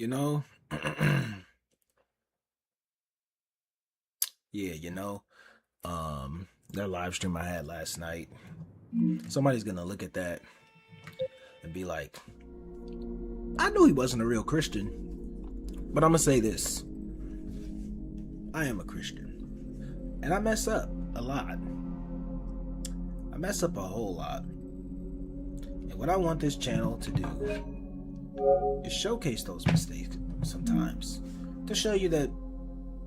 You know, yeah, their live stream I had last night. Somebody's gonna look at that and be like, I knew he wasn't a real Christian. But I'm gonna say this. I am a Christian. And I mess up a lot. I mess up a whole lot. And what I want this channel to do is showcase those mistakes sometimes. To show you that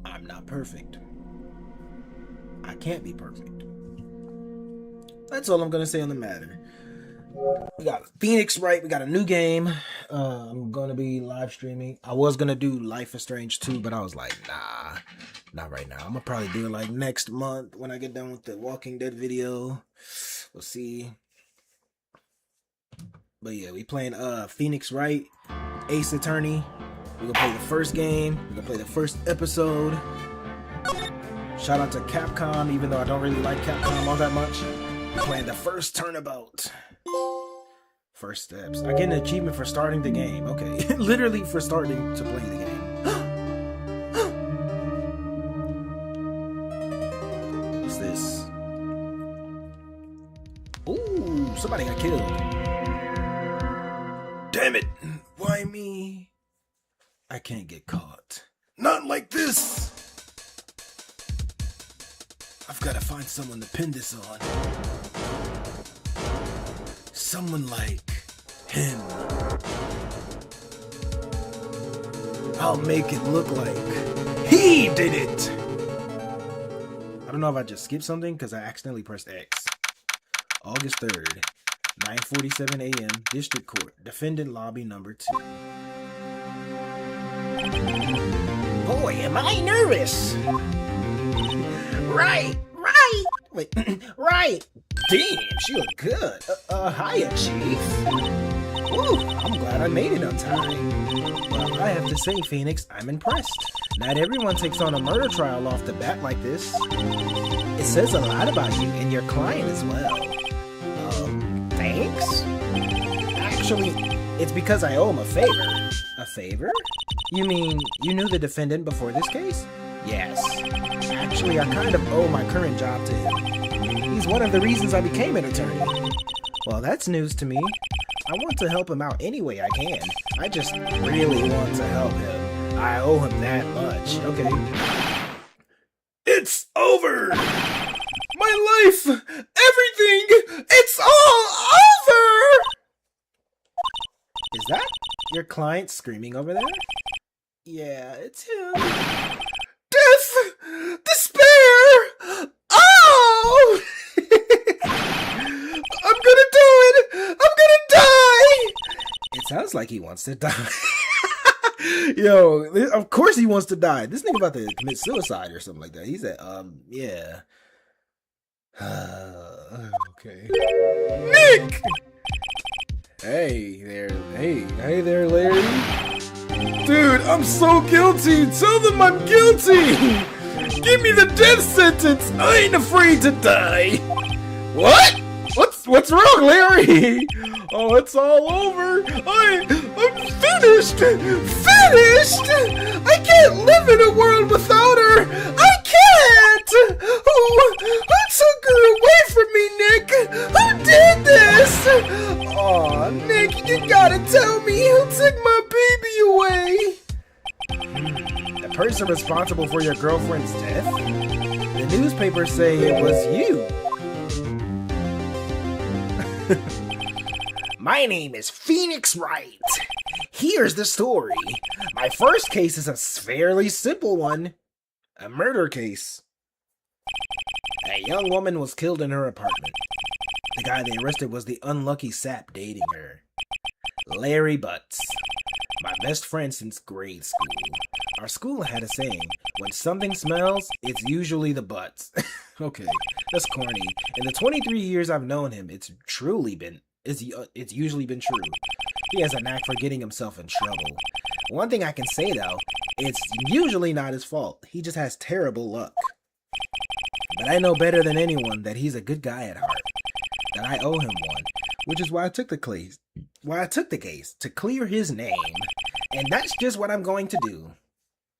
I'm not perfect. I can't be perfect. That's all I'm gonna say on the matter. We got Phoneix, Wright. We got a new game. I'm gonna be live streaming. I was gonna do Life is Strange 2, but I was like, nah, not right now. I'm gonna probably do it like next month when I get done with the Walking Dead video. We'll see. But yeah, we playing Phoneix, Wright, Ace Attorney. We're gonna play the first game. We're gonna play the first episode. Shout out to Capcom, even though I don't really like Capcom all that much. Playing the first turnabout. First steps. I get an achievement for starting the game. Okay. Literally for starting to play the game. What's this? Ooh, somebody got killed. Damn it. Why me? I can't get caught. Not like this. I've got to find someone to pin this on. Someone like him. I'll make it look like he did it. I don't know if I just skipped something because I accidentally pressed X. August 3rd, 9:47 a.m. District Court. Defendant lobby number 2. Boy, am I nervous. Right. Wait, right. Damn, she look good. Hiya, Chief. Ooh, I'm glad I made it on time. Well, I have to say, Phoneix, I'm impressed. Not everyone takes on a murder trial off the bat like this. It says a lot about you and your client as well. Thanks? Actually, it's because I owe him a favor. A favor? You mean you knew the defendant before this case? Yes. Actually, I kind of owe my current job to him. He's one of the reasons I became an attorney. Well, that's news to me. I want to help him out any way I can. I just really want to help him. I owe him that much. Okay. It's over! My life! Everything! It's all over! Is that your client screaming over there? Yeah, it's him. Death! Despair! Oh! I'm gonna do it! I'm gonna die! It sounds like he wants to die. Yo, of course he wants to die. This nigga about to commit suicide or something like that. He said, yeah. Okay. Nick! Hey there, Larry. Dude, I'm so guilty! Tell them I'm guilty! Give me the death sentence! I ain't afraid to die! What? What's wrong, Larry? Oh, it's all over! I'm finished! Finished! I can't live in a world without her! I can't! Who took her away from me, Nick? Who did this? Aw, Nick, you gotta tell me who took my baby away! The person responsible for your girlfriend's death? The newspapers say it was you. My name is Phoneix Wright. Here's the story. My first case is a fairly simple one. A murder case. A young woman was killed in her apartment. The guy they arrested was the unlucky sap dating her. Larry Butts. My best friend since grade school. Our school had a saying, when something smells, it's usually the butts. Okay, that's corny. In the 23 years I've known him, it's usually been true. He has a knack for getting himself in trouble. One thing I can say though, it's usually not his fault. He just has terrible luck. But I know better than anyone that he's a good guy at heart. That I owe him one, which is why I took the case to clear his name And that's just what I'm going to do.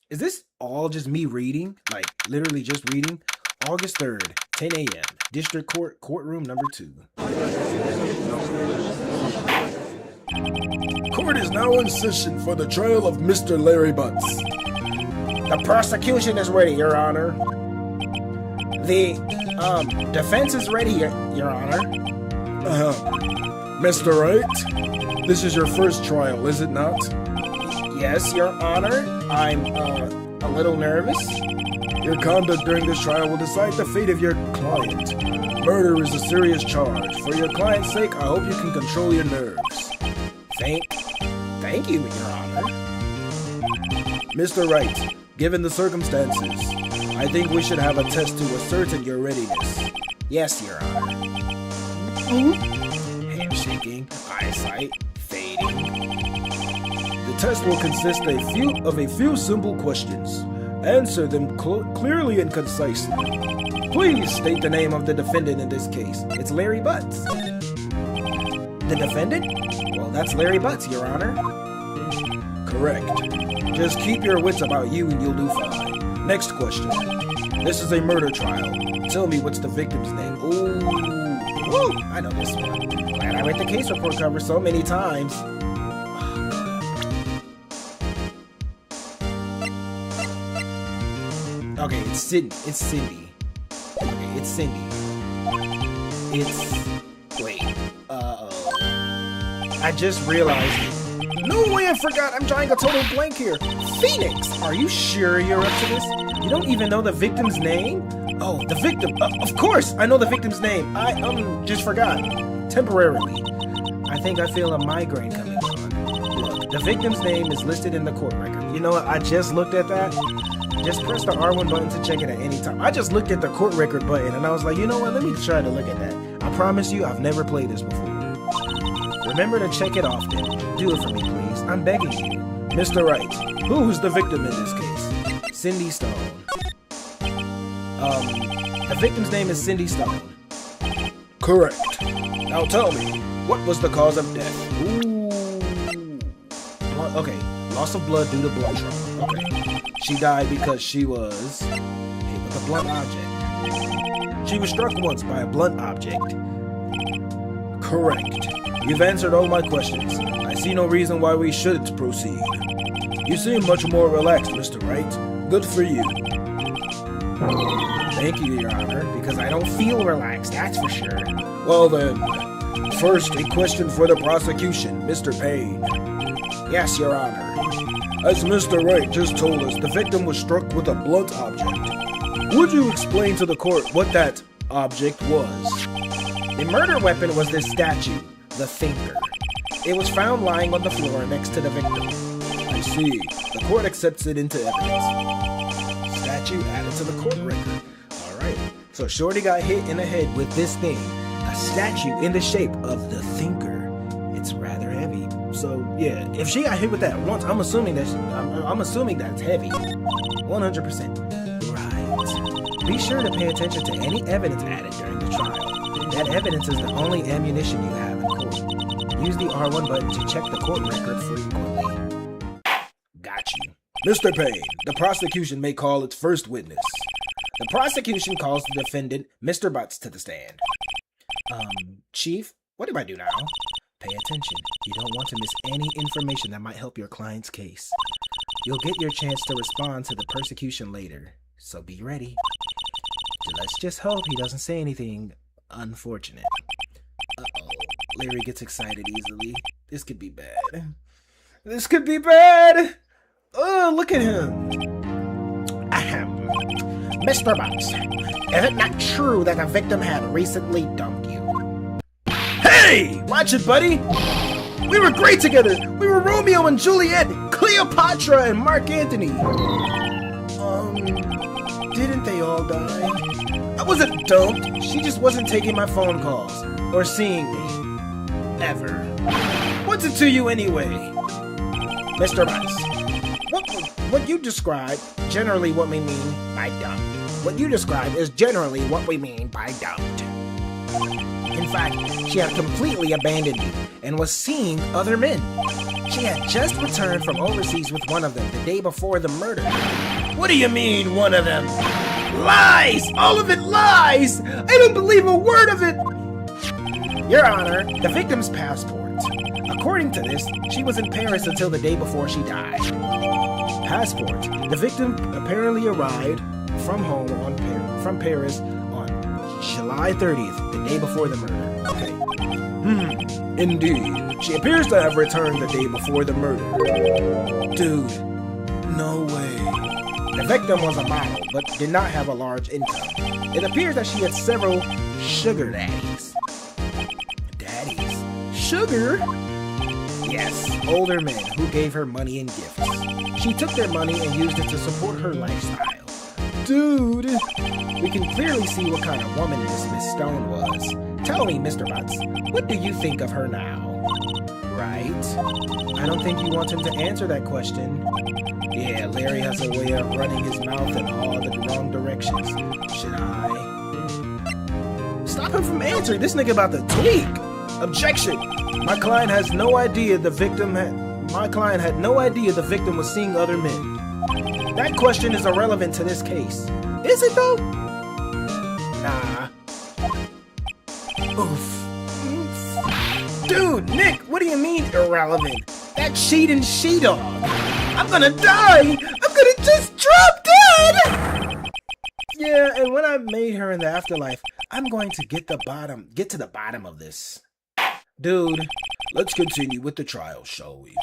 Is this all just me reading? Like, literally just reading? August 3rd, 10 a.m. District Court, courtroom number 2. Court is now in session for the trial of Mr. Larry Butts. The prosecution is ready, Your Honor. The, defense is ready, Your Honor. Mr. Wright, this is your first trial, is it not? Yes, Your Honor. I'm, a little nervous. Your conduct during this trial will decide the fate of your client. Murder is a serious charge. For your client's sake, I hope you can control your nerves. Thank you, Your Honor. Mr. Wright, given the circumstances, I think we should have a test to ascertain your readiness. Yes, Your Honor. Handshaking, eyesight fading. The test will consist of a few simple questions. Answer them clearly and concisely. Please state the name of the defendant in this case. It's Larry Butts. The defendant? Well, that's Larry Butts, Your Honor. Correct. Just keep your wits about you and you'll do fine. Next question. This is a murder trial. Tell me what's the victim's name. Ooh, I know this one. Glad I read the case report cover so many times. Okay, it's Cindy. Okay, it's Cindy. Wait. I just realized. No way, I forgot. I'm drawing a total blank here. Phoneix, are you sure you're up to this? You don't even know the victim's name? Oh, the victim. Of course, I know the victim's name. I just forgot. Temporarily. I think I feel a migraine coming on. Look, the victim's name is listed in the court record. You know what? I just looked at that. Just press the R1 button to check it at any time. I just looked at the court record button and I was like, you know what? Let me try to look at that. I promise you, I've never played this before. Remember to check it often. Do it for me, please. I'm begging you. Mr. Wright, who's the victim in this case? Cindy Stone. The victim's name is Cindy Stone. Correct. Now tell me, what was the cause of death? Ooh. Okay, loss of blood due to blood trauma. Okay. She died because she was hit with a blunt object. She was struck once by a blunt object. Correct. You've answered all my questions. I see no reason why we shouldn't proceed. You seem much more relaxed, Mr. Wright. Good for you. Thank you, Your Honor, because I don't feel relaxed, that's for sure. Well then, first a question for the prosecution, Mr. Payne. Yes, Your Honor. As Mr. Wright just told us, the victim was struck with a blunt object. Would you explain to the court what that object was? The murder weapon was this statue, the Thinker. It was found lying on the floor next to the victim. I see. The court accepts it into evidence. Statue added to the court record. Alright, so Shorty got hit in the head with this thing, a statue in the shape of the Thinker. It's rather heavy. So yeah, if she got hit with that once, I'm assuming that's heavy. 100%. Right. Be sure to pay attention to any evidence added during the trial. That evidence is the only ammunition you have in court. Use the R1 button to check the court record frequently. Got you. Mr. Payne, the prosecution may call its first witness. The prosecution calls the defendant, Mr. Butts, to the stand. Chief, what do I do now? Pay attention. You don't want to miss any information that might help your client's case. You'll get your chance to respond to the prosecution later, so be ready. Let's just hope he doesn't say anything unfortunate. Uh-oh. Larry gets excited easily. This could be bad. This could be bad! Oh, look at him. Ahem. Mr. Butts, is it not true that the victim had recently dumped you? Hey! Watch it, buddy! We were great together! We were Romeo and Juliet, Cleopatra and Mark Antony! Didn't they all die? I wasn't dumped. She just wasn't taking my phone calls. Or seeing me. Ever. What's it to you anyway? Mr. Butts, what you describe, generally what we mean by dumped. What you describe is generally what we mean by dumped. In fact, she had completely abandoned you and was seeing other men. She had just returned from overseas with one of them the day before the murder. What do you mean, one of them? Lies! All of it lies! I don't believe a word of it! Your Honor, the victim's passport. According to this, she was in Paris until the day before she died. Passport. The victim apparently arrived from Paris on July 30th, the day before the murder. Okay. Indeed. She appears to have returned the day before the murder. Dude, no way. The victim was a model, but did not have a large income. It appears that she had several sugar daddies. Daddies? Sugar? Yes, older men who gave her money and gifts. She took their money and used it to support her lifestyle. Dude, we can clearly see what kind of woman this Miss Stone was. Tell me, Mr. Butts, what do you think of her now? Right? I don't think you want him to answer that question. Yeah, Larry has a way of running his mouth in all the wrong directions. Should I? Stop him from answering. This nigga about to tweak. Objection. My client had no idea the victim was seeing other men. That question is irrelevant to this case. Is it though? Nah. Oof. Dude, Nick, what do you mean irrelevant? That cheating she-dog. I'm gonna die! I'm gonna just drop dead! Yeah, and when I made her in the afterlife, I'm going to get to the bottom of this. Dude, Let's continue with the trial, shall we?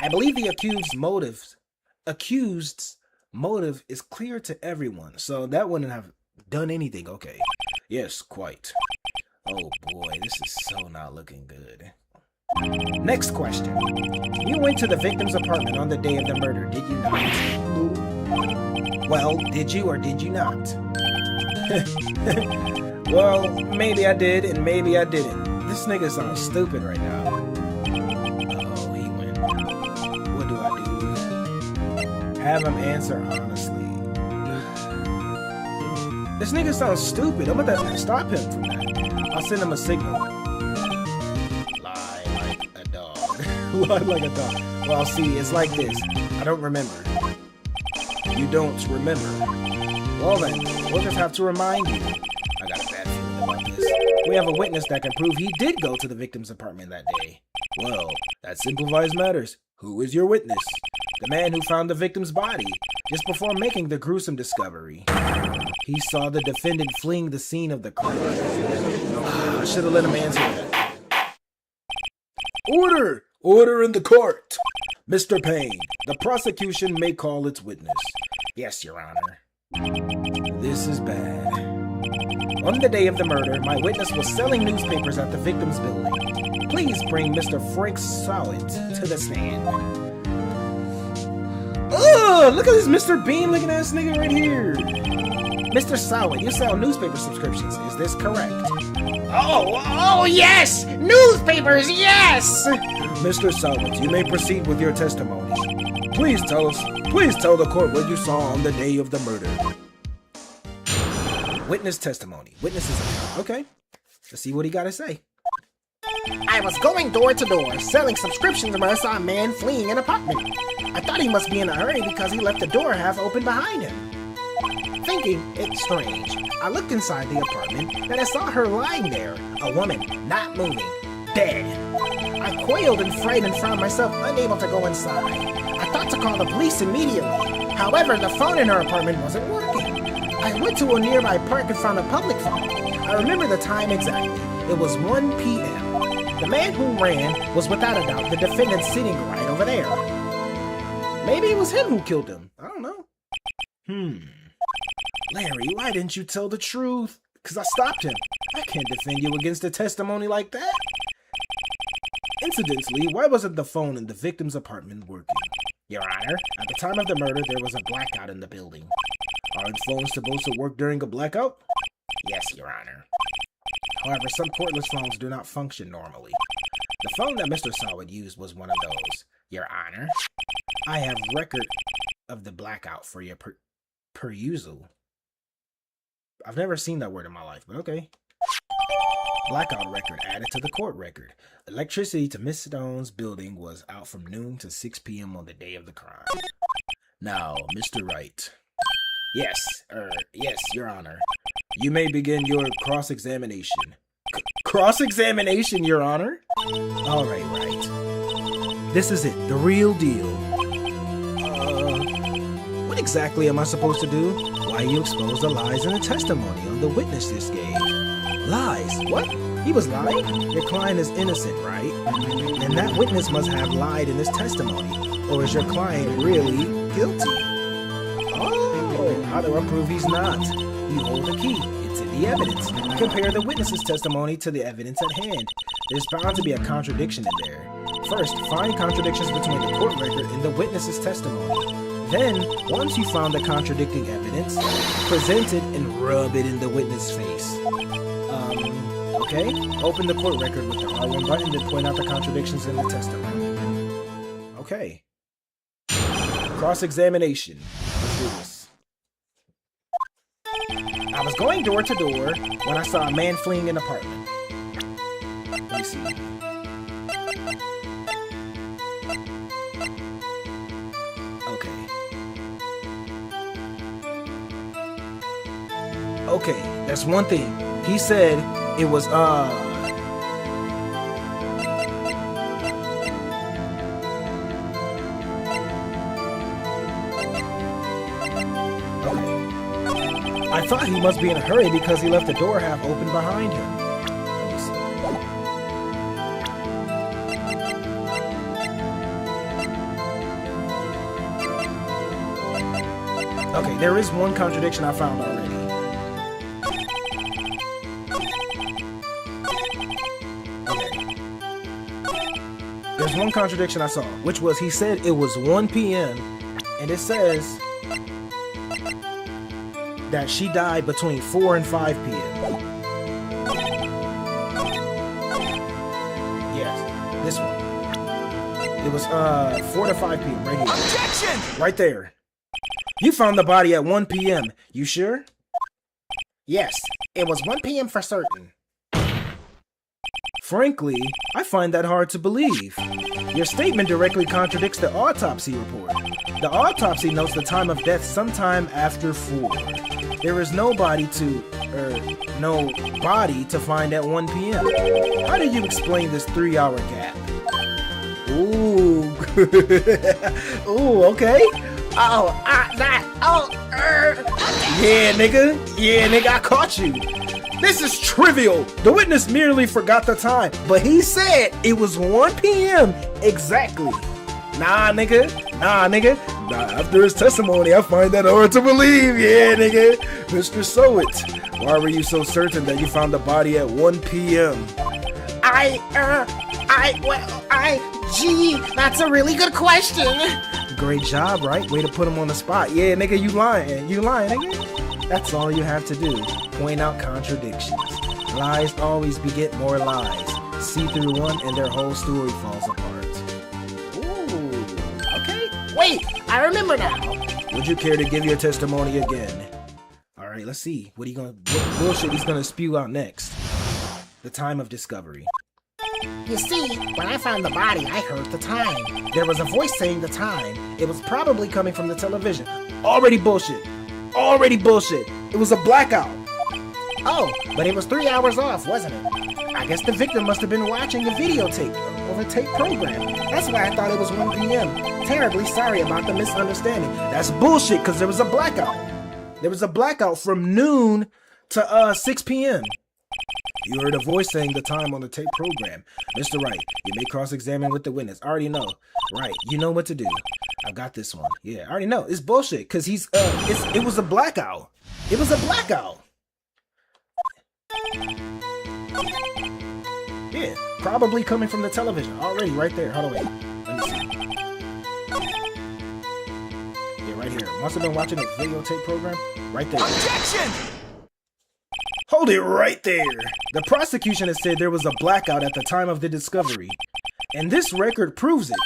I believe the accused's motive is clear to everyone, so that wouldn't have done anything. Okay. Yes, quite. Oh boy, this is so not looking good. Next question. You went to the victim's apartment on the day of the murder, did you not? Well, did you or did you not? Well, maybe I did and maybe I didn't. This nigga sounds stupid right now. Uh-oh, he went. What do I do? Have him answer honestly. This nigga sounds stupid. I'm about to stop him from that. I'll send him a signal. Lie like a dog. Lie like a dog. Well, see, it's like this. I don't remember. You don't remember. Well then, we'll just have to remind you. I got a bad feeling about this. We have a witness that can prove he did go to the victim's apartment that day. Well, that simplifies matters. Who is your witness? The man who found the victim's body just before making the gruesome discovery. He saw the defendant fleeing the scene of the crime. I should have let him answer that. Order! Order in the court! Mr. Payne, the prosecution may call its witness. Yes, Your Honor. This is bad. On the day of the murder, my witness was selling newspapers at the victim's building. Please bring Mr. Frank Solid to the stand. Ugh! Look at this Mr. Bean looking ass nigga right here. Mr. Solid, you sell newspaper subscriptions. Is this correct? Oh, yes! Newspapers, yes! Mr. Solid, you may proceed with your testimony. Please tell the court what you saw on the day of the murder. Witness testimony. Witnesses. Okay. Let's see what he got to say. I was going door to door, selling subscriptions when I saw a man fleeing an apartment. I thought he must be in a hurry because he left the door half open behind him. Thinking it's strange, I looked inside the apartment and I saw her lying there, a woman, not moving, dead. I quailed in fright and found myself unable to go inside. I thought to call the police immediately. However, the phone in her apartment wasn't working. I went to a nearby park and found a public phone. I remember the time exactly. It was 1 p.m. The man who ran was without a doubt the defendant sitting right over there. Maybe it was him who killed him. I don't know. Larry, why didn't you tell the truth? Because I stopped him. I can't defend you against a testimony like that. Incidentally, why wasn't the phone in the victim's apartment working? Your Honor, at the time of the murder, there was a blackout in the building. Aren't phones supposed to work during a blackout? Yes, Your Honor. However, some cordless phones do not function normally. The phone that Mr. Solid used was one of those. Your Honor, I have record of the blackout for your perusal. I've never seen that word in my life, but okay. Blackout record added to the court record. Electricity to Miss Stone's building was out from noon to 6 p.m. on the day of the crime. Now, Mr. Wright. Yes, Your Honor. You may begin your cross-examination. Cross-examination, Your Honor? All right, Wright. This is it, the real deal. What exactly am I supposed to do? Why you expose the lies in the testimony of the witnesses gave? Lies? What? He was lying? Your client is innocent, right? And that witness must have lied in his testimony. Or is your client really guilty? Oh, how do I prove he's not? You hold the key. It's in the evidence. Compare the witness's testimony to the evidence at hand. There's bound to be a contradiction in there. First, find contradictions between the court record and the witness's testimony. Then, once you found the contradicting evidence, present it and rub it in the witness' face. Okay? Open the court record with the R1 button to point out the contradictions in the testimony. Okay. Cross-examination. Let's do this. I was going door to door when I saw a man fleeing an apartment. Let me see. Okay, that's one thing. He said it was, Okay. I thought he must be in a hurry because he left the door half open behind him. Let me see. Okay, there is one contradiction I found already. There's one contradiction I saw, which was he said it was 1 p.m. and it says that she died between 4 and 5 p.m. Yes, this one. It was 4 to 5 p.m. right here. Objection! Right there. You found the body at 1 p.m. You sure? Yes, it was 1 p.m. for certain. Frankly, I find that hard to believe. Your statement directly contradicts the autopsy report. The autopsy notes the time of death sometime after 4. There is no body to find at 1 p.m. How do you explain this 3-hour gap? Ooh. Ooh, okay. Yeah, nigga, I caught you. This is trivial. The witness merely forgot the time, but he said it was 1 p.m. exactly. Nah, nigga. After his testimony, I find that hard to believe. Yeah, nigga. Mr. Sowit, why were you so certain that you found the body at 1 p.m.? Gee, that's a really good question. Great job, right? Way to put him on the spot. Yeah, nigga, you lying, nigga. That's all you have to do. Point out contradictions. Lies always beget more lies. See through one and their whole story falls apart. Ooh, okay. Wait, I remember now. Would you care to give your testimony again? Alright, let's see. What bullshit he's gonna spew out next? The time of discovery. You see, when I found the body, I heard the time. There was a voice saying the time. It was probably coming from the television. Already bullshit. It was a blackout. Oh, but it was 3 hours off, wasn't it? I guess the victim must have been watching a videotape of a tape program. That's why I thought it was 1 p.m. Terribly sorry about the misunderstanding. That's bullshit, because there was a blackout. There was a blackout from noon to 6 p.m. You heard a voice saying the time on the tape program. Mr. Wright, you may cross-examine with the witness. I already know. Right, you know what to do. I got this one. Yeah, I already know. It's bullshit, because it was a blackout. It was a blackout. Yeah, probably coming from the television. Already, right there. Hold on, wait. Let me see. Yeah, right here. Must have been watching a videotape program. Right there. Objection! Hold it right there. The prosecution has said there was a blackout at the time of the discovery. And this record proves it.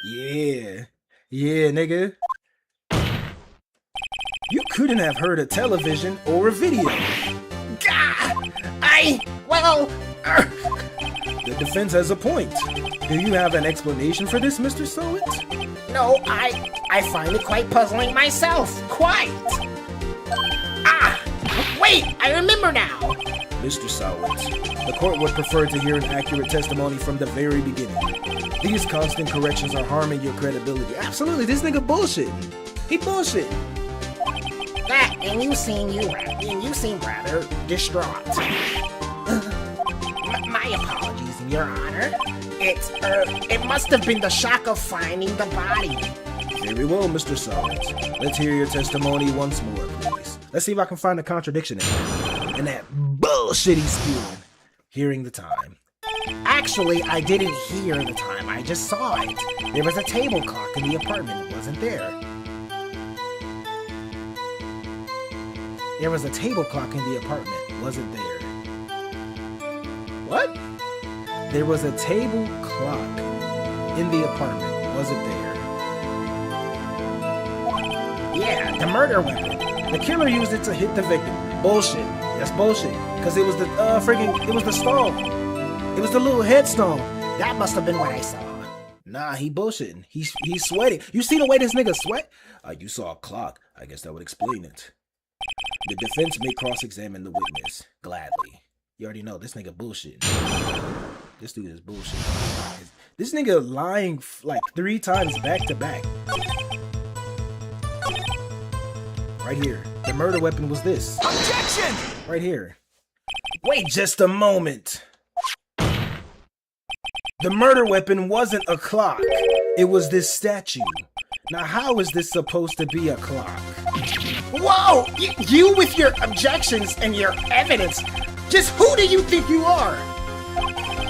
Yeah, nigga. You couldn't have heard a television or a video. The defense has a point. Do you have an explanation for this, Mr. Sowit? No, I find it quite puzzling myself. Quite. Ah, wait, I remember now. Mr. Sowit, the court would prefer to hear an accurate testimony from the very beginning. These constant corrections are harming your credibility. Absolutely, this nigga bullshitting. He bullshitting. That, and you seem rather distraught. My apologies, Your Honor. It must have been the shock of finding the body. Very well, Mr. Sowit. Let's hear your testimony once more, please. Let's see if I can find a contradiction in that bullshit he's spewing. Hearing the time. Actually, I didn't hear the time. I just saw it. There was a table clock in the apartment. It wasn't there. There was a table clock in the apartment. Wasn't there. What? There was a table clock in the apartment. Wasn't there. Yeah, the murder weapon. The killer used it to hit the victim. Bullshit. That's bullshit. Cause it was the it was the stone. It was the little headstone. That must have been what I saw. Nah, he bullshitting. He's sweating. You see the way this nigga sweat? You saw a clock. I guess that would explain it. The defense may cross-examine the witness. Gladly. You already know this nigga bullshit. This dude is bullshit. This nigga lying like 3 times back to back. Right here. The murder weapon was this. Objection! Right here. Wait just a moment. The murder weapon wasn't a clock. It was this statue. Now how is this supposed to be a clock? Whoa! You with your objections and your evidence. Just who do you think you are?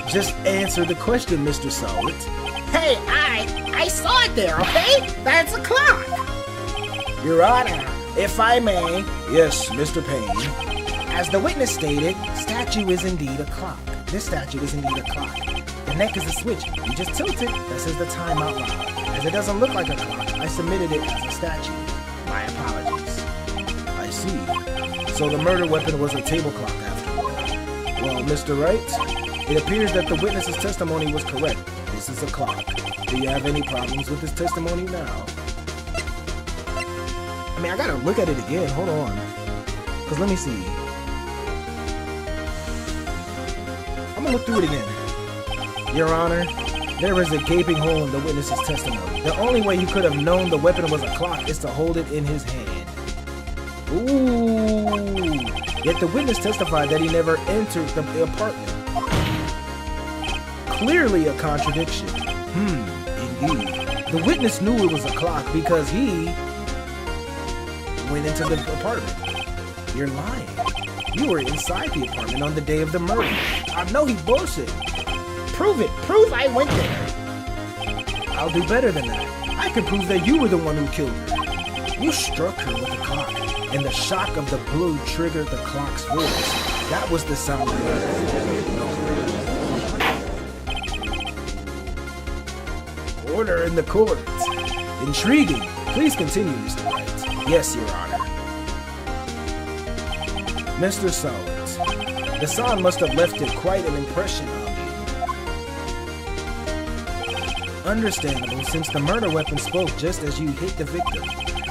Just answer the question, Mr. Sowit. Hey, I saw it there, okay? That's a clock. Your Honor, if I may. Yes, Mr. Payne. As the witness stated, statue is indeed a clock. This statue is indeed a clock. The neck is a switch. You just tilt it, that says the time out loud. As it doesn't look like a clock, I submitted it as a statue. My apologies. I see. So the murder weapon was a table clock after all. Well, Mr. Wright, it appears that the witness's testimony was correct. This is a clock. Do you have any problems with this testimony now? I mean, I gotta look at it again. Hold on. Because let me see. I'm gonna look through it again. Your Honor, there is a gaping hole in the witness's testimony. The only way you could have known the weapon was a clock is to hold it in his hand. Ooh. Yet the witness testified that he never entered the apartment. Clearly a contradiction. Indeed. The witness knew it was a clock because he went into the apartment. You're lying. You were inside the apartment on the day of the murder. I know he bullshit. Prove it. Prove I went there. I'll do better than that. I can prove that you were the one who killed her. You struck her with a clock, and the shock of the blow triggered the clock's voice. That was the sound of it. Order in the court. Intriguing. Please continue, Mr. Wright. Yes, Your Honor. Mr. Sowit, the sound must have left quite an impression on you. Understandable, since the murder weapon spoke just as you hit the victim.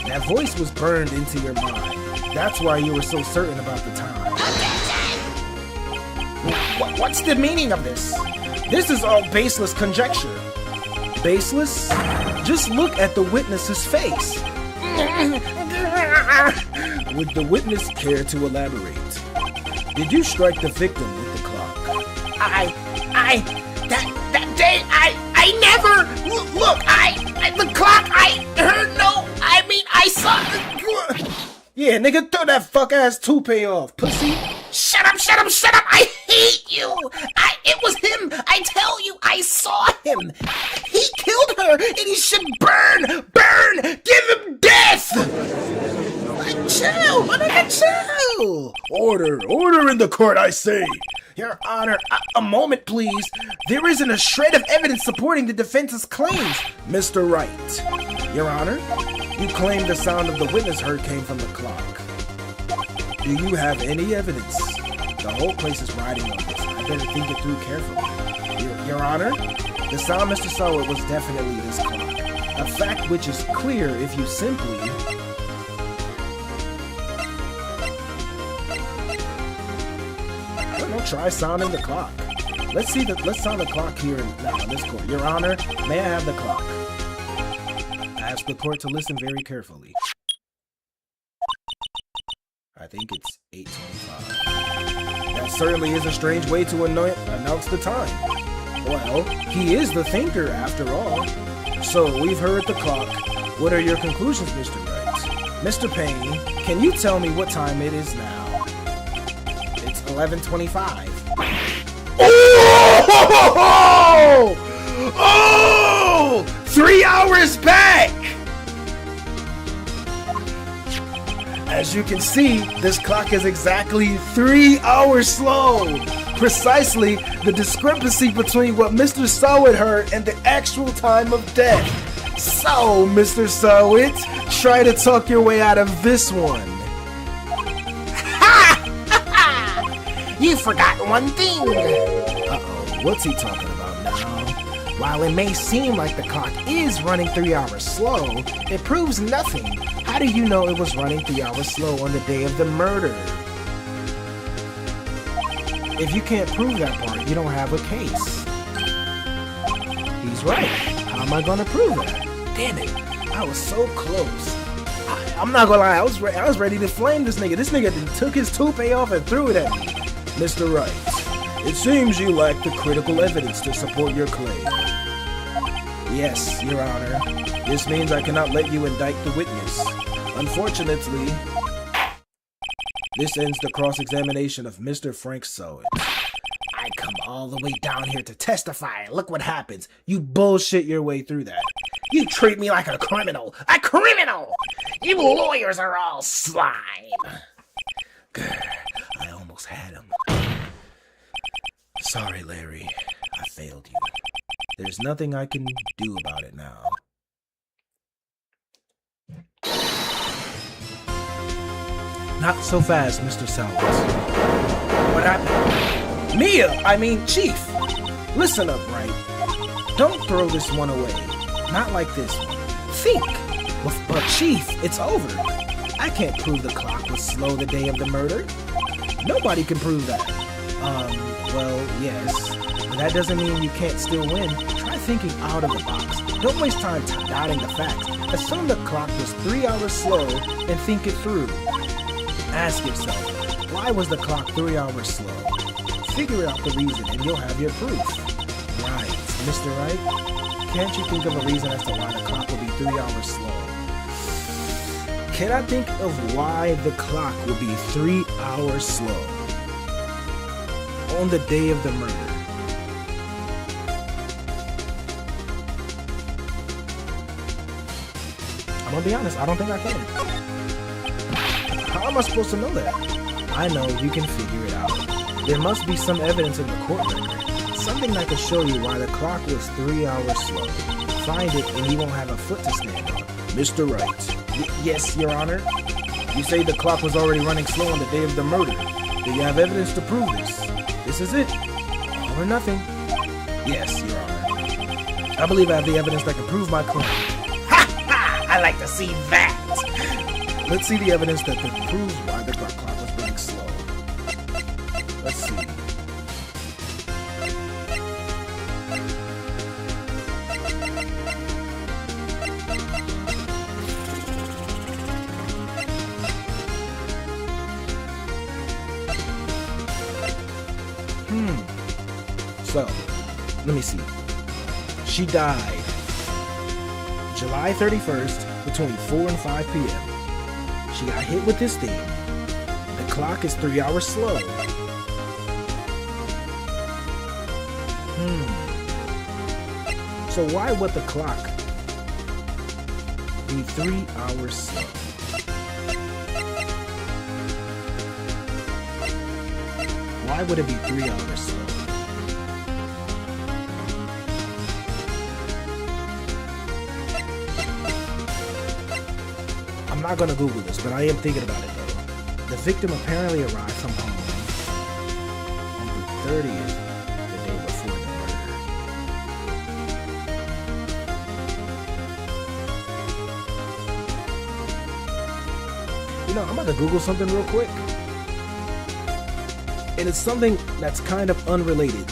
That voice was burned into your mind. That's why you were so certain about the time. What's the meaning of this? This is all baseless conjecture. Baseless? Just look at the witness's face. Would the witness care to elaborate? Did you strike the victim with the clock? That day, I never, look, the clock, I heard no, I mean, I saw. Yeah, nigga, throw that fuck-ass toupee off, pussy. Shut up, I hate you. It was him, I tell you, I saw him. He killed her, and he should burn, give him death. Chill, chill. Order in the court, I say. Your Honor, a moment, please. There isn't a shred of evidence supporting the defense's claims. Mr. Wright. Your Honor, you claim the sound of the witness heard came from the clock. Do you have any evidence? The whole place is riding on this. I better think it through carefully. Your Honor, the sound Mr. Sowett was definitely this clock. A fact which is clear if you simply... Well, try sounding the clock. Let's sound the clock here now in this court. Your Honor, may I have the clock? I ask the court to listen very carefully. I think it's 8:25. That certainly is a strange way to announce the time. Well, he is the thinker after all. So, we've heard the clock. What are your conclusions, Mr. Wright? Mr. Payne, can you tell me what time it is now? It's 11:25. Oh! 3 hours back! As you can see, this clock is exactly 3 hours slow. Precisely the discrepancy between what Mr. Sowett heard and the actual time of death. So, Mr. Sowett, try to talk your way out of this one. You forgot one thing. Uh-oh, what's he talking about now? While it may seem like the clock is running 3 hours slow, it proves nothing. How do you know it was running 3 hours slow on the day of the murder? If you can't prove that part, you don't have a case. He's right. How am I going to prove that? Damn it, I was so close. I'm not gonna lie, I was ready to flame this nigga. This nigga took his toupee off and threw it at me. Mr. Wright, it seems you lack the critical evidence to support your claim. Yes, Your Honor. This means I cannot let you indict the witness. Unfortunately, this ends the cross-examination of Mr. Frank Sowett. I come all the way down here to testify. Look what happens. You bullshit your way through that. You treat me like a criminal. A criminal! You lawyers are all slime. I almost had him. Sorry, Larry. I failed you. There's nothing I can do about it now. Not so fast, Mr. Sowett. What happened? Chief! Listen up, Wright. Don't throw this one away. Not like this one. Think! But Chief, it's over. I can't prove the clock was slow the day of the murder. Nobody can prove that. Well, yes. But that doesn't mean you can't still win. Try thinking out of the box. Don't waste time doubting the facts. Assume the clock was 3 hours slow and think it through. Ask yourself, why was the clock 3 hours slow? Figure out the reason and you'll have your proof. Right, Mr. Wright? Can't you think of a reason as to why the clock will be 3 hours slow? Can I think of why the clock will be 3 hours slow on the day of the murder? I'm gonna be honest, I don't think I can. How am I supposed to know that? I know you can figure it out. There must be some evidence in the court record. Something that can show you why the clock was 3 hours slow. Find it and you won't have a foot to stand on. Mr. Wright. Yes, Your Honor. You say the clock was already running slow on the day of the murder. Do you have evidence to prove this? This is it. All or nothing. Yes, Your Honor. I believe I have the evidence that can prove my claim. Ha ha! I like to see that. Let's see the evidence that proves why the clock was running slow. Let's see. So, let me see. She died July 31st between 4 and 5 p.m. She got hit with this thing. The clock is 3 hours slow. So why would the clock be 3 hours slow? Why would it be 3 hours slow? I'm not gonna Google this, but I am thinking about it though. The victim apparently arrived from home on the 30th, the day before the murder. You know, I'm about to Google something real quick. And it's something that's kind of unrelated,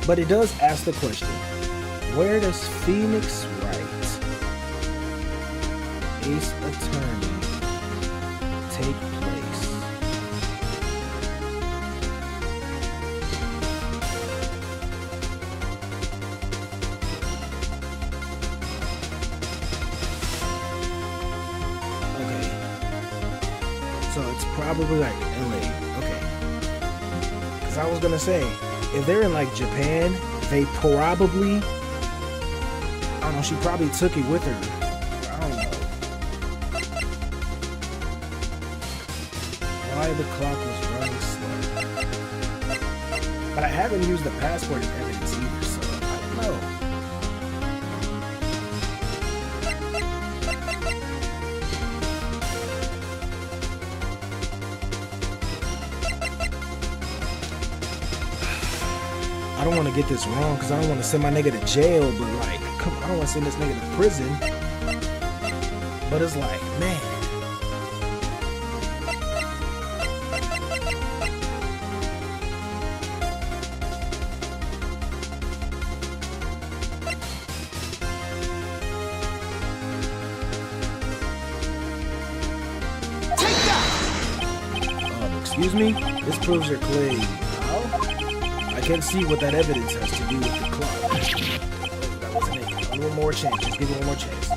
but it does ask the question, where does Phoneix Wright, Ace Attorney, take place? Okay. So it's probably like LA. Okay. Because I was going to say, if they're in like Japan, they probably, I don't know, she probably took it with her. I don't know. Why the clock was running slow. But I haven't used the passport as evidence either, so I don't know. I don't want to get this wrong because I don't want to send my nigga to jail, but like, come on, I don't want to send this nigga to prison. But it's like, man. Take that! Excuse me? This proves your claim. How? I can't see what that evidence has to do with the clock. That wasn't it. One more chance. Just give it one more chance.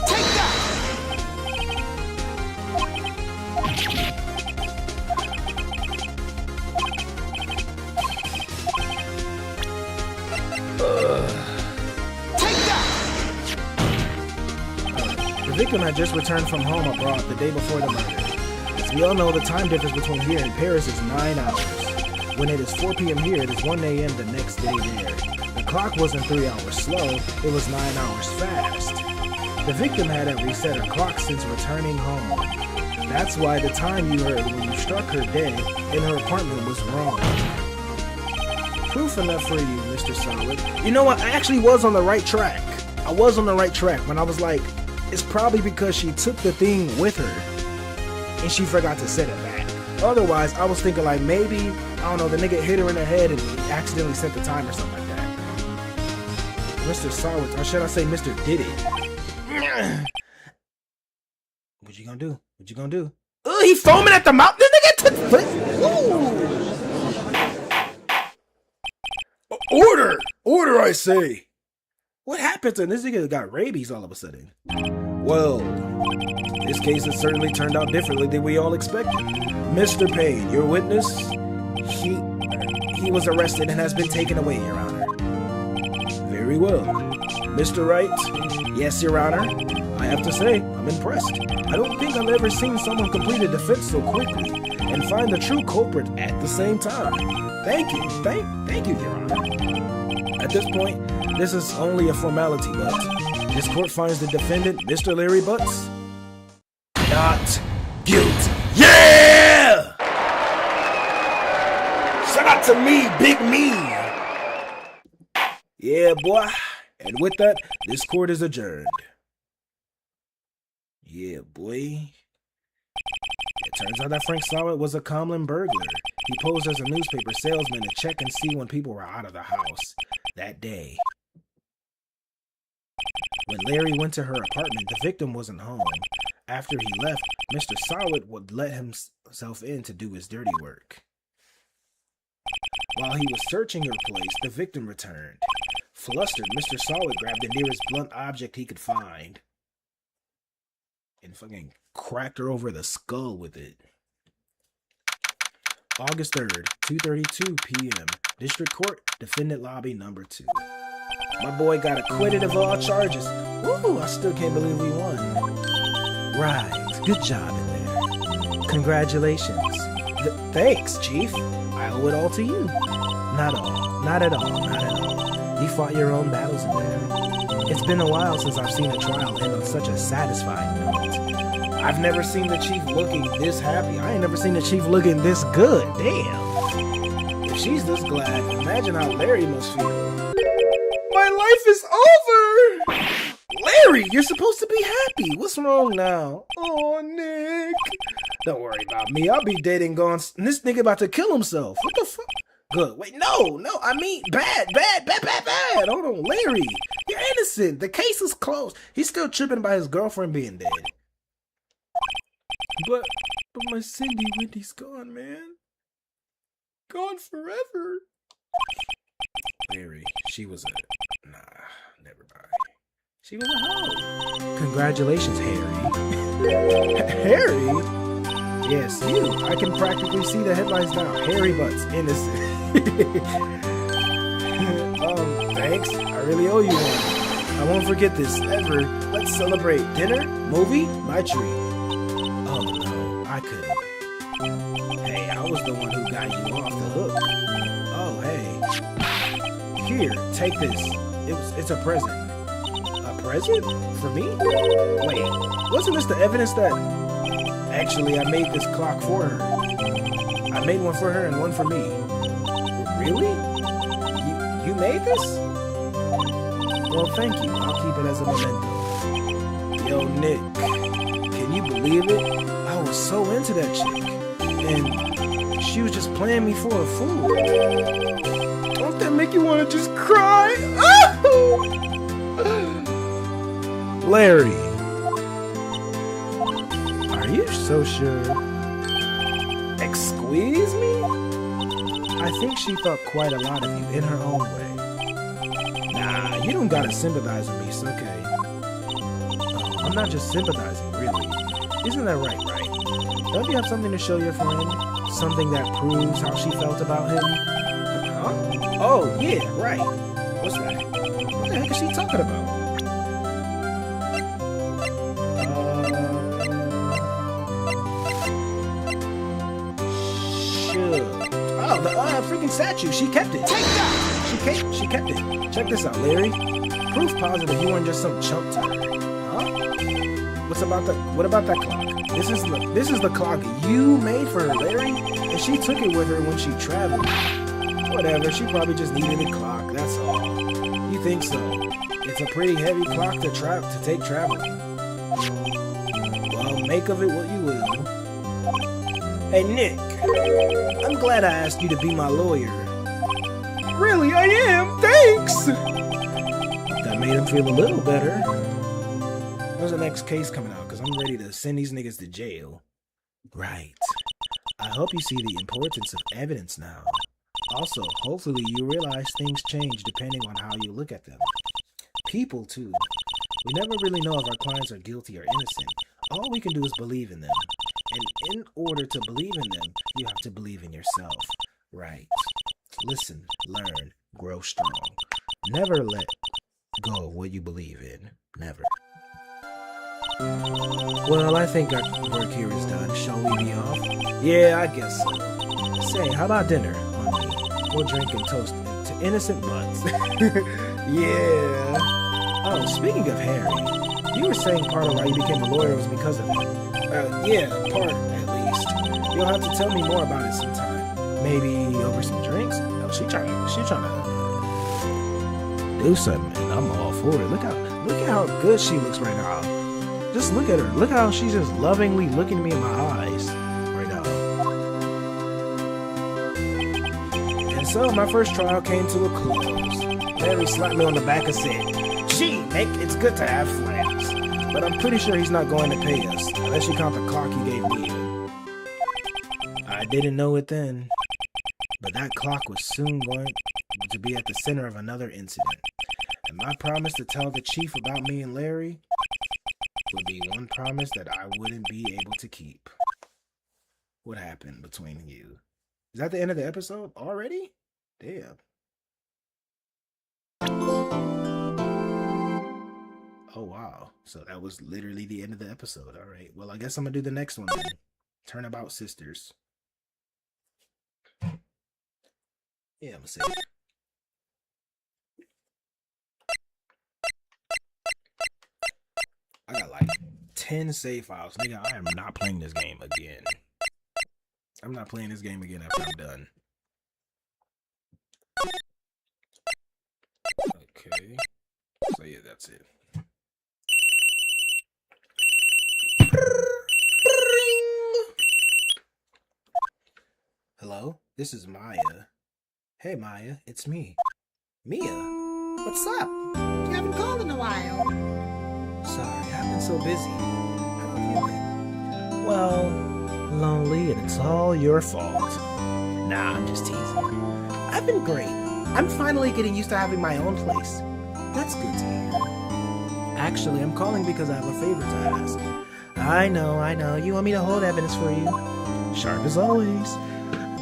Take that! Take that! The victim had just returned from home abroad the day before the murder. As we all know, the time difference between here and Paris is 9 hours. When it is 4 p.m. here, it is 1 a.m. the next day there. The clock wasn't 3 hours slow, it was 9 hours fast. The victim hadn't reset her clock since returning home. That's why the time you heard when you struck her dead in her apartment was wrong. Proof enough for you, Mr. Solid. You know what? I actually was on the right track. I was on the right track when I was like, it's probably because she took the thing with her and she forgot to set it back. Otherwise, I was thinking like maybe, I don't know, the nigga hit her in the head and accidentally set the time or something like that. Mr. Solid, or should I say Mr. Did It? What you gonna do? What you gonna do? Oh, he foaming at the mouth. This nigga took foot. Order! Order, I say! What happened to this nigga that got rabies all of a sudden? Well, this case has certainly turned out differently than we all expected. Mr. Payne, your witness, he was arrested and has been taken away, Your Honor. Very well. Mr. Wright, yes, Your Honor. I have to say, I'm impressed. I don't think I've ever seen someone complete a defense so quickly and find the true culprit at the same time. Thank you. Thank you, Your Honor. At this point, this is only a formality, but this court finds the defendant, Mr. Larry Butts, not guilty. Yeah! Shout out to me, Big Me! Yeah, boy. And with that, this court is adjourned. Yeah, boy. It turns out that Frank Sawit was a common burglar. He posed as a newspaper salesman to check and see when people were out of the house that day. When Larry went to her apartment, the victim wasn't home. After he left, Mr. Sawit would let himself in to do his dirty work. While he was searching her place, the victim returned. Flustered, Mr. Sawit grabbed the nearest blunt object he could find and fucking cracked her over the skull with it. August 3rd, 2:32 p.m. District Court, Defendant Lobby Number 2. My boy got acquitted of all charges. Woo, I still can't believe we won. Right, good job in there. Congratulations. Thanks, Chief. I owe it all to you. Not all, not at all, not at all. You fought your own battles in there. It's been a while since I've seen a trial end on such a satisfying note. I've never seen the chief looking this happy. I ain't never seen the chief looking this good. Damn. If she's this glad, imagine how Larry must feel. My life is over! Larry, you're supposed to be happy. What's wrong now? Oh, Nick. Don't worry about me. I'll be dead and gone. And this nigga about to kill himself. What the fuck? Good. Wait, no. I mean, bad. Hold on, Larry. You're innocent. The case is closed. He's still tripping by his girlfriend being dead. But my Cindy Wendy's gone, man. Gone forever. Larry, she was a... Nah, never mind. She was a hoe. Congratulations, Harry. Harry? Yes, you. I can practically see the headlines now. Harry Butts, innocent. Thanks. I really owe you one. I won't forget this ever. Let's celebrate. Dinner? Movie? My treat. Oh no, I couldn't. Hey, I was the one who got you off the hook. Oh, hey. Here, take this. It's a present. A present? For me? Wait, wasn't this the evidence that... Actually, I made this clock for her. I made one for her and one for me. Really? You made this? Well, thank you. I'll keep it as a memento. Yo, Nick, can you believe it? I was so into that chick. And she was just playing me for a fool. Don't that make you want to just cry? Larry. Are you so sure? Excuse me? I think she thought quite a lot of you in her own way. Nah, you don't gotta sympathize with me, it's okay. I'm not just sympathizing, really. Isn't that right, Wright? Don't you have something to show your friend? Something that proves how she felt about him? Huh? Oh, yeah, right. What's that? What the heck is she talking about? Oh, the freaking statue. She kept it. Take that! She kept it. Check this out, Larry. Proof positive you weren't just some chump turd. Huh? What about that clock? This is the clock you made for her, Larry. And she took it with her when she traveled. Whatever, she probably just needed a clock, that's all. You think so? It's a pretty heavy clock to take traveling. Well, make of it what you will. Hey, Nick. I'm glad I asked you to be my lawyer. Really, I am. Thanks! That made him feel a little better. When's the next case coming out? Because I'm ready to send these niggas to jail. Right. I hope you see the importance of evidence now. Also, hopefully you realize things change depending on how you look at them. People, too. We never really know if our clients are guilty or innocent. All we can do is believe in them. And in order to believe in them, you have to believe in yourself. Right. Listen, learn, grow strong. Never let go of what you believe in. Never. Well, I think our work here is done. Shall we be off? Yeah, I guess so. Say, how about dinner, honey? We'll drink and toast to innocent butts. Yeah. Oh, speaking of Harry, you were saying part of why you became a lawyer was because of him. Yeah, part, at least. You'll have to tell me more about it sometime. Maybe over some drinks? No, she trying to do something, and I'm all for it. Look at how good she looks right now. Just look at her. Look how she's just lovingly looking me in my eyes right now. And so my first trial came to a close. Larry slapped me on the back and said, "Gee, Nick, it's good to have friends. But I'm pretty sure he's not going to pay us, unless you count the clock he gave me." I didn't know it then, but that clock was soon going to be at the center of another incident. And my promise to tell the chief about me and Larry would be one promise that I wouldn't be able to keep. What happened between you? Is that the end of the episode already? Damn. Oh, wow. So that was literally the end of the episode. All right. Well, I guess I'm going to do the next one then. Turnabout Sisters. Yeah, I'm going to say it. I got like 10 save files. Nigga, I am not playing this game again. I'm not playing this game again after I'm done. Okay. So yeah, that's it. Hello, this is Maya. Hey Maya, it's me. Mia. What's up? You haven't called in a while. Sorry, I've been so busy. How have you been? Well, lonely, and it's all your fault. Nah, I'm just teasing. I've been great. I'm finally getting used to having my own place. That's good to hear. Actually, I'm calling because I have a favor to ask. I know. You want me to hold evidence for you? Sharp as always.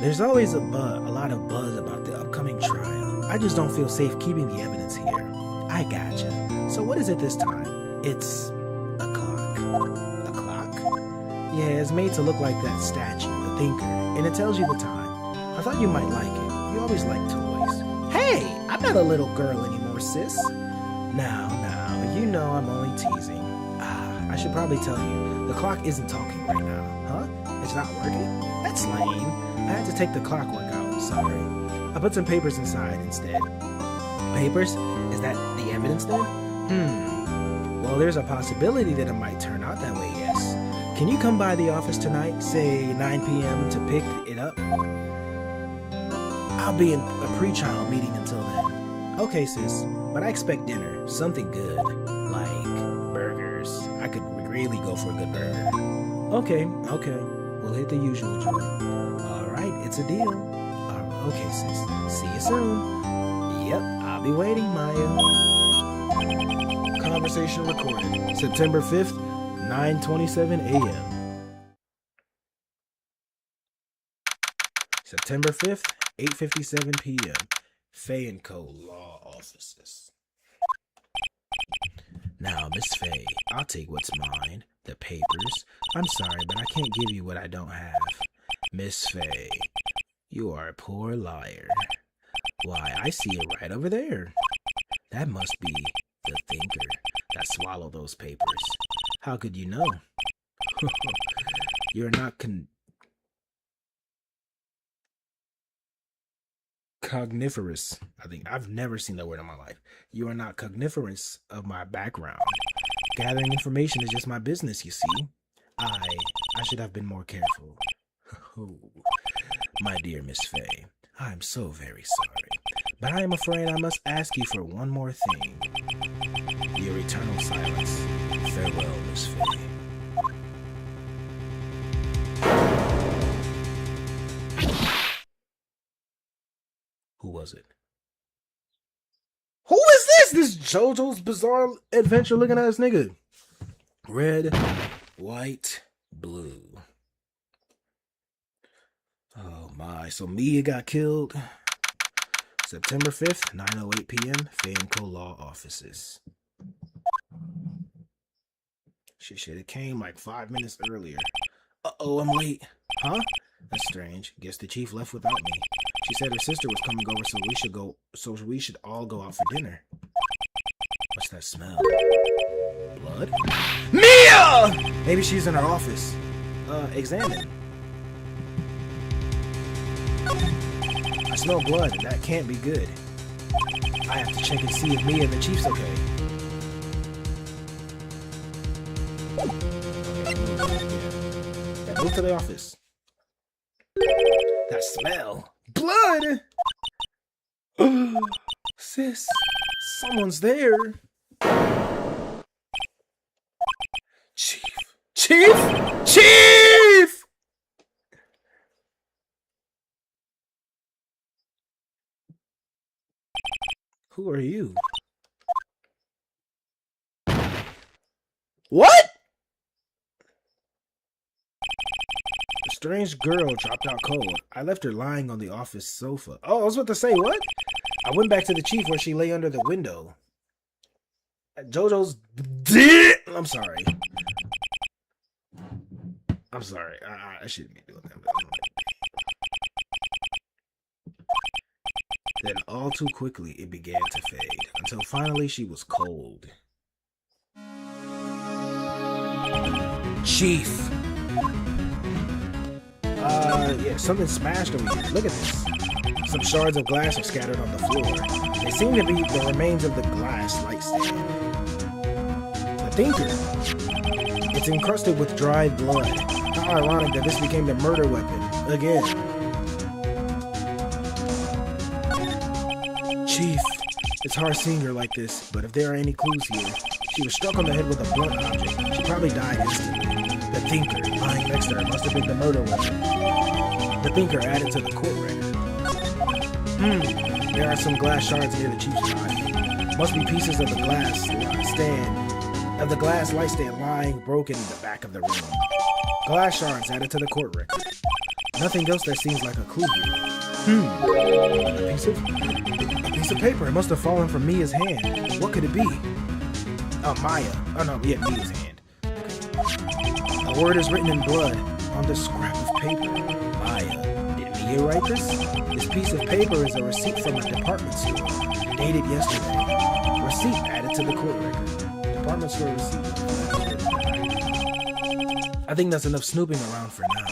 There's always a lot of buzz about the upcoming trial. I just don't feel safe keeping the evidence here. I gotcha. So what is it this time? It's a clock. A clock? Yeah, it's made to look like that statue, the thinker, and it tells you the time. I thought you might like it. You always like toys. Hey, I'm not a little girl anymore, sis. Now, you know I'm only teasing. I should probably tell you, the clock isn't talking right now. Huh? It's not working? That's lame. I had to take the clockwork out, sorry. I put some papers inside instead. Papers? Is that the evidence then? Well, there's a possibility that it might turn out that way, yes. Can you come by the office tonight, say 9 p.m. to pick it up? I'll be in a pre-trial meeting until then. Okay, sis, but I expect dinner. Something good, like burgers. I could really go for a good burger. Okay. We'll hit the usual joint. All right, it's a deal. Okay, sis. See you soon. Yep, I'll be waiting, Maya. Conversation recorded. September 5th, 9:27 a.m. September 5th, 8:57 p.m. Fay & Co. Law Offices. Now, Miss Fay, I'll take what's mine. The papers. I'm sorry, but I can't give you what I don't have. Miss Fay, you are a poor liar. Why, I see it right over there. That must be the thinker that swallowed those papers. How could you know? You're not cogniferous. I think I've never seen that word in my life. You are not cogniferous of my background. Gathering information is just my business, you see. I should have been more careful. Oh, my dear Miss Fay, I'm so very sorry, but I am afraid I must ask you for one more thing. Your eternal silence. Farewell, Miss Fay. Who was it? Who is this? This JoJo's Bizarre Adventure looking ass nigga. Red, white, blue. Oh my, so Mia got killed. September 5th, 9:08 p.m., Fay & Co. Law Offices. Shit, it came like 5 minutes earlier. Uh-oh, I'm late. Huh? That's strange. Guess the chief left without me. She said her sister was coming over, so we should all go out for dinner. What's that smell? Blood? Mia! Maybe she's in her office. Examine. I smell blood. That can't be good. I have to check and see if Mia and the chief's okay. Yeah, move to the office. That smell. Blood! Sis, someone's there. Chief! Who are you? What? A strange girl dropped out cold. I left her lying on the office sofa. Oh, I was about to say, what? I went back to the chief where she lay under the window. JoJo's dick. I'm sorry. I shouldn't be doing that. Then all too quickly it began to fade, until finally she was cold. Chief. Yeah, something smashed over here. Look at this. Some shards of glass are scattered on the floor. They seem to be the remains of the glass light stand. The thinker. It's encrusted with dried blood. How ironic that this became the murder weapon. Again. Chief, it's hard seeing her like this, but if there are any clues here, she was struck on the head with a blunt object. She probably died instantly. The thinker lying next to her must have been the murder weapon. The thinker added to the court record. There are some glass shards near the chief's body. Must be pieces of the glass light stand lying broken in the back of the room. Glass shards added to the court record. Nothing else that seems like a clue here. A piece of paper. It must have fallen from Mia's hand. What could it be? Oh, Maya. Oh no, yeah, Mia's hand. Okay. A word is written in blood on this scrap of paper. Maya. Did Mia write this? This piece of paper is a receipt from a department store, dated yesterday. Receipt added to the court record. Department store receipt. I think that's enough snooping around for now.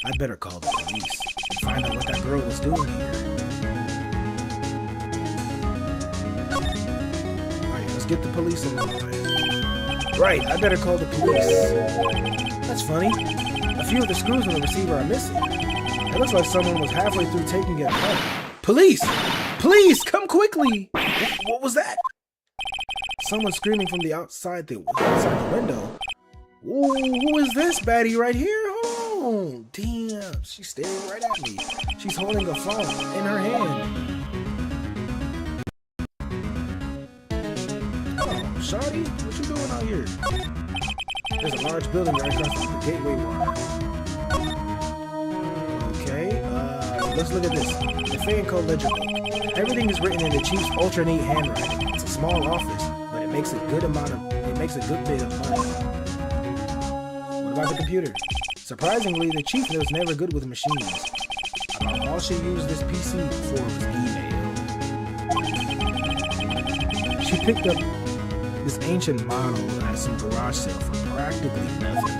I'd better call the police and find out what that girl was doing here. Alright, let's get the police in line. Right, I better call the police. That's funny. A few of the screws on the receiver are missing. It looks like someone was halfway through taking it apart. Police! Please, come quickly! What was that? Someone screaming from the outside the window. Ooh, who is this baddie right here? Oh, damn. She's staring right at me. She's holding a phone in her hand. Oh, shawty, what you doing out here? There's a large building right across from the gateway wire. Okay, let's look at this. The fan code ledger book. Everything is written in the chief's ultra neat handwriting. It's a small office, but it makes a good bit of money. What about the computer? Surprisingly, the chief was never good with machines. About all she used this PC for was email. She picked up this ancient model at some garage sale for practically nothing.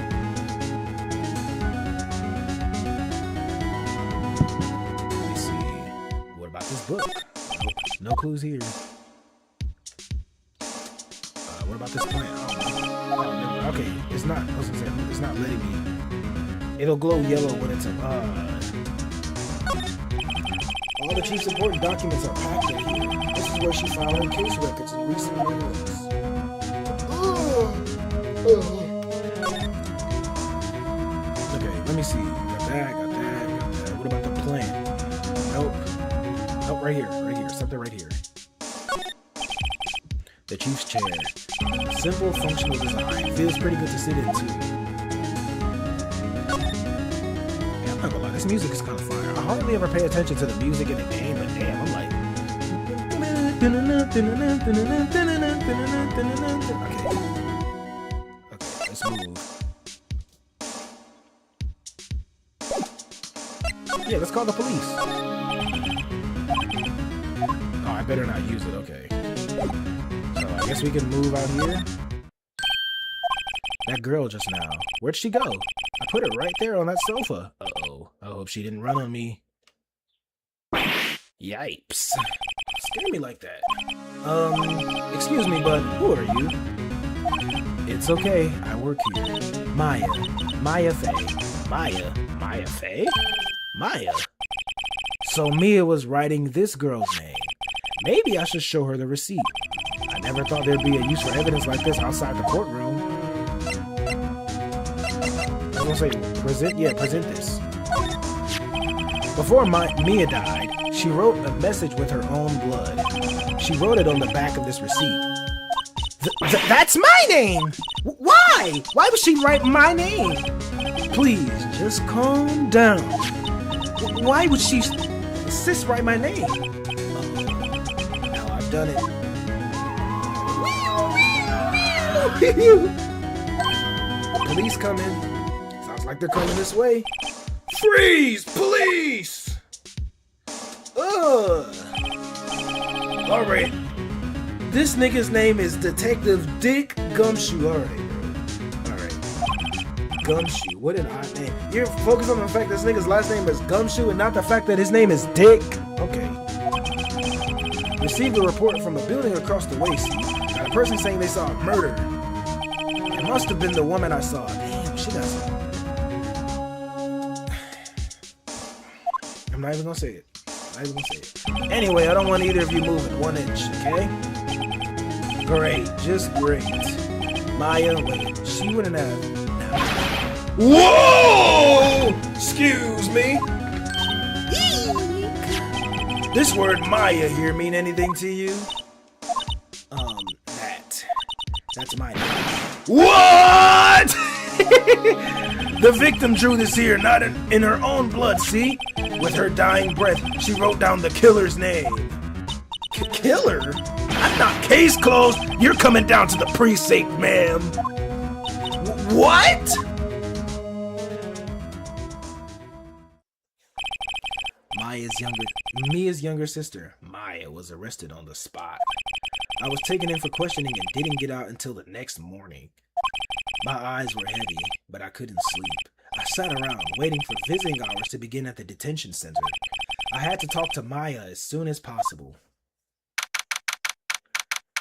Let me see. What about this book? Nope, no clues here. What about this plant? Oh, okay, it's not. I was gonna say, it's not letting me. It'll glow yellow when it's all the chief's important documents are packed in here. This is where she filed her case records and recent memories. Okay, let me see. Got that. What about the plant? Nope, right here. Something right here. The chief's chair. Simple, functional design. Feels pretty good to sit in too. Yeah, I'm not gonna lie, this music is kind of fire. I hardly ever pay attention to the music in the game, but damn, I'm like. Okay, let's move. Yeah, let's call the police. Oh, I better not use it. Okay. So I guess we can move out here. That girl just now. Where'd she go? I put her right there on that sofa. Uh-oh. I hope she didn't run on me. Yipes. Scare me like that. Excuse me, but who are you? It's okay. I work here. Maya Faye. Maya Faye? Maya. So Mia was writing this girl's name. Maybe I should show her the receipt. I never thought there'd be a use for evidence like this outside the courtroom. I was gonna say, present this. Before Mia died, she wrote a message with her own blood. She wrote it on the back of this receipt. That's my name! Why? Why would she write my name? Please, just calm down. Why would she insist write my name? Now I've done it. Police coming. Sounds like they're coming this way. Freeze! Police! Ugh. Alright. This nigga's name is Detective Dick Gumshoe. Alright, bro. Alright. Gumshoe. What an odd name. You're focused on the fact this nigga's last name is Gumshoe and not the fact that his name is Dick? Okay. Received a report from a building across the way, by a person saying they saw a murder. It must have been the woman I saw. Damn, she got some. I'm not even gonna say it. Anyway, I don't want either of you moving 1 inch, okay? Great, just great. Maya, wait, she wouldn't have. Whoa! Excuse me. This word Maya here mean anything to you? That's my name. What? The victim drew this here, not in her own blood, see? With her dying breath, she wrote down the killer's name. Killer? I'm not. Case closed. You're coming down to the precinct, ma'am. What? Mia's younger sister, Maya, was arrested on the spot. I was taken in for questioning and didn't get out until the next morning. My eyes were heavy, but I couldn't sleep. I sat around, waiting for visiting hours to begin at the detention center. I had to talk to Maya as soon as possible.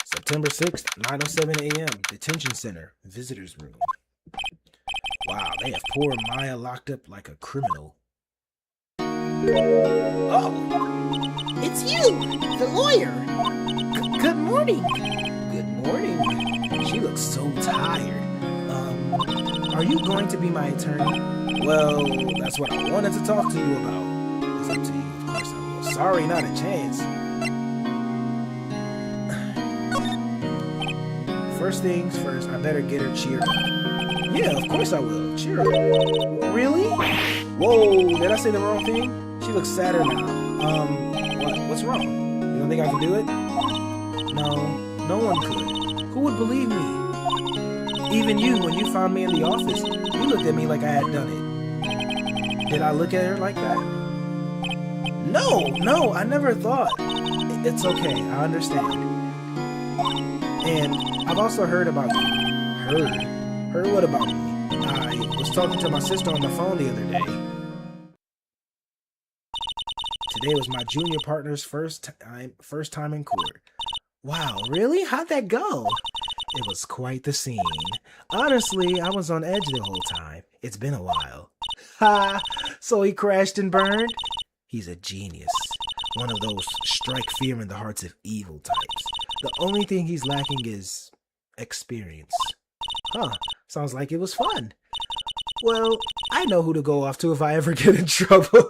September 6th, 9:07 a.m., detention center, visitor's room. Wow, they have poor Maya locked up like a criminal. Oh, it's you, the lawyer. Good morning. Good morning. She looks so tired. Are you going to be my attorney? Well, that's what I wanted to talk to you about. It's up to you, of course I will. Sorry, not a chance. First things first, I better get her cheered up. Yeah, of course I will. Cheer up. Really? Whoa, did I say the wrong thing? She looks sadder now. What's wrong? You don't think I can do it? No, no one could. Who would believe me? Even you, when you found me in the office, you looked at me like I had done it. Did I look at her like that? No, I never thought. It's okay, I understand. And I've also heard about you. Heard what about me? I was talking to my sister on the phone the other day. Today was my junior partner's first time in court. Wow, really? How'd that go? It was quite the scene. Honestly, I was on edge the whole time. It's been a while. Ha! So he crashed and burned? He's a genius. One of those strike fear in the hearts of evil types. The only thing he's lacking is experience. Huh, sounds like it was fun. Well, I know who to go off to if I ever get in trouble.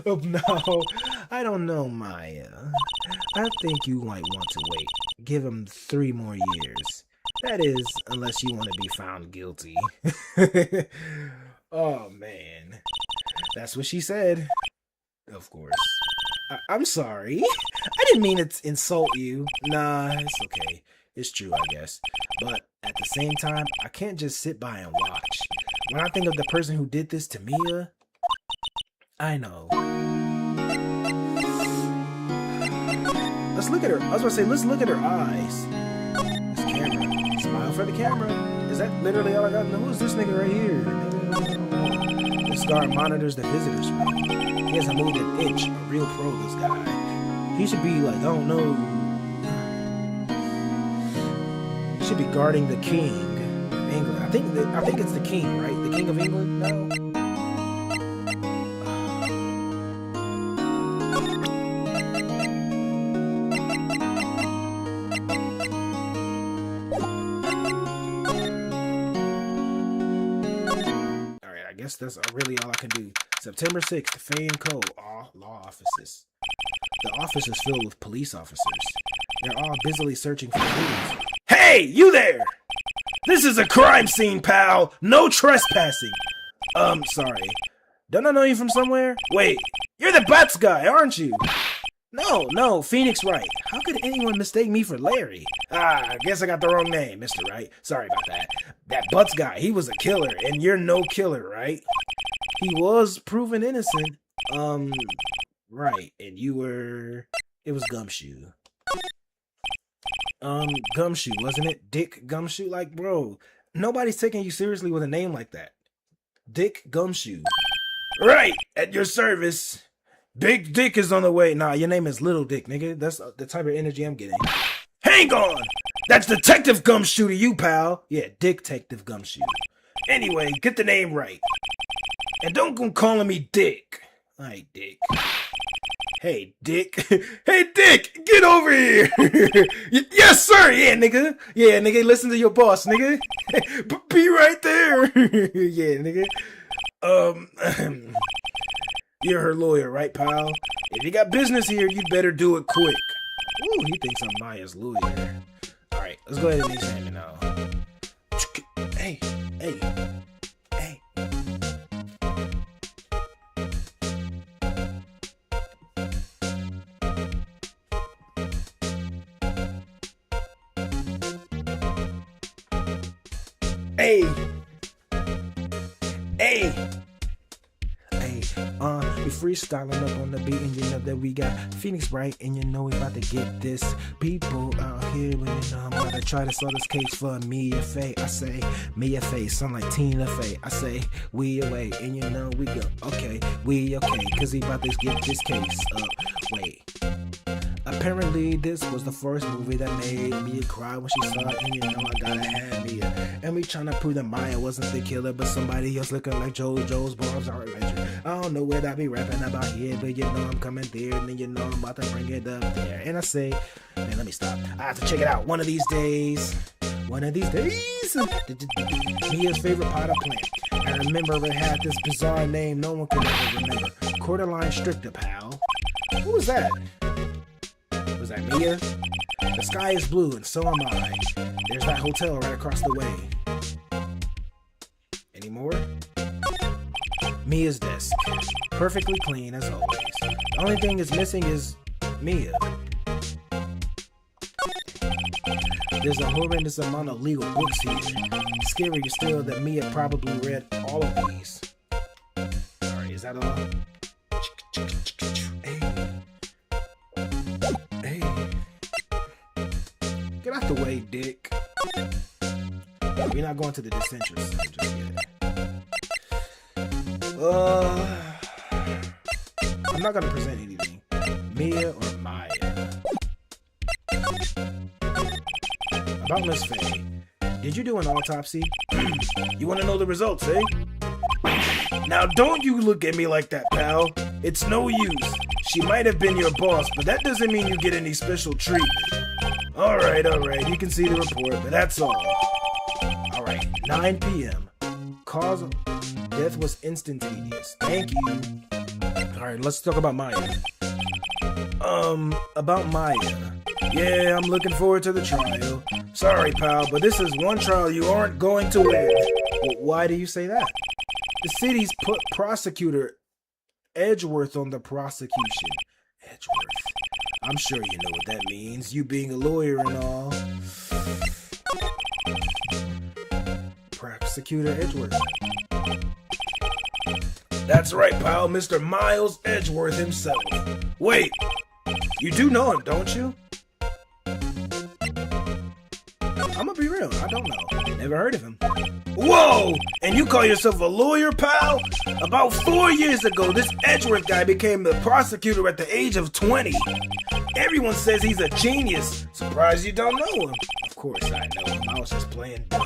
Oh, no, I don't know, Maya. I think you might want to wait. Give him 3 more years. That is, unless you want to be found guilty. Oh, man. That's what she said. Of course. I'm sorry. I didn't mean to insult you. Nah, it's okay. It's true, I guess. But at the same time, I can't just sit by and watch. When I think of the person who did this to Mia, I know. Let's look at her. I was about to say, let's look at her eyes. This camera. Smile for the camera. Is that literally all I got? Who is this nigga right here? This guard monitors the visitors room. He hasn't moved an inch. A real pro, this guy. He should be like, I don't know. He should be guarding the king of England. I think it's the king, right? The king of England? No. That's really all I can do. September 6th, Fay & Co. Law offices. The office is filled with police officers. They're all busily searching for clues. Hey, you there! This is a crime scene, pal! No trespassing! Sorry. Don't I know you from somewhere? Wait, you're the Butts guy, aren't you? No, Phoneix Wright. How could anyone mistake me for Larry? I guess I got the wrong name, Mr. Wright. Sorry about that. That Butts guy, he was a killer, and you're no killer, right? He was proven innocent. Right, and you were... It was Gumshoe. Gumshoe, wasn't it? Dick Gumshoe? Like, bro, nobody's taking you seriously with a name like that. Dick Gumshoe. Right, at your service. Big Dick is on the way. Nah, your name is Little Dick, nigga. That's the type of energy I'm getting. Hang on! That's Detective Gumshoe to you, pal. Yeah, Detective Gumshoe. Anyway, get the name right. And don't go calling me Dick. Alright, Dick. Hey, Dick. Hey, Dick! Get over here! Yes, sir! Yeah, nigga. Yeah, nigga, listen to your boss, nigga. Be right there. Yeah, nigga. You're her lawyer, right, pal? If you got business here, you better do it quick. Ooh, he thinks I'm Maya's lawyer. Alright, let's go ahead and examine now. Hey, hey, hey. Hey! Hey! We freestyling up on the beat, and you know that we got Phoneix, Wright, and you know we about to get this. People out here, but you know I'm about to try to solve this case for Mia Faye. I say Mia Faye, sound like Tina Faye. I say we away, and you know we go okay, we okay, cause he about to get this case up. Wait. Apparently, this was the first movie that made Mia cry when she saw it, and you know I gotta have Mia. And we tryna prove that Maya wasn't the killer, but somebody else looking like JoJo's Bob's Art Adventure. I don't know what I be rapping about here, but you know I'm coming there, and then you know I'm about to bring it up there. And I say, man, let me stop. I have to check it out one of these days. One of these days. Mia's favorite potted plant. I remember it had this bizarre name no one could ever remember. Cordyline Stricta, pal. Who was that? Was that Mia? The sky is blue and so am I. There's that hotel right across the way. Any more? Mia's desk. Perfectly clean as always. The only thing that's missing is Mia. There's a horrendous amount of legal books here. Scarier still that Mia probably read all of these. Alright, is that all? Get out the way, Dick. We're not going to the dissension center just yet. I'm not gonna present anything. Mia or Maya. About Miss Faye. Did you do an autopsy? You wanna know the results, eh? Now don't you look at me like that, pal. It's no use. She might have been your boss, but that doesn't mean you get any special treatment. Alright, you can see the report, but that's all. Alright, 9 p.m. Cause of death was instantaneous. Thank you. Alright, let's talk about Maya. About Maya. Yeah, I'm looking forward to the trial. Sorry, pal, but this is one trial you aren't going to win. Well, why do you say that? The city's put prosecutor Edgeworth on the prosecution. Edgeworth. I'm sure you know what that means, you being a lawyer and all. Prosecutor Edgeworth. That's right, pal, Mr. Miles Edgeworth himself. Wait, you do know him, don't you? I'm gonna be real, I don't know. Never heard of him. Whoa! And you call yourself a lawyer, pal? About 4 years ago, this Edgeworth guy became the prosecutor at the age of 20. Everyone says he's a genius. Surprised you don't know him. Of course I know him. I was just playing dumb.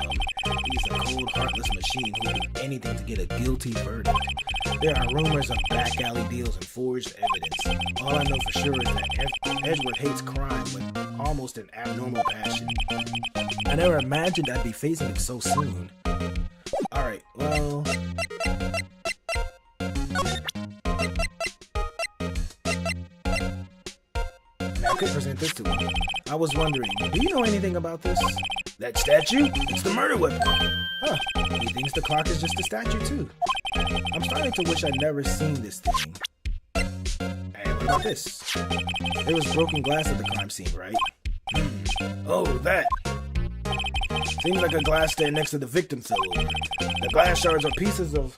He's a cold, heartless machine who will do anything to get a guilty verdict. There are rumors of back alley deals and forged evidence. All I know for sure is that Edgeworth hates crime with almost an abnormal passion. I never imagined I'd be facing it so soon. Alright, well... I could present this to him. I was wondering, do you know anything about this? That statue? It's the murder weapon. Huh, he thinks the clock is just a statue too. I'm starting to wish I'd never seen this thing. Hey, what about this? There was broken glass at the crime scene, right? Oh, that. Seems like a glass stand next to the victim fell over. The glass shards are pieces of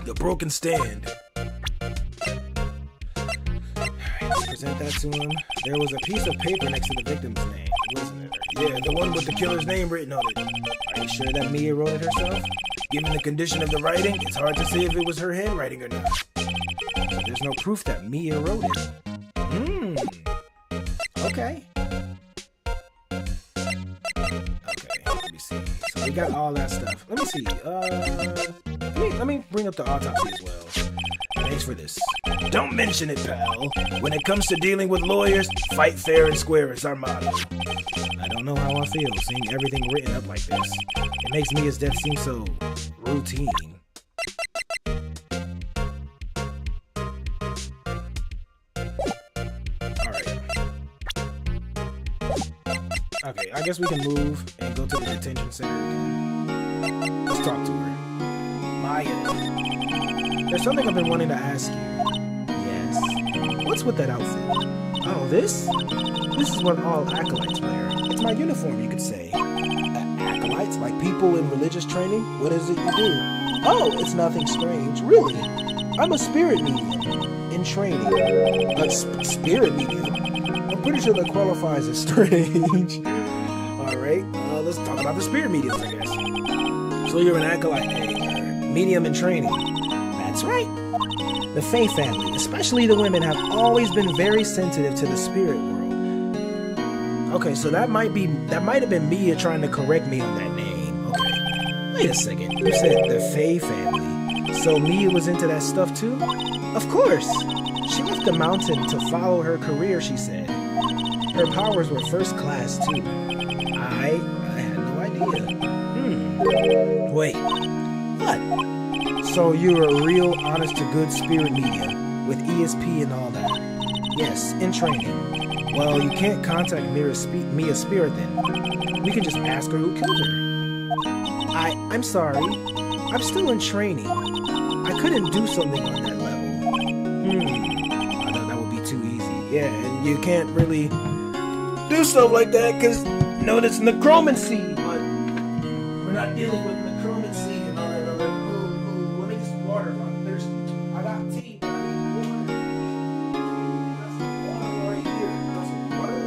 the broken stand. Let's present that to him. There was a piece of paper next to the victim's name, wasn't it? Yeah, the one with the killer's name written on it. Are you sure that Mia wrote it herself? Given the condition of the writing, it's hard to say if it was her handwriting or not. So there's no proof that Mia wrote it. Okay. Okay, let me see. So we got all that stuff. Let me see. Let me bring up the autopsy as well. Thanks for this. Don't mention it, pal. When it comes to dealing with lawyers, fight fair and square is our motto. I don't know how I feel seeing everything written up like this. It makes Mia's death seem so routine. Okay, I guess we can move and go to the detention center again. Let's talk to her. Maya, there's something I've been wanting to ask you. Yes. What's with that outfit? Oh, this? This is what all acolytes wear. It's my uniform, you could say. Acolytes? Like people in religious training? What is it you do? Oh, it's nothing strange. Really? I'm a spirit medium in training. A spirit medium? I'm pretty sure that qualifies as strange. Alright, let's talk about the spirit mediums, I guess. So you're an acolyte, medium in training. That's right. The Fae family, especially the women, have always been very sensitive to the spirit world. Okay, so that might have been Mia trying to correct me on that name. Okay. Wait a second. You said the Fae family. So Mia was into that stuff too? Of course. She left the mountain to follow her career, she said. Her powers were first class too. I had no idea. Wait. What? So you're a real honest to good spirit medium with ESP and all that? Yes, in training. Well, you can't contact Mia's spirit then. We can just ask her who killed her. I'm sorry. I'm still in training. I couldn't do something on that level. I thought that would be too easy. Yeah, and you can't really do stuff like that because, it's necromancy. But we're not dealing with necromancy and all that other. Let me get some water. I'm thirsty. I got tea. But I need water. That's some water right here. That's some water.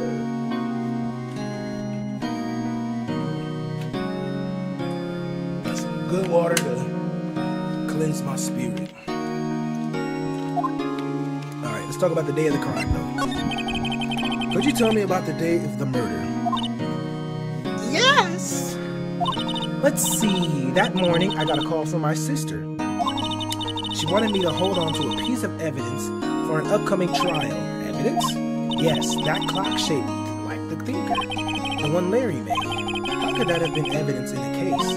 That's some good water to cleanse my spirit. Alright, let's talk about the day of the crime, though. Could you tell me about the day of the murder? Yes! Let's see. That morning, I got a call from my sister. She wanted me to hold on to a piece of evidence for an upcoming trial. Evidence? Yes, that clock shaped like the thinker. The one Larry made. How could that have been evidence in the case?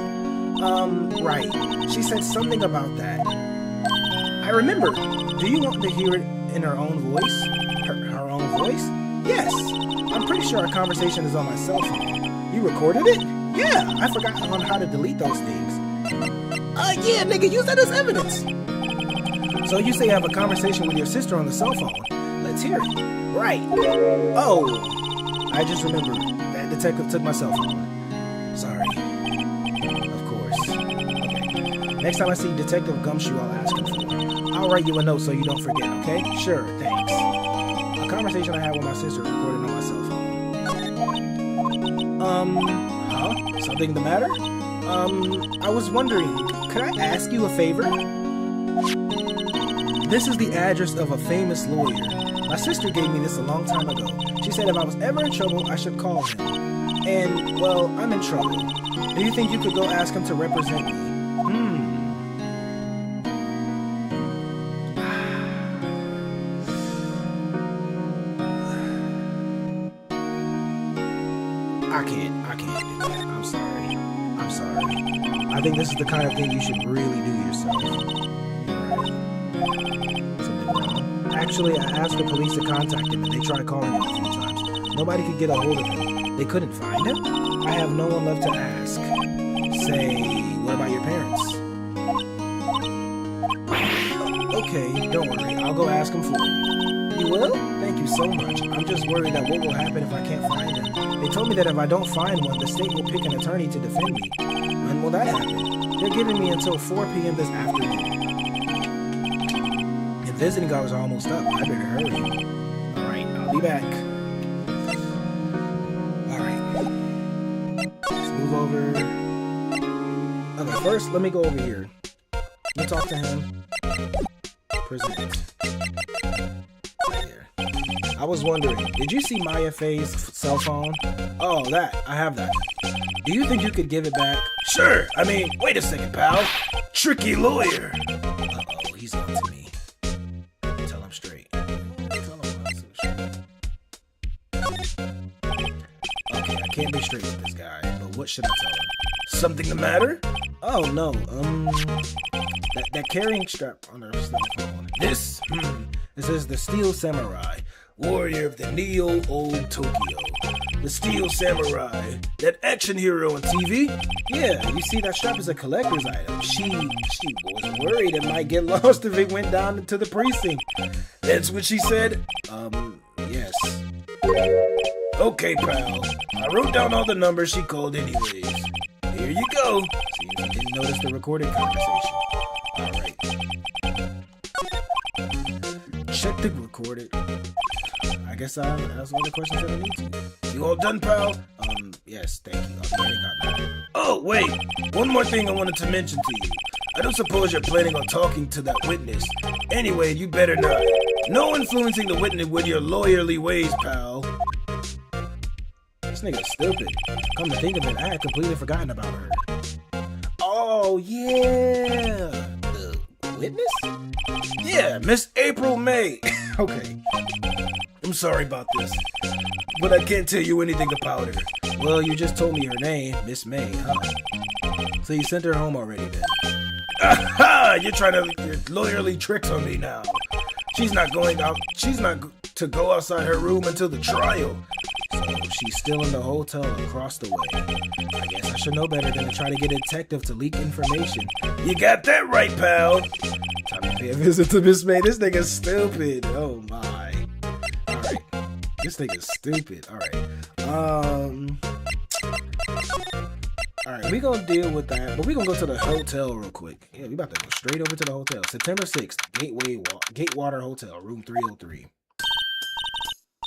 Right. She said something about that. I remember. Do you want to hear it in her own voice? Her own voice? Yes. I'm pretty sure our conversation is on my cell phone. You recorded it? Yeah, I forgot on how to delete those things. Yeah, nigga, use that as evidence. So you say you have a conversation with your sister on the cell phone. Let's hear it. Right. Oh, I just remembered. That detective took my cell phone. Sorry. Of course. Okay. Next time I see Detective Gumshoe, I'll ask him for it. I'll write you a note so you don't forget, okay? Sure, thanks. A conversation I had with my sister recorded on my cell phone. Huh? Something the matter? I was wondering, could I ask you a favor? This is the address of a famous lawyer. My sister gave me this a long time ago. She said if I was ever in trouble, I should call him. And, well, I'm in trouble. Do you think you could go ask him to represent me? I can't do that. I'm sorry. I think this is the kind of thing you should really do yourself. Right. Something wrong? Actually, I asked the police to contact him and they tried calling him a few times. Nobody could get a hold of him. They couldn't find him? I have no one left to ask. Say, what about your parents? Okay, don't worry. I'll go ask him for you. You will? Thank you so much. I'm just worried that what will happen if I can't find him. They told me that if I don't find one, the state will pick an attorney to defend me. When will that happen? They're giving me until 4 p.m. this afternoon. And visiting hours are almost up. I better hurry. Alright, I'll be back. Alright. Let's move over. Okay, first, let me go over here. Let me talk to him. Present. Right here. I was wondering, did you see Maya Faye's cell phone? Oh, that. I have that. Do you think you could give it back? Sure. I mean, wait a second, pal. Tricky lawyer. Uh-oh, he's on to me. Tell him straight. Tell him I'm so straight. Okay, I can't be straight with this guy, but what should I tell him? Something the matter? Oh, no. That carrying strap on her cell phone. This? It says the Steel Samurai. Warrior of the Neo-Old Tokyo. The Steel Samurai. That action hero on TV? Yeah, you see, that strap is a collector's item. She was worried it might get lost if it went down into the precinct. That's what she said? Yes. Okay, pal. I wrote down all the numbers she called anyways. Here you go. See if you didn't notice the recorded conversation. Alright. Check the recorded. I guess I asked all the questions that I need to. You all done, pal? Yes, thank you. I'll be heading out now. Oh, wait. One more thing I wanted to mention to you. I don't suppose you're planning on talking to that witness. Anyway, you better not. No influencing the witness with your lawyerly ways, pal. This nigga's stupid. Come to think of it, I had completely forgotten about her. Oh, yeah. The witness? Yeah, Miss April May. Okay. I'm sorry about this, but I can't tell you anything about her. Well, you just told me her name, Miss May, huh? So you sent her home already then? Aha! You're trying to your lawyerly tricks on me now. She's not going out. She's not to go outside her room until the trial. So she's still in the hotel across the way. I guess I should know better than to try to get a detective to leak information. You got that right, pal. Time to pay a visit to Miss May. This nigga's stupid. Oh my. Alright. This nigga's stupid. Alright. Alright, we gonna deal with that, but we gonna go to the hotel real quick. Yeah, we about to go straight over to the hotel. September 6th, Gatewater Hotel, room 303.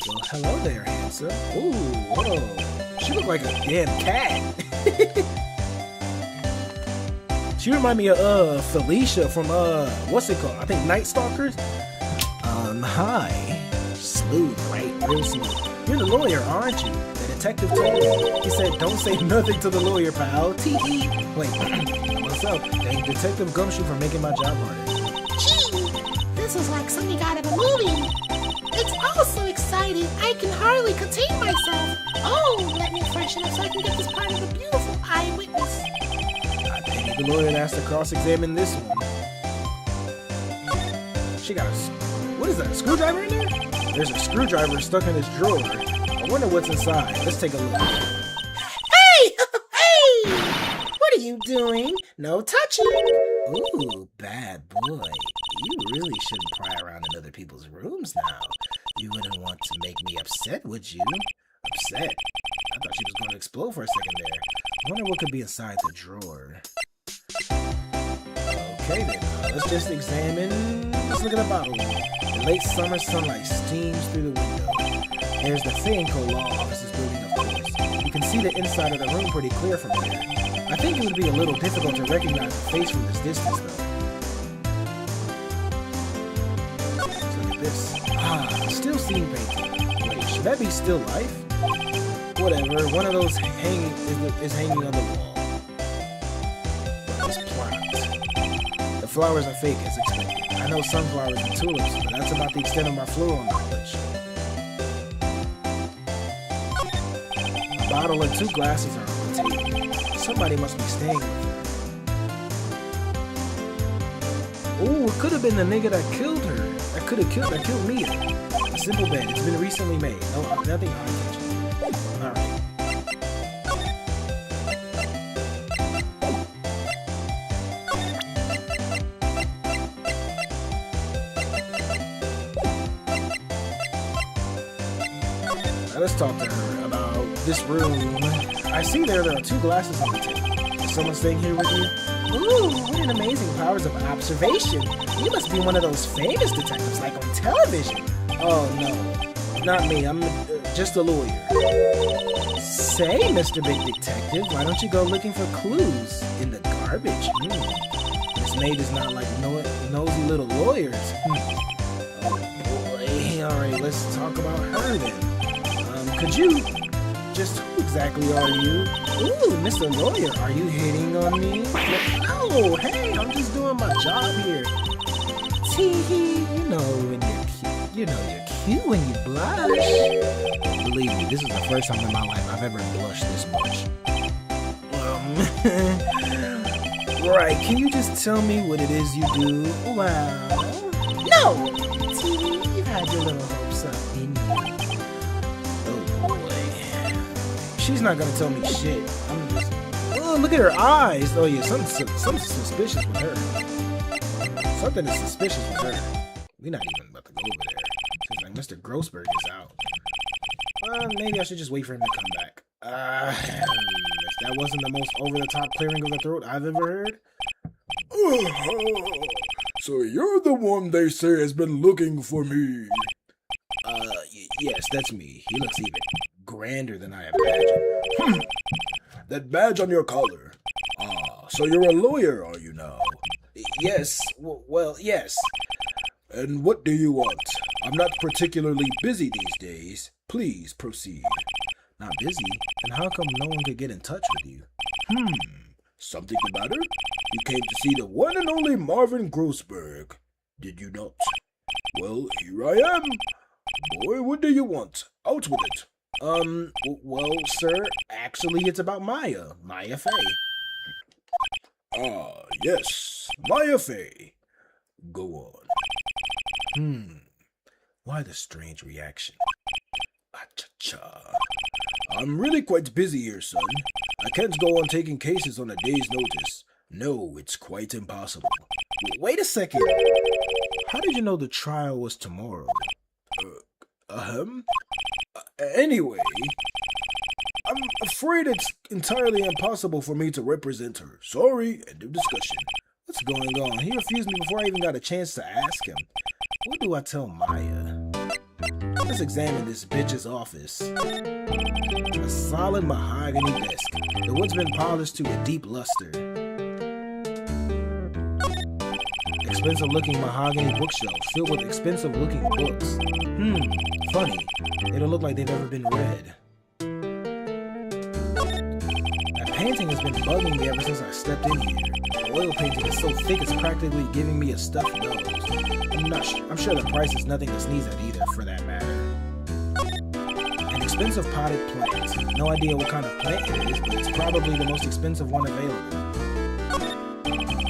Well, hello there, handsome. Ooh, whoa. She look like a damn cat. She remind me of Felicia from, what's it called? I think Night Stalkers? Hi. Smooth, right? Real smooth. You're the lawyer, aren't you? The detective told me. He said, don't say nothing to the lawyer, pal. T.E. Wait, what's up? Thank Detective Gumshoe for making my job harder. Gee, this is like something out of a movie. It's all so exciting, I can hardly contain myself. Oh, let me freshen up so I can get this part of the beautiful eyewitness. I think the lawyer has to cross-examine this one. She got a... What is that, a screwdriver in there? There's a screwdriver stuck in this drawer. I wonder what's inside. Let's take a look. Hey! Hey! What are you doing? No touching. Ooh, bad boy. You really shouldn't pry around in other people's rooms now. You wouldn't want to make me upset, would you? Upset? I thought she was going to explode for a second there. I wonder what could be inside the drawer. Okay then, let's just examine. Let's look at the bottle. The late summer sunlight steams through the window. There's the Fanco Law Office's building, of course. You can see the inside of the room pretty clear from there. I think it would be a little difficult to recognize the face from this distance, though. Let's look at this. Ah, still scene painting. Wait, should that be still life? Whatever, one of those is hanging on the wall. This plant. The flowers are fake, as expected. I know sunflowers and tulips, but that's about the extent of my floral knowledge. A bottle and 2 glasses are on the table. Somebody must be staying with her. Ooh, it could have been the nigga that killed her. That killed Mia. A simple bed. It's been recently made. No, nothing eye-catching. Alright. Let's talk to her about this room. I see there are 2 glasses on the table. Is someone staying here with you? Ooh, what an amazing powers of observation. You must be one of those famous detectives like on television. Oh no, not me. I'm just a lawyer. Say, Mr. Big Detective, why don't you go looking for clues in the garbage? This maid is not like nosy little lawyers. Oh boy. Alright, let's talk about her then. Could you... Just who exactly are you? Ooh, Mr. Lawyer, are you hitting on me? No, hey, I'm just doing my job here. Tee-hee, you know when you're cute. You know you're cute when you blush. Believe me, this is the first time in my life I've ever blushed this much. Right, can you just tell me what it is you do? Well, no! Tee-hee, you've had your little hopes up in you. She's not gonna tell me shit. I'm just... Oh, look at her eyes. Oh yeah, something's suspicious with her. Something is suspicious with her. We're not even about to go over there. Seems like Mr. Grossberg is out. Maybe I should just wait for him to come back. If that wasn't the most over-the-top clearing of the throat I've ever heard. So you're the one they say has been looking for me. Yes, that's me. He looks even grander than I imagined. That badge on your collar. So you're a lawyer, are you now? Yes, well, yes. And what do you want? I'm not particularly busy these days. Please proceed. Not busy? And how come no one could get in touch with you? Something the matter? You came to see the one and only Marvin Grossberg, did you not? Well, here I am. Boy, what do you want? Out with it. Well, sir, actually it's about Maya Fey. Yes, Maya Fey. Go on. Why the strange reaction? Cha-cha. I'm really quite busy here, son. I can't go on taking cases on a day's notice. No, it's quite impossible. Wait a second. How did you know the trial was tomorrow? Anyway, I'm afraid it's entirely impossible for me to represent her. Sorry, end of discussion. What's going on? He refused me before I even got a chance to ask him. What do I tell Maya? Let's examine this bitch's office. A solid mahogany desk. The wood's been polished to a deep luster. Expensive-looking mahogany bookshelves filled with expensive-looking books. Funny. They don't look like they've ever been read. That painting has been bugging me ever since I stepped in here. The oil painting is so thick it's practically giving me a stuffed nose. I'm sure the price is nothing to sneeze at either, for that matter. An expensive potted plant. No idea what kind of plant it is, but it's probably the most expensive one available.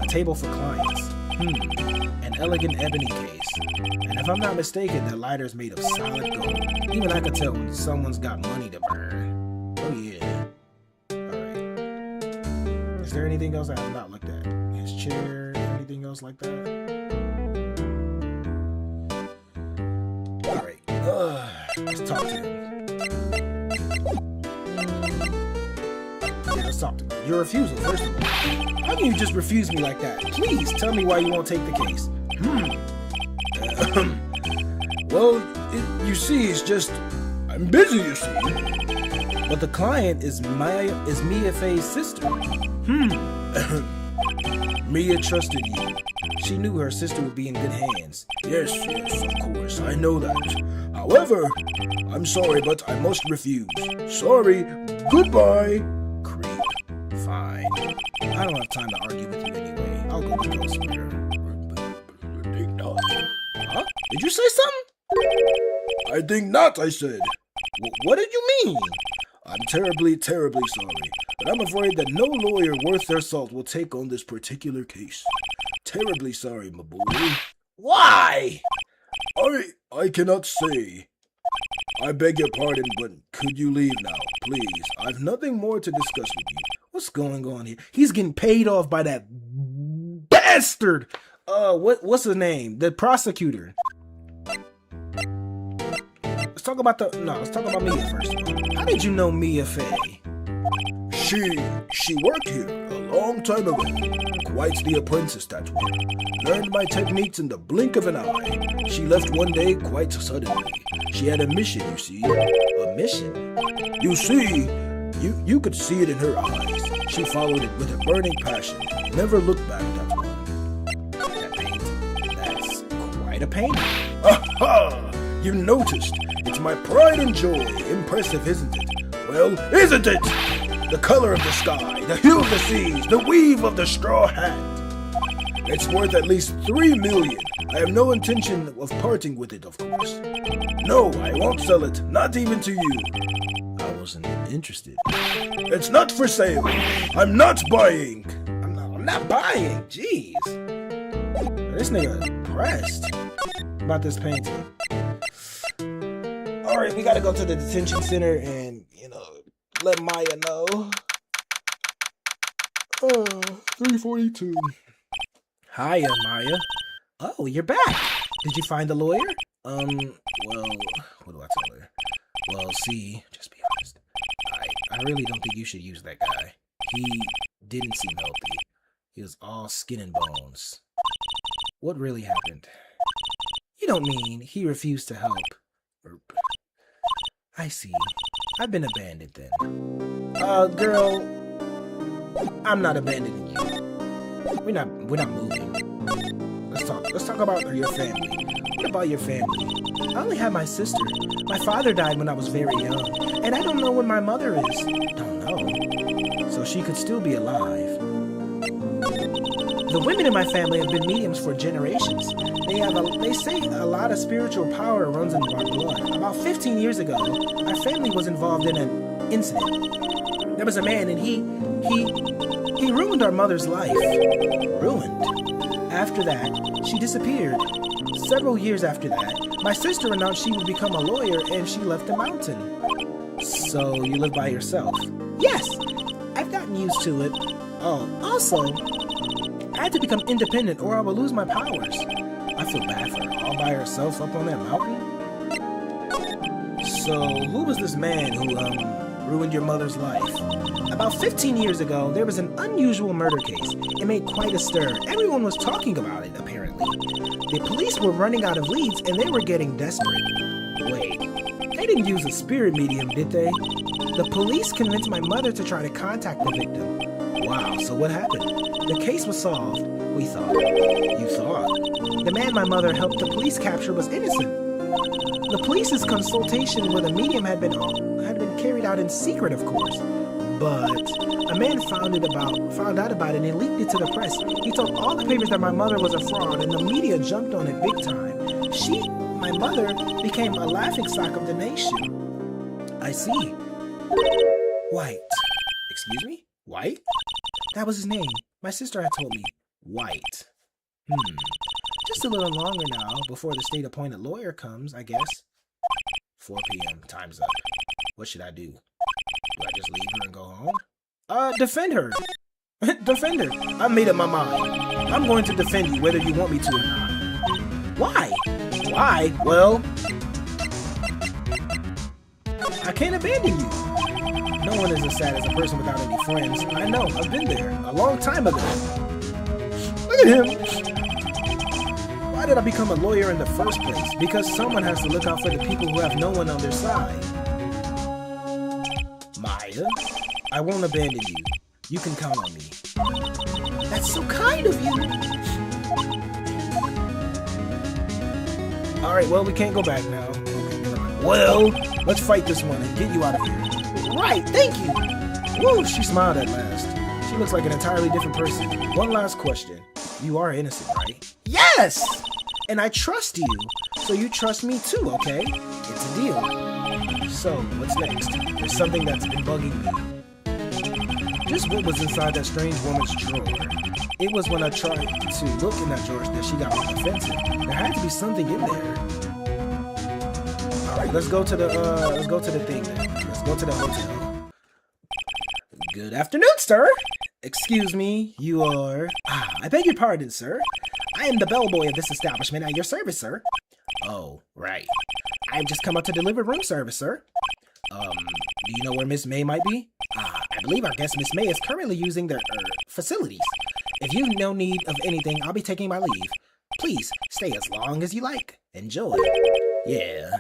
A table for clients. An elegant ebony case. And if I'm not mistaken, the lighter is made of solid gold. Even I could tell when someone's got money to burn. Oh yeah. Alright. Is there anything else I have not looked at? His chair, anything else like that? Alright. Let's talk to him. Yeah, let's talk to him. Your refusal, first of all. How can you just refuse me like that? Please tell me why you won't take the case. Well, you see, it's just... I'm busy, you see. But the client is Mia Fey's sister. Mia trusted you. She knew her sister would be in good hands. Yes, of course, I know that. However, I'm sorry, but I must refuse. Sorry, goodbye. Creep. Fine. I don't have time to argue with you anyway. I'll go look elsewhere. Huh? Did you say something? I think not, I said. What did you mean? I'm terribly, terribly sorry, but I'm afraid that no lawyer worth their salt will take on this particular case. Terribly sorry, my boy. Why? I cannot say. I beg your pardon, but could you leave now, please? I've nothing more to discuss with you. What's going on here? He's getting paid off by that bastard. What's his name? The prosecutor. Let's talk about Mia first. How did you know Mia Fey? She worked here a long time ago. Quite the apprentice, that one. Learned my techniques in the blink of an eye. She left one day quite suddenly. She had a mission, you see. A mission. You see, you could see it in her eyes. She followed it with a burning passion. Never looked back, that's why. That painting. That's quite a painting. Aha! You noticed. It's my pride and joy. Impressive, isn't it? Well, isn't it? The color of the sky, the hue of the seas, the weave of the straw hat. It's worth at least 3 million. I have no intention of parting with it, of course. No, I won't sell it, not even to you. I wasn't interested. It's not for sale. I'm not buying. I'm not buying. Jeez. This nigga impressed about this painting. Alright, we gotta go to the detention center and, let Maya know. 342. Hiya, Maya. Oh, you're back. Did you find the lawyer? Well, what do I tell her? Well, see, just be honest. I really don't think you should use that guy. He didn't seem healthy. He was all skin and bones. What really happened? You don't mean he refused to help? I see. I've been abandoned then. Girl, I'm not abandoning you. We're not moving. Let's talk about your family. What about your family? I only have my sister. My father died when I was very young, and I don't know where my mother is. Don't know. So she could still be alive. The women in my family have been mediums for generations. They say a lot of spiritual power runs in our blood. About 15 years ago, our family was involved in an incident. There was a man, and he ruined our mother's life. Ruined. After that, she disappeared. Several years after that, my sister announced she would become a lawyer, and she left the mountain. So you live by yourself? Yes, I've gotten used to it. Oh, also, I had to become independent or I will lose my powers. I feel bad for her, all by herself up on that mountain. So, who was this man who, ruined your mother's life? About 15 years ago, there was an unusual murder case. It made quite a stir. Everyone was talking about it, apparently. The police were running out of leads and they were getting desperate. Wait, they didn't use a spirit medium, did they? The police convinced my mother to try to contact the victim. Wow, so what happened? The case was solved, we thought. You thought? The man my mother helped the police capture was innocent. The police's consultation with a medium had been carried out in secret, of course. But a man found out about it and leaked it to the press. He told all the papers that my mother was a fraud, and the media jumped on it big time. My mother, became a laughingstock of the nation. I see. White. Excuse me? White? That was his name. My sister had told me. White. Just a little longer now, before the state-appointed lawyer comes, I guess. 4 p.m. Time's up. What should I do? Do I just leave her and go home? Defend her. Defend her. I made up my mind. I'm going to defend you whether you want me to or not. Why? Why? Well, I can't abandon you. No one is as sad as a person without any friends. I know, I've been there. A long time ago. Look at him. Why did I become a lawyer in the first place? Because someone has to look out for the people who have no one on their side. Maya, I won't abandon you. You can count on me. That's so kind of you. Alright, well, we can't go back now. Well, let's fight this one and get you out of here. Right, thank you. Woo, she smiled at last. She looks like an entirely different person. One last question. You are innocent, right? Yes! And I trust you. So you trust me too, okay? It's a deal. So, what's next? There's something that's been bugging me. Just what was inside that strange woman's drawer? It was when I tried to look in that drawer that she got all defensive. There had to be something in there. Alright, let's go to the thing then. Let's go to the hotel. Good afternoon, sir. Excuse me, you are... I beg your pardon, sir. I am the bellboy of this establishment at your service, sir. Oh, right. I've just come up to deliver room service, sir. Do you know where Miss May might be? I believe our guest Miss May is currently using their, facilities. If you've no need of anything, I'll be taking my leave. Please, stay as long as you like. Enjoy. Yeah.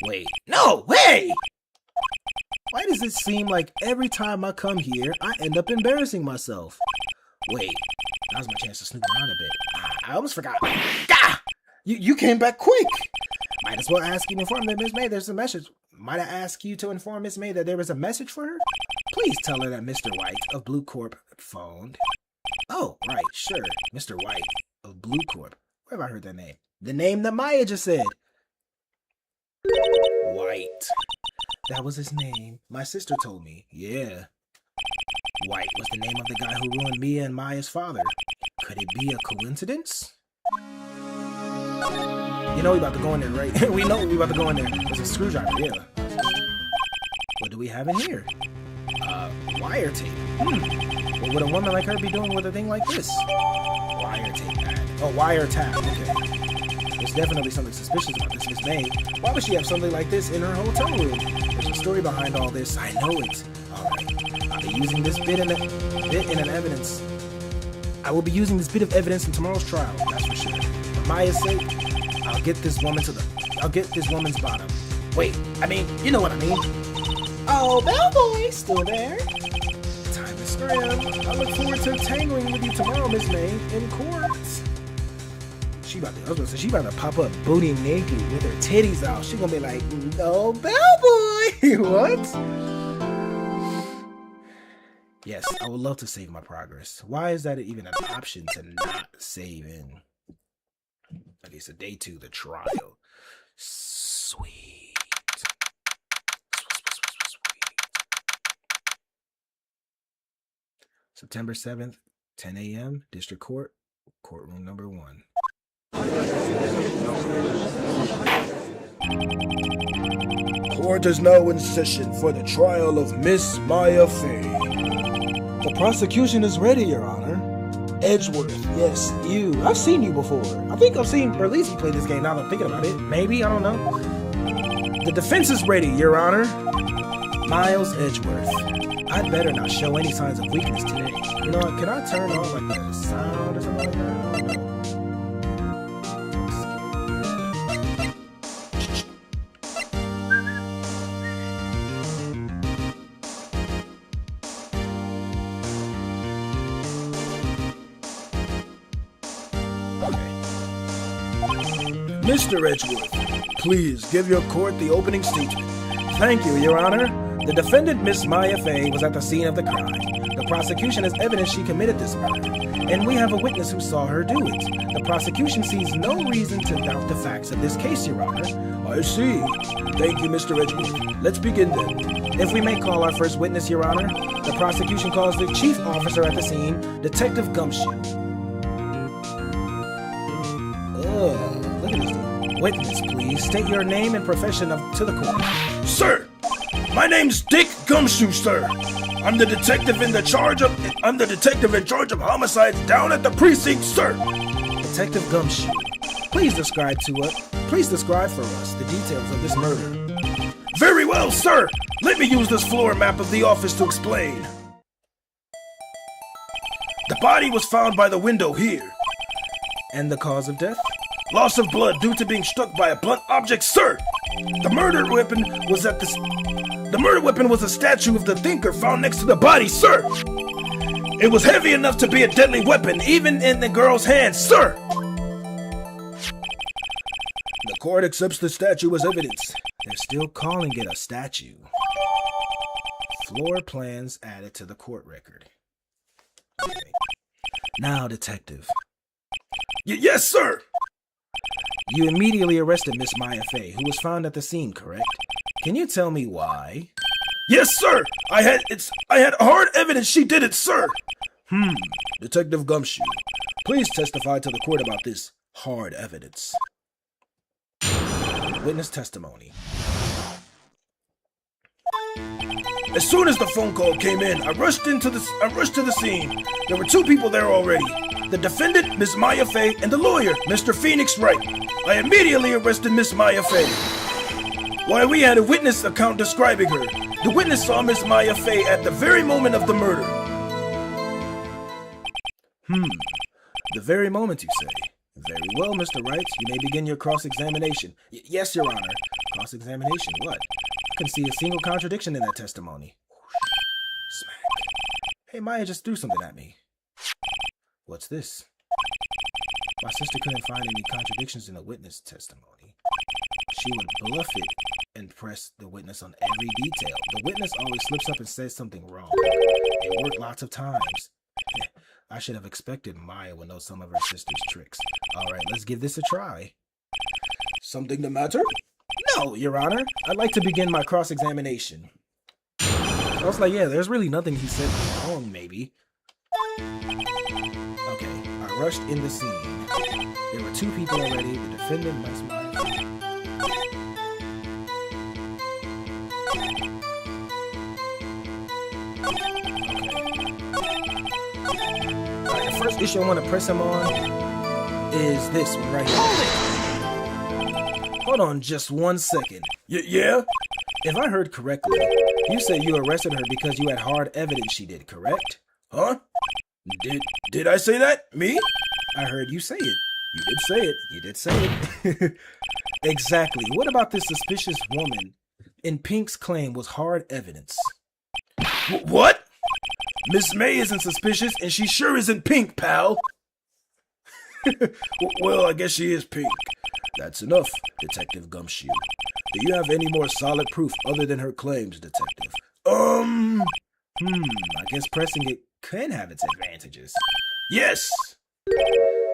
Wait. No! Hey! Why does it seem like every time I come here, I end up embarrassing myself? Wait, now's my chance to snoop around a bit. I almost forgot. Ah! You came back quick. Might as well ask you to inform that Miss May there's a message. Might I ask you to inform Miss May that there was a message for her? Please tell her that Mr. White of Blue Corp phoned. Oh, right, sure. Mr. White of Blue Corp. Where have I heard that name? The name that Maya just said. White. That was his name. My sister told me. Yeah. White was the name of the guy who ruined Mia and Maya's father. Could it be a coincidence? You know we about to go in there, right? We know we about to go in there. There's a screwdriver, yeah. What do we have in here? Wiretap. What would a woman like her be doing with a thing like this? Wiretap ad. Oh, wiretap. Okay. There's definitely something suspicious about this Miss May. Why would she have something like this in her hotel room? There's a story behind all this. I know it. Alright. I'll be using this bit in an evidence. I will be using this bit of evidence in tomorrow's trial, that's for sure. For Maya's sake, I'll get this woman's bottom. Wait, I mean, you know what I mean. Oh, bellboy, still there? Time to scram. I look forward to tangling with you tomorrow, Miss May, in court. She about to pop up booty naked with her titties out. She gonna be like, no, bellboy. What? Yes, I would love to save my progress. Why is that even an option to not save in? Okay, so day 2, the trial. Sweet. September 7th, 10 a.m., District Court, courtroom number 1. Court is now in session for the trial of Miss Maya Fey. The prosecution is ready, Your Honor. Edgeworth, yes, you. I've seen you before. I think I've seen Berlisi play this game now that I'm thinking about it. Maybe, I don't know. The defense is ready, Your Honor. Miles Edgeworth. I'd better not show any signs of weakness today. You know what, can I turn on like the sound or something like that? I don't know. Mr. Edgeworth, please give your court the opening statement. Thank you, Your Honor. The defendant, Miss Maya Fey, was at the scene of the crime. The prosecution has evidence she committed this murder, and we have a witness who saw her do it. The prosecution sees no reason to doubt the facts of this case, Your Honor. I see. Thank you, Mr. Edgeworth. Let's begin then. If we may call our first witness, Your Honor, the prosecution calls the chief officer at the scene, Detective Gumshoe. Look at this thing. Witness, please state your name and profession to the court. Sir, my name's Dick Gumshoe, sir. I'm the detective in charge of homicides down at the precinct, sir. Detective Gumshoe, please describe for us the details of this murder. Very well, sir. Let me use this floor map of the office to explain. The body was found by the window here. And the cause of death? Loss of blood due to being struck by a blunt object, sir. The murder weapon was a statue of the thinker found next to the body, sir. It was heavy enough to be a deadly weapon, even in the girl's hands, sir. The court accepts the statue as evidence. They're still calling it a statue. Floor plans added to the court record. Okay. Now, detective. Yes, sir. You immediately arrested Miss Maya Fey, who was found at the scene, correct? Can you tell me why? Yes, sir. I had hard evidence she did it, sir. Detective Gumshoe, please testify to the court about this hard evidence. Witness testimony. As soon as the phone call came in, I rushed to the scene. There were 2 people there already. The defendant, Miss Maya Fey, and the lawyer, Mr. Phoneix Wright. I immediately arrested Miss Maya Fey. Why, we had a witness account describing her. The witness saw Miss Maya Fey at the very moment of the murder. The very moment, you say? Very well, Mr. Wright. You may begin your cross-examination. Yes, Your Honor. Cross-examination, what? can see a single contradiction in that testimony. Smack. Hey, Maya just threw something at me. What's this? My sister couldn't find any contradictions in the witness testimony. She would bluff it and press the witness on every detail. The witness always slips up and says something wrong. It worked lots of times. I should have expected Maya would know some of her sister's tricks. All right, let's give this a try. Something the matter? No, Your Honor. I'd like to begin my cross-examination. I was like, yeah, there's really nothing he said wrong, maybe. Okay, I rushed in the scene. There were 2 people already. The defendant, Miss Maya. The first issue I want to press him on is this one right here. Hold on just 1 second. Yeah? If I heard correctly, you said you arrested her because you had hard evidence she did, correct? Huh? Did I say that? Me? I heard you say it. You did say it. You did say it. Exactly. What about this suspicious woman in Pink's claim was hard evidence? What? Miss May isn't suspicious, and she sure isn't pink, pal. Well, I guess she is pink. That's enough, Detective Gumshoe. Do you have any more solid proof other than her claims, Detective? I guess pressing it can have its advantages. Yes.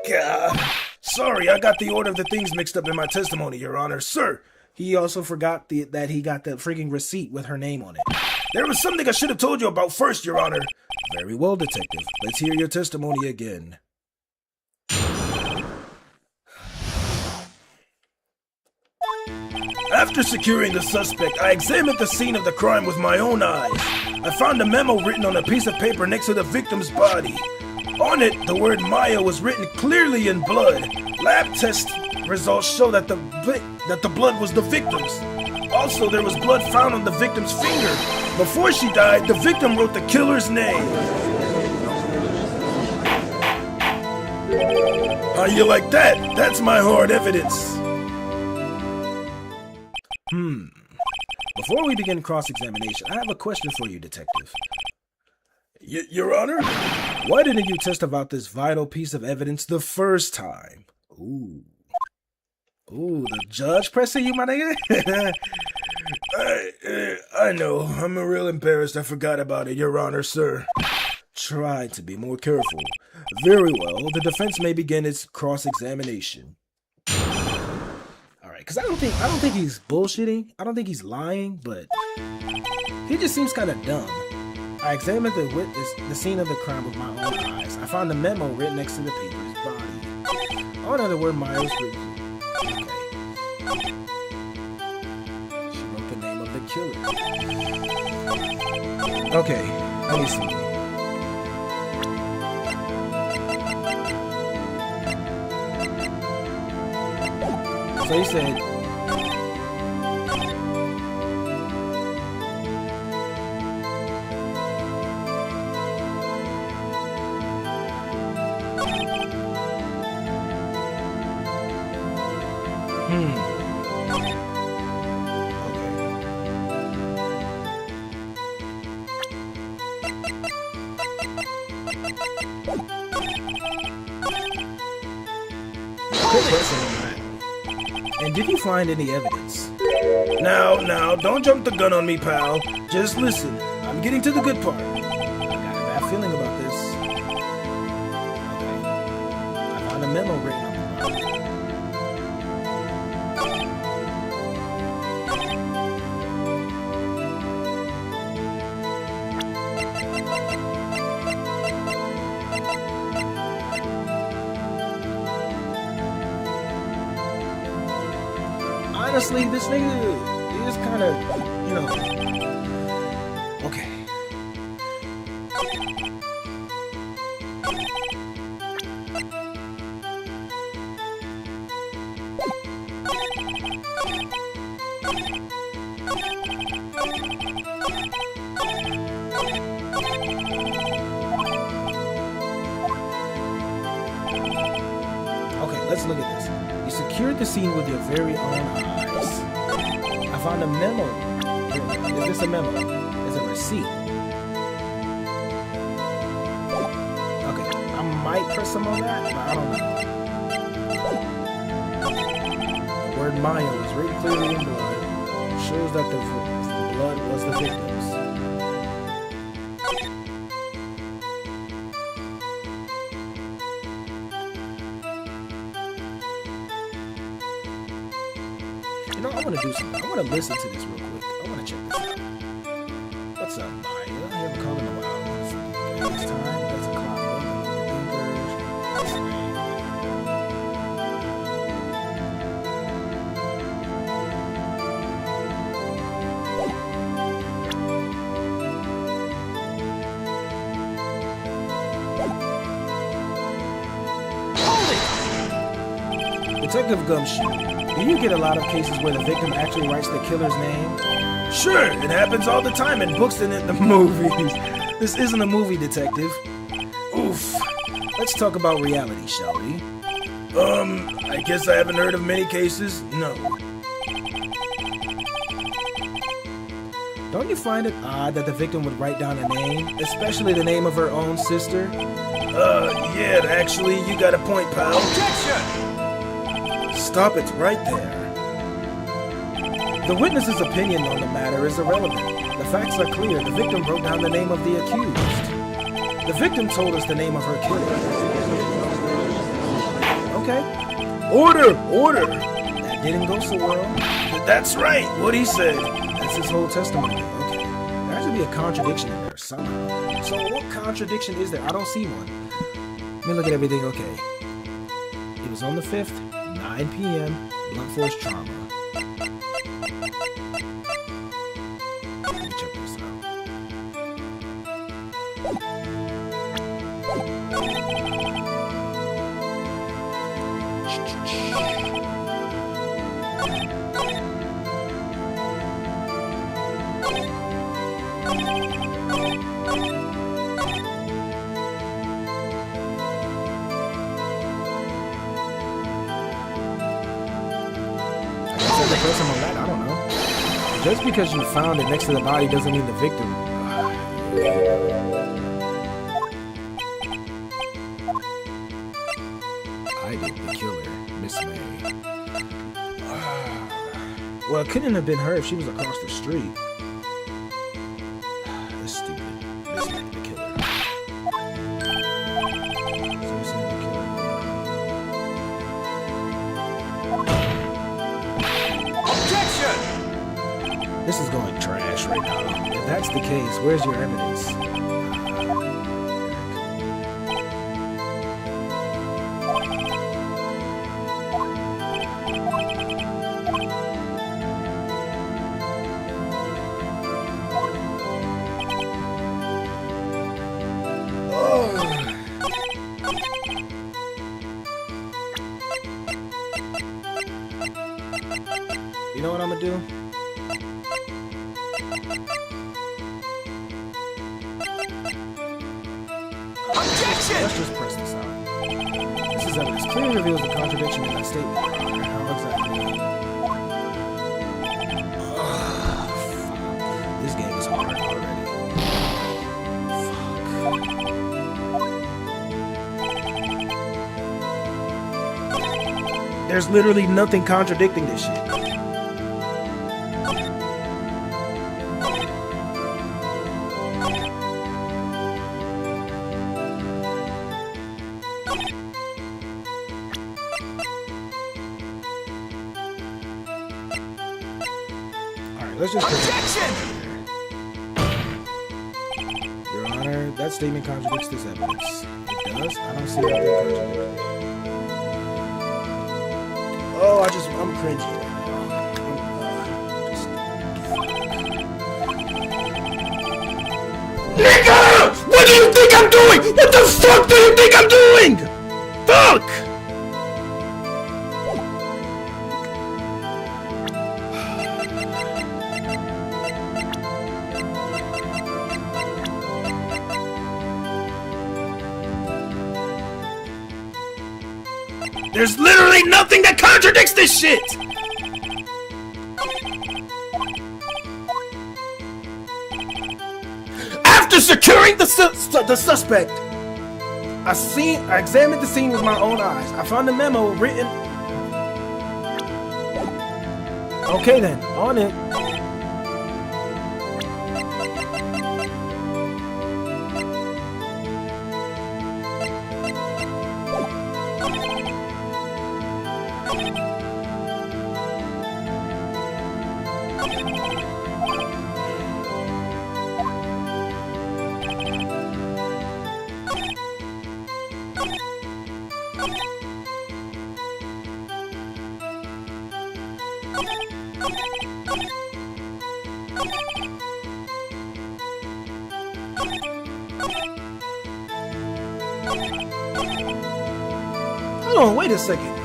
God. Sorry, I got the order of the things mixed up in my testimony, Your Honor. Sir. He also forgot that he got the frigging receipt with her name on it. There was something I should have told you about first, Your Honor. Very well, Detective. Let's hear your testimony again. After securing the suspect, I examined the scene of the crime with my own eyes. I found a memo written on a piece of paper next to the victim's body. On it, the word Maya was written clearly in blood. Lab test results show that the blood was the victim's. Also, there was blood found on the victim's finger. Before she died, the victim wrote the killer's name. How you like that? That's my hard evidence. Before we begin cross-examination, I have a question for you, Detective. Your Honor? Why didn't you test about this vital piece of evidence the first time? Ooh, the judge pressing you, my nigga? I know. I'm real embarrassed I forgot about it, Your Honor, sir. Try to be more careful. Very well. The defense may begin its cross-examination. Alright, because I don't think he's bullshitting. I don't think he's lying, but he just seems kind of dumb. I examined the scene of the crime with my own eyes. I found a memo written next to the paper's body. On it, the word Maya was written. Okay. She wrote the name of the killer. Okay, let me see. So he said, and did you find any evidence? Now, don't jump the gun on me, pal. Just listen. I'm getting to the good part. I got a bad feeling about this. Okay. I found a memo written on the body. Honestly, this nigga is kind of, okay. Okay, let's look at this. You secured the scene with your very own eyes. I found a memo Is this a memo? Is it a receipt? Okay, I might press some on that, but I don't know. The word Mayo is written clearly in blood. Shows that the blood was the victim's. You know, I want to do something. I want to listen to this real quick. I want to check this out. What's up, Maya? I haven't called in a while. It's time. That's a clock. Detective Gumshoe, do you get a lot of cases where the victim actually writes the killer's name? Sure, it happens all the time in books and in the Movies. This isn't a movie, detective. Oof. Let's talk about reality, shall we? I guess I haven't heard of many cases. No. Don't you find it odd that the victim would write down a name, especially the name of her own sister? Yeah, actually, you got a point, pal. Objection! Stop it right there. The witness's opinion on the matter is irrelevant. The facts are clear. The victim wrote down the name of the accused. The victim told us the name of her killer. Okay, Order! Order! that didn't go so well. That's right, what he said. That's his whole testimony. Okay, there has to be a contradiction in there somehow. So what contradiction is there? I don't see one. Let me look at everything. Okay, it was on the 5th, 9 p.m., blunt force trauma. Let me check this out. The person on that, I don't know. Just because you found it next to the body doesn't mean the victim. I did the killer, Miss May. Well, it couldn't have been her if she was across the street. This stupid Miss May, the killer. Seriously, the killer. Objection! This is going trash right now. If that's the case, where's your evidence? You know what I'm gonna do? Objection! Let's just press this out. This is evidence. Clearly reveals the contradiction in that statement. How exactly? Fuck. This game is hard already. Fuck. There's literally nothing contradicting this shit. Let's just Objection! Your Honor, that statement contradicts this evidence. It does? I don't see anything contradicting. Oh, I'm cringing right now. Nigga! What do you think I'm doing? What the fuck do you think I'm doing? Fuck! There's literally nothing that contradicts this shit! securing the suspect. I examined the scene with my own eyes. I found a memo written. Okay then, on it. Hold on, wait a second.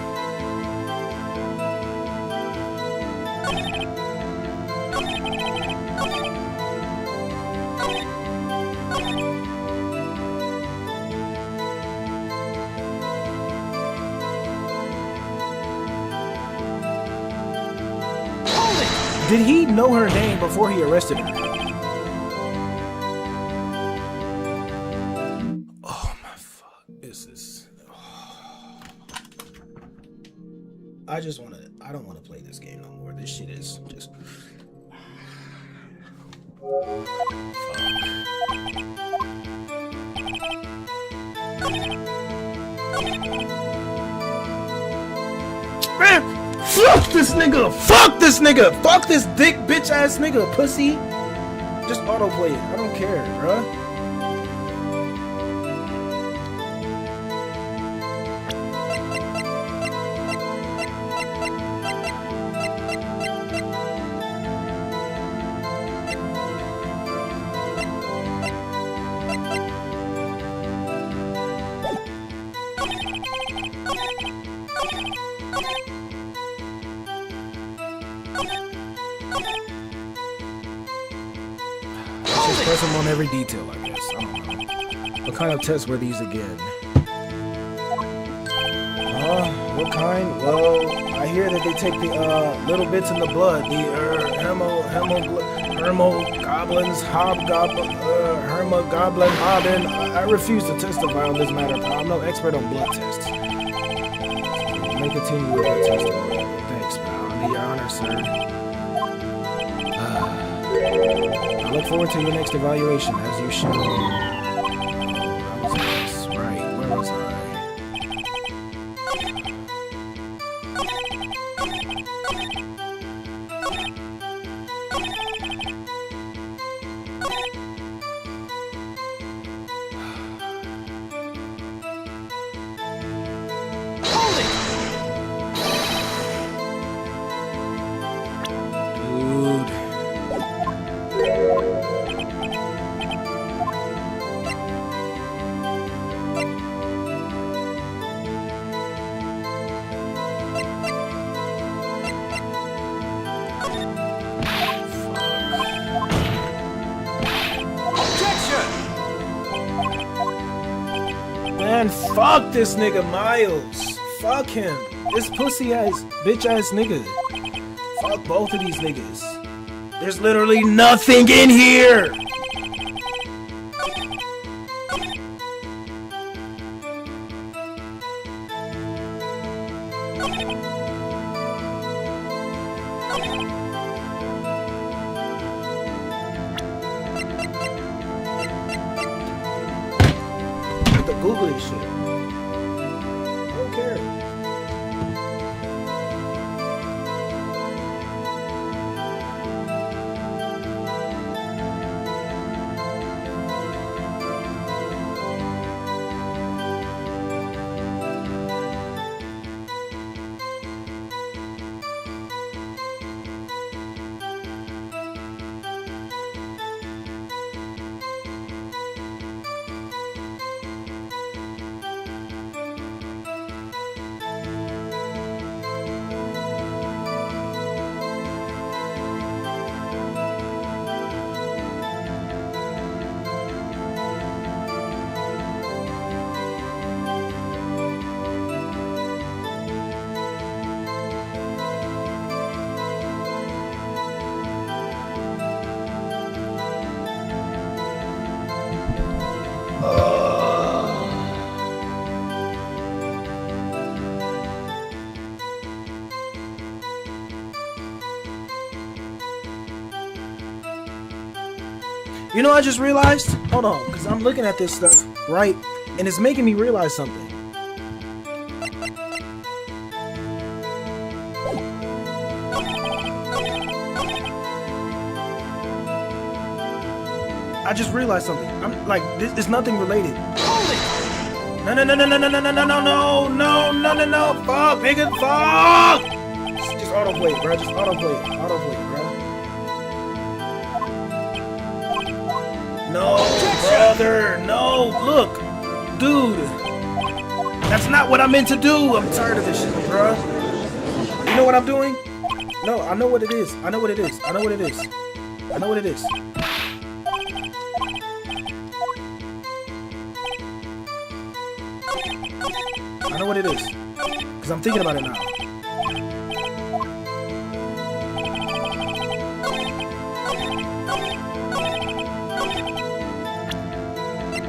Did he know her name before he arrested her? Oh my fuck. This is. I don't want to play this game no more. This shit is just. Man, fuck this nigga! Fuck this nigga! Fuck this dick bitch ass nigga, pussy! Just autoplay it. I don't care, bruh. Just press them on every detail, I guess. I don't know. What kind of tests were these again? What kind? Well, I hear that they take the little bits in the blood, the hermogoblins, hermogoblin, hobbin. I refuse to testify on this matter, but I'm no expert on blood tests. May continue with your testimony. Thanks, pal. I'll be your honor, sir. I look forward to your next evaluation, as you should. That was nice. Right, where was I? Man, fuck this nigga Miles. Fuck him. This pussy ass, bitch ass nigga. Fuck both of these niggas. There's literally nothing in here. The googly shit. I don't care. You know, I just realized. Hold on, because I'm looking at this stuff, right? And it's making me realize something. I just realized something. I'm like, this is nothing related. No, no, no, no, no, no, no, no, no, no, no, no, no, no, fuck, nigga, fuck! Just autoplay, bro, just autoplay, bro. No, brother, no, look, dude, that's not what I meant to do. I'm tired of this shit, bro. You know what I'm doing? No, I know what it is. I know what it is. I know what it is. I know what it is. I know what it is, because I'm thinking about it now.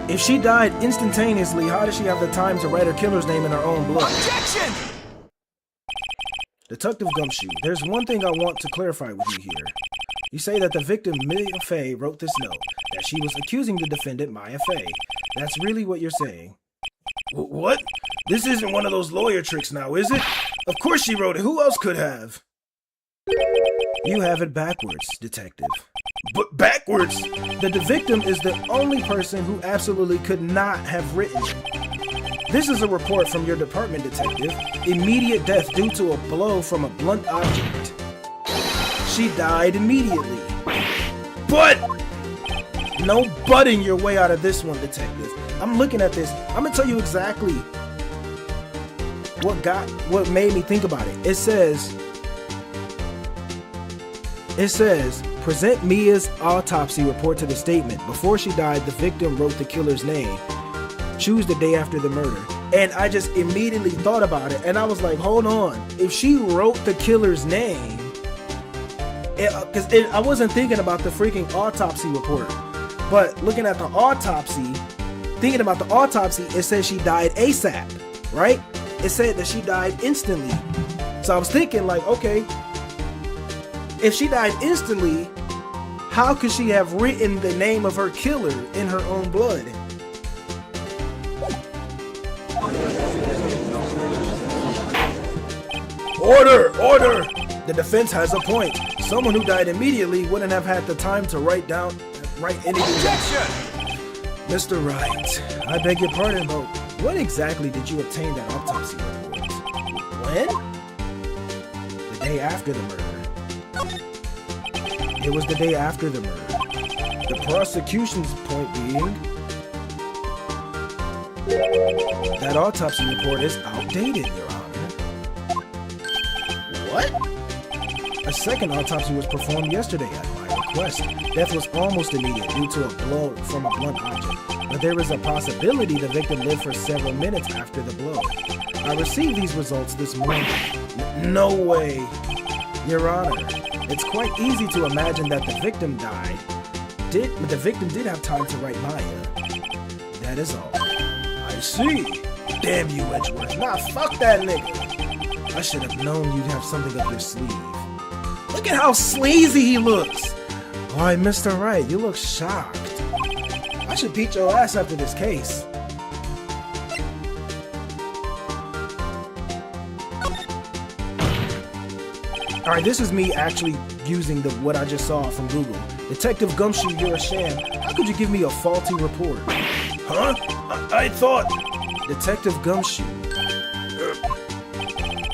If she died instantaneously, how does she have the time to write her killer's name in her own blood? Objection! Detective Gumshoe, there's one thing I want to clarify with you here. You say that the victim, Mia Fey, wrote this note, that she was accusing the defendant, Maya Fey. That's really what you're saying. What? This isn't one of those lawyer tricks now, is it? Of course she wrote it. Who else could have? You have it backwards, detective. But backwards? The victim is the only person who absolutely could not have written it. This is a report from your department, detective. Immediate death due to a blow from a blunt object. She died immediately. But! No butting your way out of this one, detective. I'm looking at this. I'm gonna tell you exactly what made me think about it. It says, present Mia's autopsy report to the statement. Before she died, the victim wrote the killer's name. Choose the day after the murder. And I just immediately thought about it, and I was like, hold on. If she wrote the killer's name, because I wasn't thinking about the freaking autopsy report, but looking at the autopsy, thinking about the autopsy, it says she died ASAP, right? It said that she died instantly. So I was thinking like, okay, if she died instantly, how could she have written the name of her killer in her own blood? Order! Order! The defense has a point. Someone who died immediately wouldn't have had the time to write anything. Objection! Mr. Wright, I beg your pardon, but when exactly did you obtain that autopsy report? When? The day after the murder. It was the day after the murder. The prosecution's point being that autopsy report is outdated, Your Honor. What? A second autopsy was performed yesterday at my request. Death was almost immediate due to a blow from a blunt object, but there is a possibility the victim lived for several minutes after the blow. I received these results this morning. No way. Your Honor, it's quite easy to imagine that the victim died. But the victim did have time to write Maya. That is all. I see. Damn you, Edgeworth. Nah, fuck that nigga. I should have known you'd have something up your sleeve. Look at how sleazy he looks. Why, Mr. Wright, you look shocked. I should beat your ass after this case. Alright, this is me actually using what I just saw from Google. Detective Gumshoe, you're a sham. How could you give me a faulty report? Huh? I thought... Detective Gumshoe.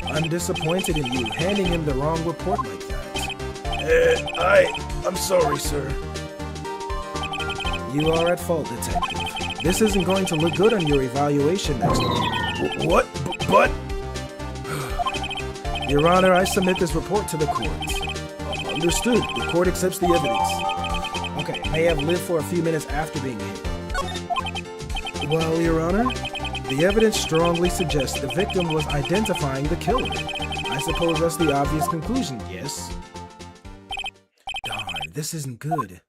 I'm disappointed in you, handing him the wrong report like that. I'm sorry, sir. You are at fault, detective. This isn't going to look good on your evaluation next week. What? But... Your Honor, I submit this report to the court. Understood. The court accepts the evidence. Okay, may have lived for a few minutes after being hit. Well, Your Honor, the evidence strongly suggests the victim was identifying the killer. I suppose that's the obvious conclusion, yes? Darn, this isn't good.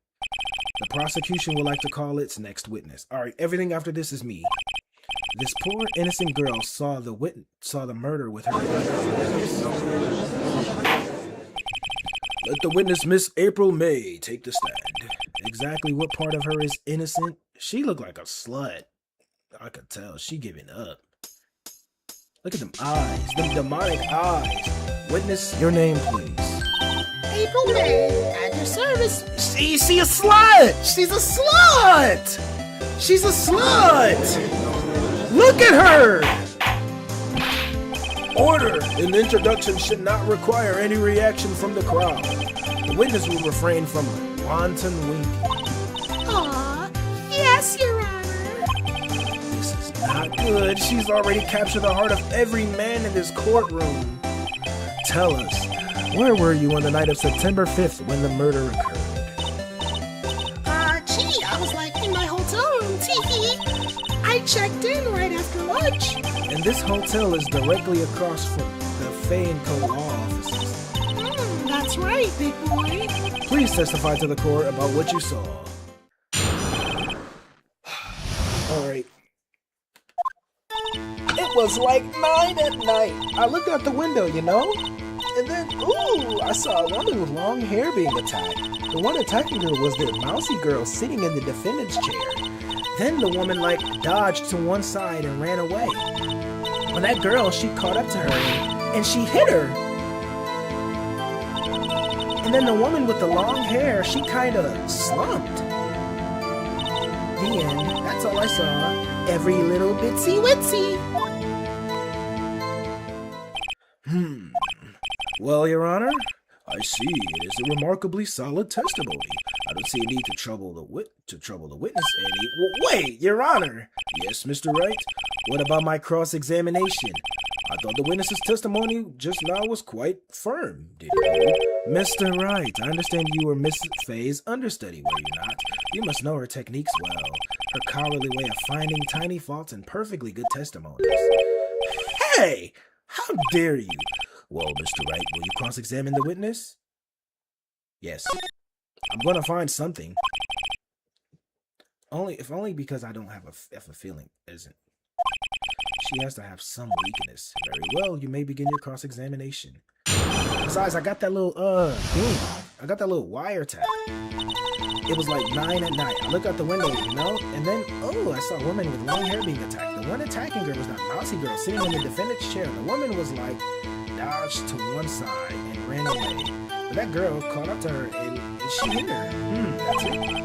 The prosecution would like to call its next witness. Alright, everything after this is me. This poor innocent girl saw the murder with her. Let the witness, Miss April May, take the stand. exactly what part of her is innocent. She looked like a slut. I could tell she giving up. Look at them eyes, them demonic eyes. Witness, your name, please. April May, at your service. She's a slut! She's a slut! She's a slut! Look at her! Order! An introduction should not require any reaction from the crowd. The witness will refrain from wanton winking. Aw, yes, Your Honor. This is not good. She's already captured the heart of every man in this courtroom. Tell us, where were you on the night of September 5th when the murder occurred? Gee, I was like in my hotel room, tee. I checked in right after lunch. And this hotel is directly across from the Fay & Co. law offices. That's right, big boy. Please testify to the court about what you saw. Alright. It was like 9 at night. I looked out the window, you know? And then, ooh, I saw a woman with long hair being attacked. The one attacking her was the mousy girl sitting in the defendant's chair. Then the woman, dodged to one side and ran away. When that girl, she caught up to her and she hit her. And then the woman with the long hair, she kind of slumped. The end. That's all I saw. Every little bitsy witsy. Well, Your Honor, I see. It is a remarkably solid testimony. I don't see a need to trouble the witness any. Wait, Your Honor. Yes, Mr. Wright. What about my cross-examination? I thought the witness's testimony just now was quite firm. Did you? Mr. Wright, I understand you were Miss Fay's understudy, were you not? You must know her techniques well. Her cowardly way of finding tiny faults and perfectly good testimonies. Hey! How dare you? Well, Mr. Wright, will you cross-examine the witness? Yes. I'm going to find something. If only because I don't have a feeling, isn't. She has to have some weakness. Very well, you may begin your cross-examination. Besides, I got that little, thing. I got that little wiretap. It was like 9 at night. I looked out the window, you know? And then, I saw a woman with long hair being attacked. The one attacking her was that mousy girl sitting in the defendant's chair. The woman was dodged to one side and ran away. But that girl caught up to her and she hit her. That's it.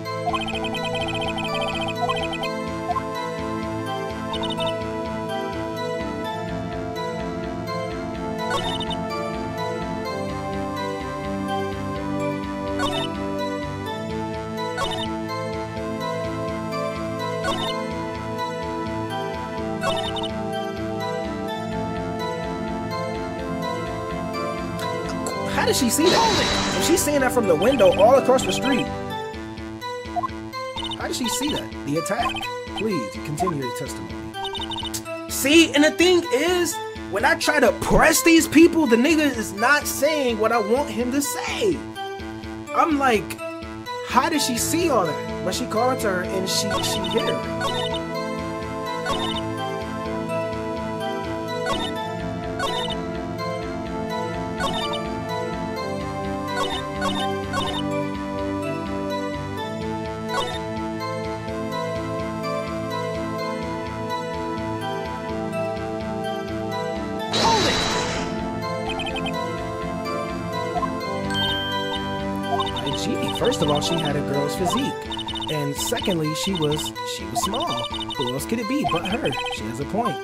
How did she see that? If she's seeing that from the window all across the street. How did she see that? The attack. Please, continue your testimony. See, and the thing is, when I try to press these people, the nigga is not saying what I want him to say. I'm like, how did she see all that? But she called to her and she hit her. First of all, she had a girl's physique, and secondly, she was small. Who else could it be but her? She has a point.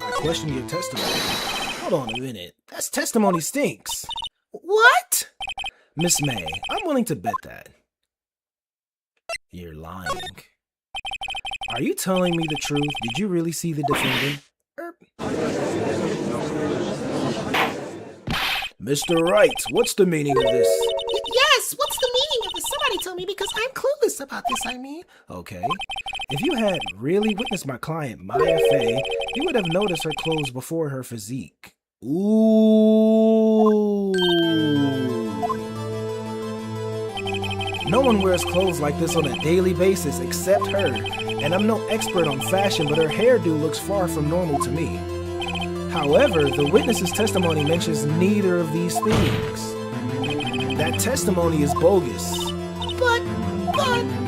I question your testimony. Hold on a minute. That testimony stinks. What? Miss May, I'm willing to bet that. You're lying. Are you telling me the truth? Did you really see the defendant? Mr. Wright, what's the meaning of this? Yes, what's the meaning of this? Somebody tell me because I'm clueless about this, I mean. Okay. If you had really witnessed my client, Maya Fay, you would have noticed her clothes before her physique. Ooh. No one wears clothes like this on a daily basis except her. And I'm no expert on fashion, but her hairdo looks far from normal to me. However, the witness's testimony mentions neither of these things. That testimony is bogus. But...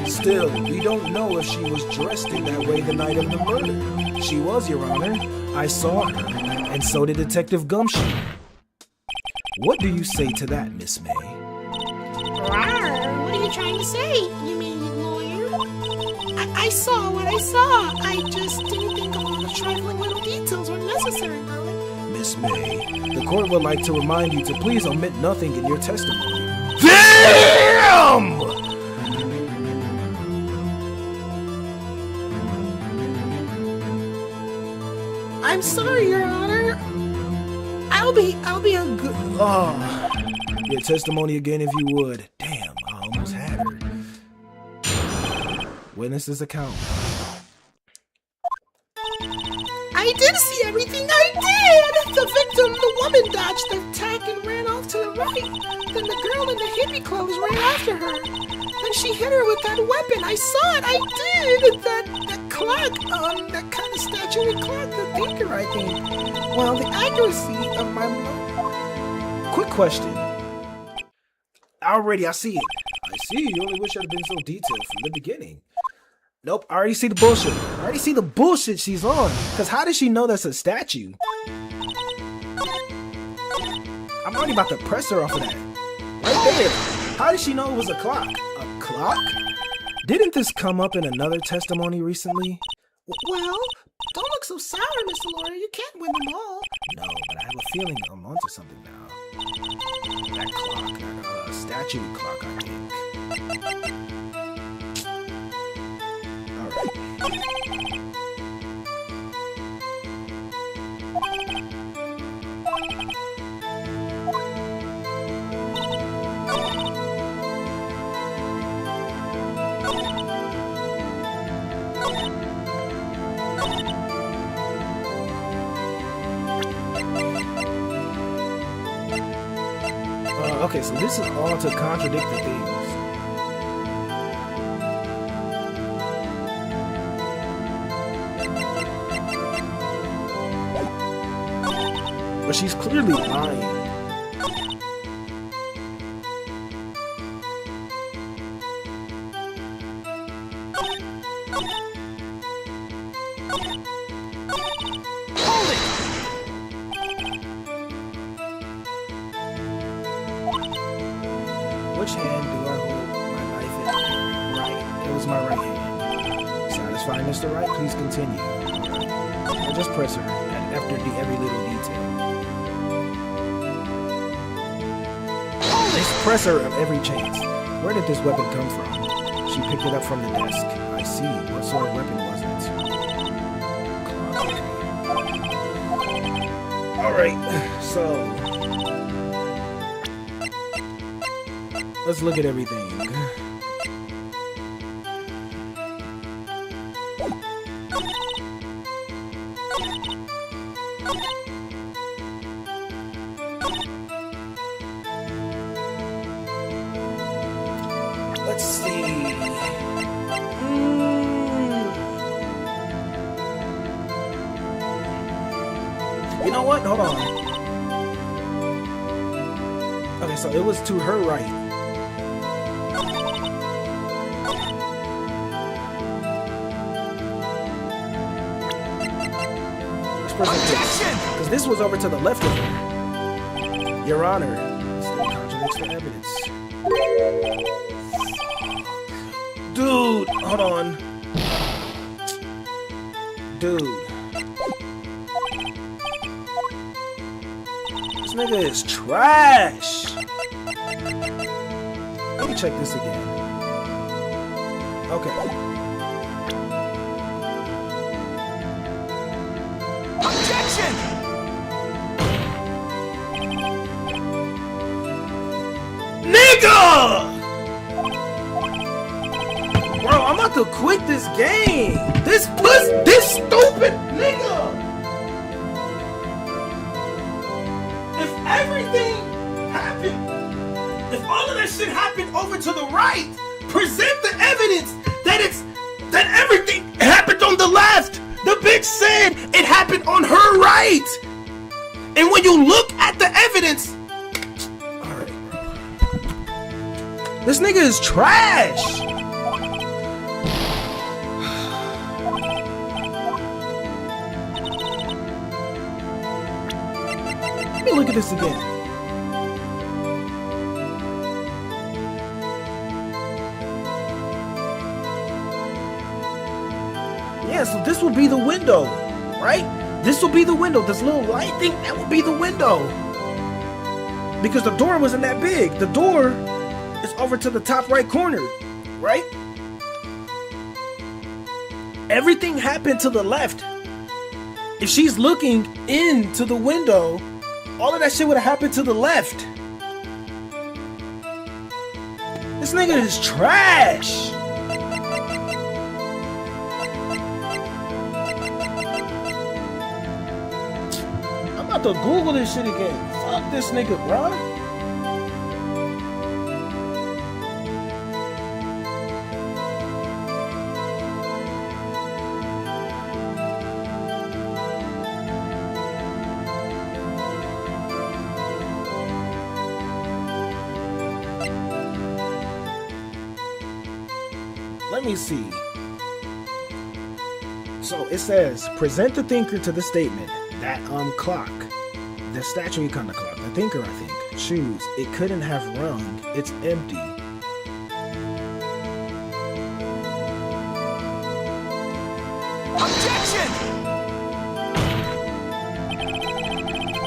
Still, we don't know if she was dressed in that way the night of the murder. She was, Your Honor. I saw her, and so did Detective Gumshoe. What do you say to that, Miss May? Rawr, what are you trying to say, you mean lawyer? I saw what I saw. I just didn't think all the trifling little details were necessary, darling. Miss May, the court would like to remind you to please omit nothing in your testimony. Damn! I'm sorry, Your Honor. I'll be a good... Oh, your testimony again if you would. Damn, I almost had her. Witness's account. I did see everything, I did! The victim, the woman, dodged the attack and ran off to the right. Then the girl in the hippie clothes ran after her. Then she hit her with that weapon. I saw it, I did! That clock, that kind of statuary clock, the thinker, I think. Well, the accuracy of my... Quick question. I see it. I see. You only wish it had been so detailed from the beginning. Nope, I already see the bullshit. I already see the bullshit she's on. Because how does she know that's a statue? I'm already about to press her off of that. Right there. How did she know it was a clock? A clock? Didn't this come up in another testimony recently? Well, don't look so sour, Mr. Lawyer. You can't win them all. No, but I have a feeling I'm onto something now. That clock, that statue clock, I think. Okay, so this is all to contradict the things. But she's clearly lying. Which hand do I hold my knife in? Right. It was my right hand. Satisfied, Mr. Wright? Please continue. I'll just press her after every little detail. Just press her at every chance. Where did this weapon come from? She picked it up from the desk. I see. What sort of weapon was it? Alright, so... let's look at everything. Let's see. You know what? Hold on. Okay, so it was to her right. Because this was over to the left of her. Your Honor, this contradicts the evidence. Dude, hold on. Dude. This nigga is trash. Let me check this again. Okay. Nigga! Bro, I'm about to quit this game. This stupid nigga. If everything happened, if all of that shit happened over to the right, present the evidence that everything happened on the left. The bitch said it happened on her right. And when you look at the evidence, all right. This nigga is trash. Let me look at this again. Yeah, so this will be the window, right? This will be the window. This little light thing, that will be the window. Because the door wasn't that big. The door is over to the top right corner, right? Everything happened to the left. If she's looking into the window, all of that shit would have happened to the left. This nigga is trash. I'm about to Google this shit again. Fuck this nigga, bro. Let me see. So it says, present the thinker to the statement that clock, the statue kind of clock, the thinker I think, shoes, it couldn't have rung, it's empty. Objection!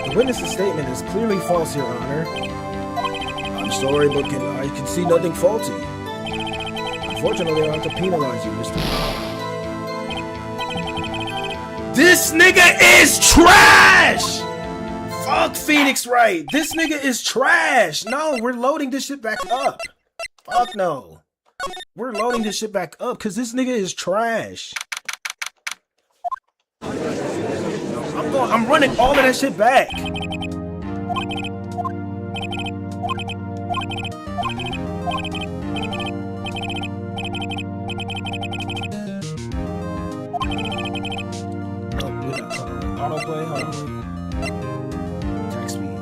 The witness's statement is clearly false, Your Honor. I'm sorry, but I can see nothing faulty. Unfortunately, I'll have to penalize you, Mr. This nigga is trash! Fuck Phoneix Wright. This nigga is trash. No, we're loading this shit back up. Fuck no. We're loading this shit back up because this nigga is trash. I'm running all of that shit back. Autoplay, hold on. Text speed.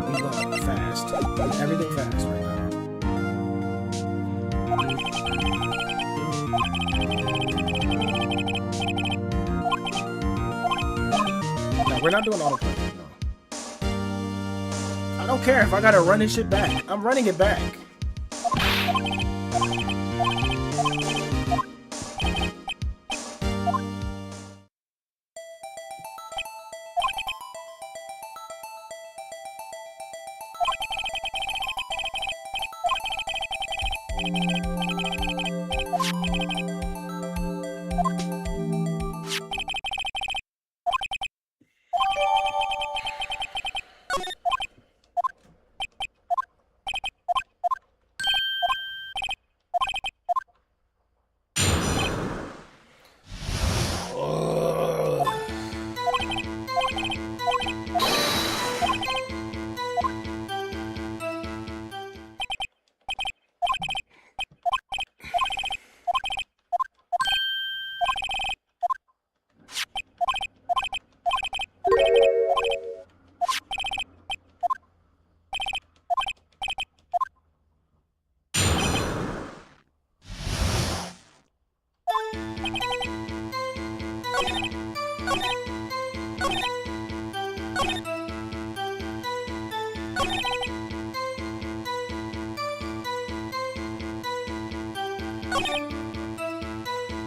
We going fast. Everything fast right now. No, we're not doing autoplay. No. I don't care if I gotta run this shit back. I'm running it back.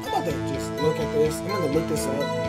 I'm about to just look at this. I'm gonna look this up.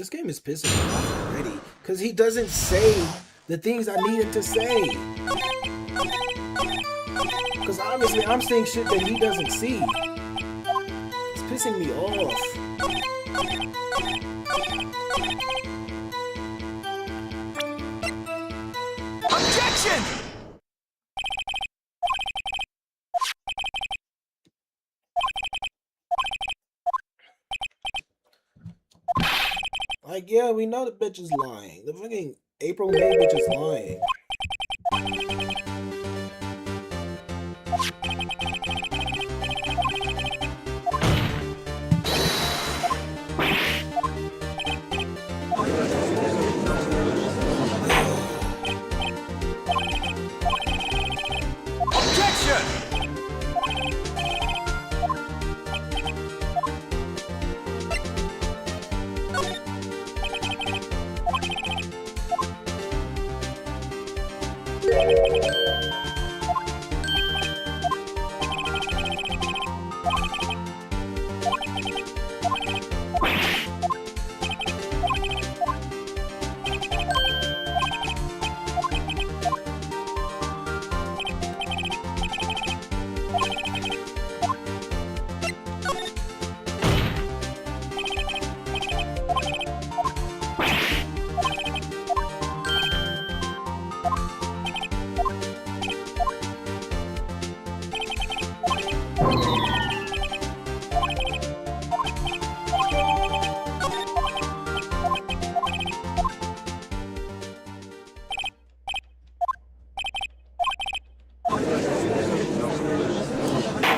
This game is pissing me off already because he doesn't say the things I need him to say. Because obviously I'm saying shit that he doesn't see. It's pissing me off. Objection! Like, yeah, we know the bitch is lying. The fucking April May bitch is lying. Objection!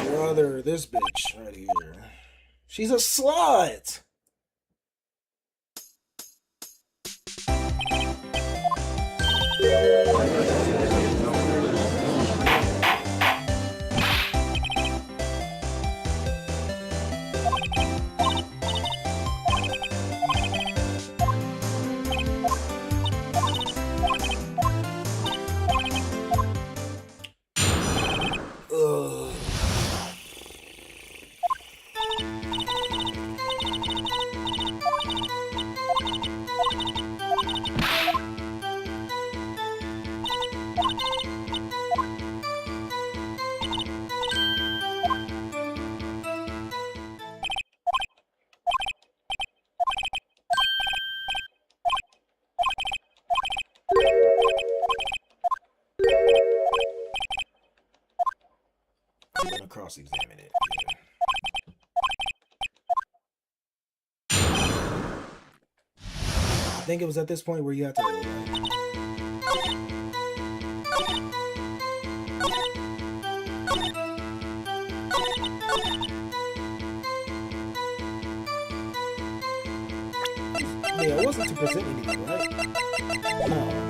Brother, this bitch right here. She's a slut! Ugh. I'm gonna cross-examine it. I think it was at this point where you have to yeah, it wasn't to present anything, right? No.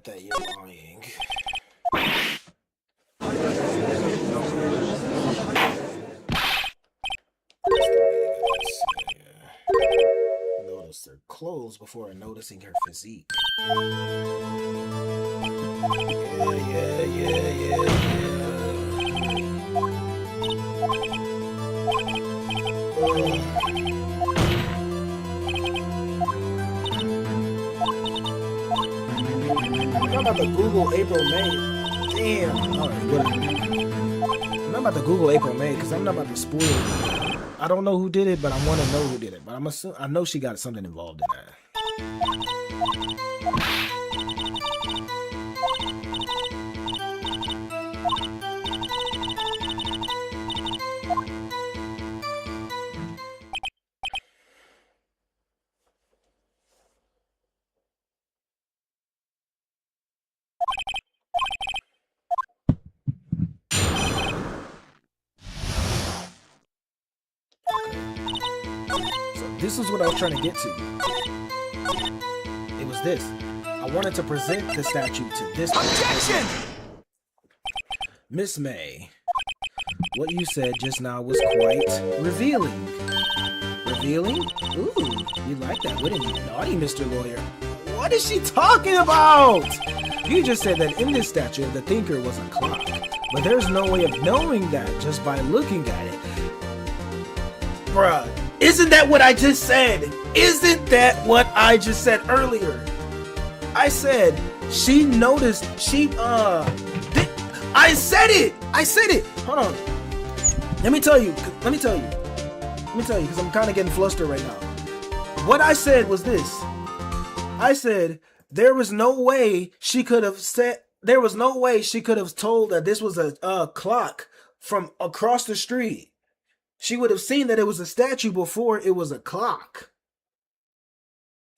That you're lying. Notice her clothes before noticing her physique. I'm about to Google April May. Damn. Alright, good. I'm not about to Google April May because I'm not about to spoil it. I don't know who did it, but I want to know who did it. But I know she got something involved in that. So this is what I was trying to get to. It was this. I wanted to present the statue to this Objection! Miss May. What you said just now was quite revealing. Revealing? Ooh, you like that, wouldn't you? Naughty, Mr. Lawyer. What is she talking about? You just said that in this statue, the thinker was a clock. But there's no way of knowing that just by looking at it. Bruh, isn't that what I just said? Isn't that what I just said earlier? I said she noticed, I said it! Hold on. Let me tell you, because I'm kind of getting flustered right now. What I said was this. I said there was no way she could have told that this was a clock from across the street. She would have seen that it was a statue before it was a clock.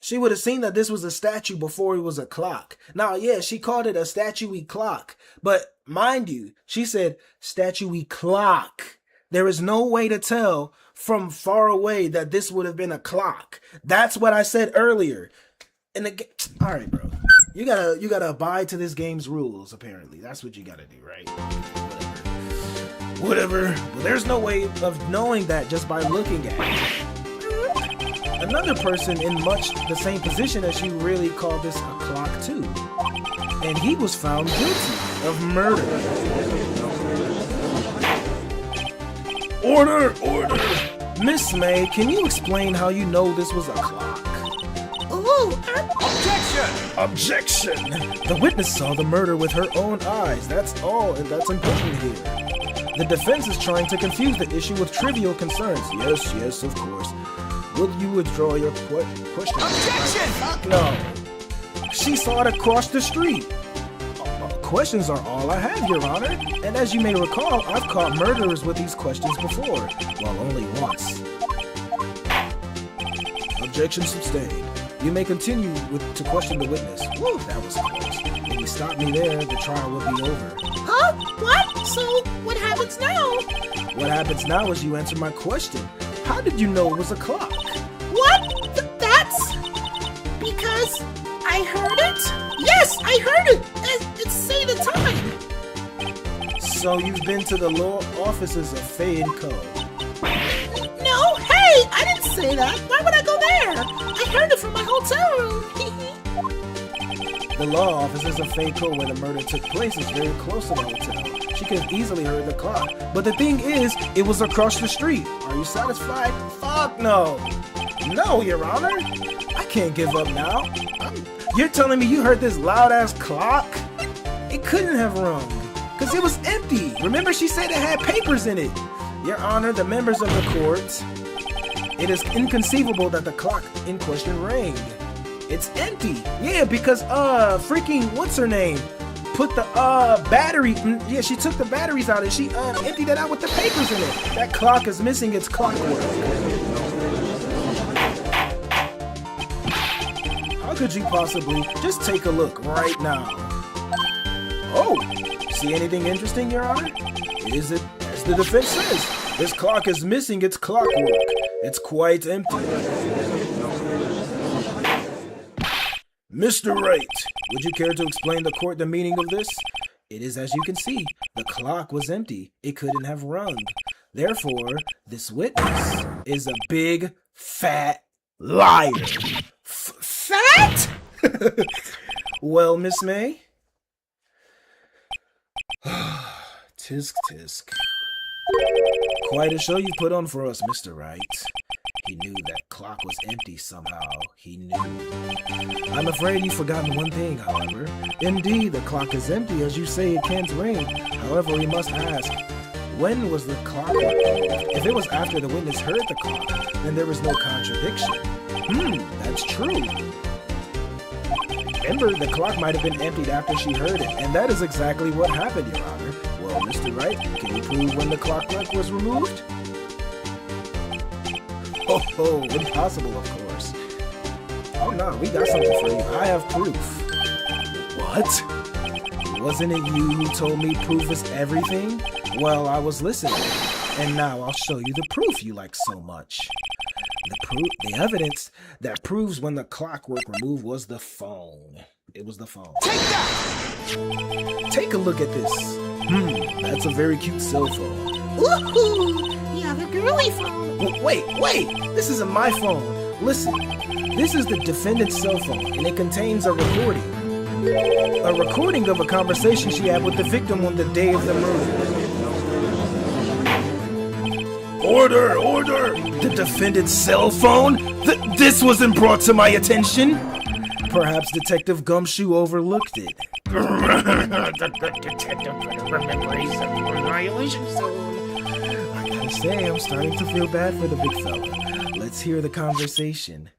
She would have seen that this was a statue before it was a clock. Now, yeah, she called it a statuey clock. But mind you, she said statuey clock. There is no way to tell from far away that this would have been a clock. That's what I said earlier. All right, bro. You gotta abide to this game's rules, apparently. That's what you gotta do, right? Whatever. Well, there's no way of knowing that just by looking at it. Another person in much the same position as you really called this a clock too. And he was found guilty of murder. Order! Miss May, can you explain how you know this was a clock? Objection! The witness saw the murder with her own eyes. That's all, and that's important here. The defense is trying to confuse the issue with trivial concerns. Yes, of course. Will you withdraw your question? Objection! No. She saw it across the street. Questions are all I have, Your Honor. And as you may recall, I've caught murderers with these questions before. Well, only once. Objection sustained. You may continue to question the witness. Woo, that was close. If you stop me there, the trial will be over. Huh? What? So, what happens now? What happens now is you answer my question. How did you know it was a clock? What? That's because I heard it? Yes, I heard it! It's say the time! So you've been to the law offices of Fay & Co. No, hey! I didn't say that! Why would I go there? I heard it from my hotel room! The law offices of Fay & Co. where the murder took place is very close to the hotel. She could have easily heard the clock. But the thing is, it was across the street. Are you satisfied? Fuck no! No, Your Honor! I can't give up now. You're telling me you heard this loud-ass clock? It couldn't have rung, because it was empty. Remember, she said it had papers in it. Your Honor, the members of the court, it is inconceivable that the clock in question rang. It's empty. Yeah, because, freaking, what's her name? Put the, battery, yeah, she took the batteries out and she, emptied it out with the papers in it. That clock is missing its clockwork. How could you possibly just take a look right now? Oh, see anything interesting, Your Honor? Is it, as the defense says, this clock is missing its clockwork. It's quite empty. Mr. Wright, would you care to explain to court the meaning of this? It is as you can see, the clock was empty. It couldn't have rung. Therefore, this witness is a big, fat liar. Fat? Well, Miss May? Tisk tisk. Quite a show you put on for us, Mr. Wright. He knew that clock was empty somehow. He knew. I'm afraid you've forgotten one thing, however. Indeed, the clock is empty, as you say it can't ring. However, we must ask, when was the clock removed? If it was after the witness heard the clock, then there was no contradiction. That's true. Remember, the clock might have been emptied after she heard it, and that is exactly what happened, Your Honor. Well, Mr. Wright, can you prove when the clockwork was removed? Oh, impossible, of course. Oh no, we got something for you. I have proof. What? Wasn't it you who told me proof is everything? Well, I was listening, and now I'll show you the proof you like so much. the evidence that proves when the clockwork removed was the phone. It was the phone. Take that! Take a look at this. That's a very cute cell phone. Woohoo! You have a girly phone. Wait, this isn't my phone. Listen, this is the defendant's cell phone, and it contains a recording. A recording of a conversation she had with the victim on the day of the murder. Order! The defendant's cell phone? This wasn't brought to my attention? Perhaps Detective Gumshoe overlooked it. The detective could remember he's a violation soon. I gotta say, I'm starting to feel bad for the big fella. Let's hear the conversation.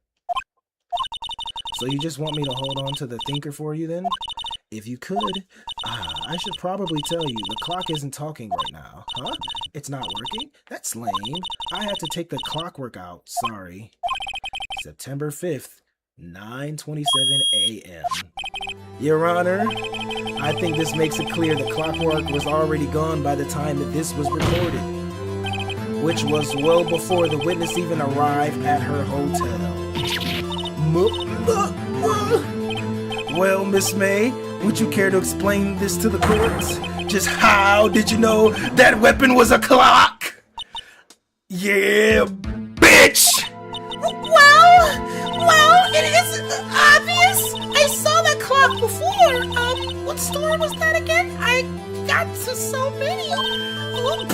So you just want me to hold on to the thinker for you then? If you could, I should probably tell you, the clock isn't talking right now. Huh? It's not working? That's lame. I had to take the clockwork out, sorry. September 5th, 9:27 a.m. Your Honor, I think this makes it clear the clockwork was already gone by the time that this was recorded, which was well before the witness even arrived at her hotel. Well, Miss May, would you care to explain this to the courts? Just how did you know that weapon was a clock? Yeah, bitch! Well, it is obvious. I saw that clock before. What store was that again? I got to so many.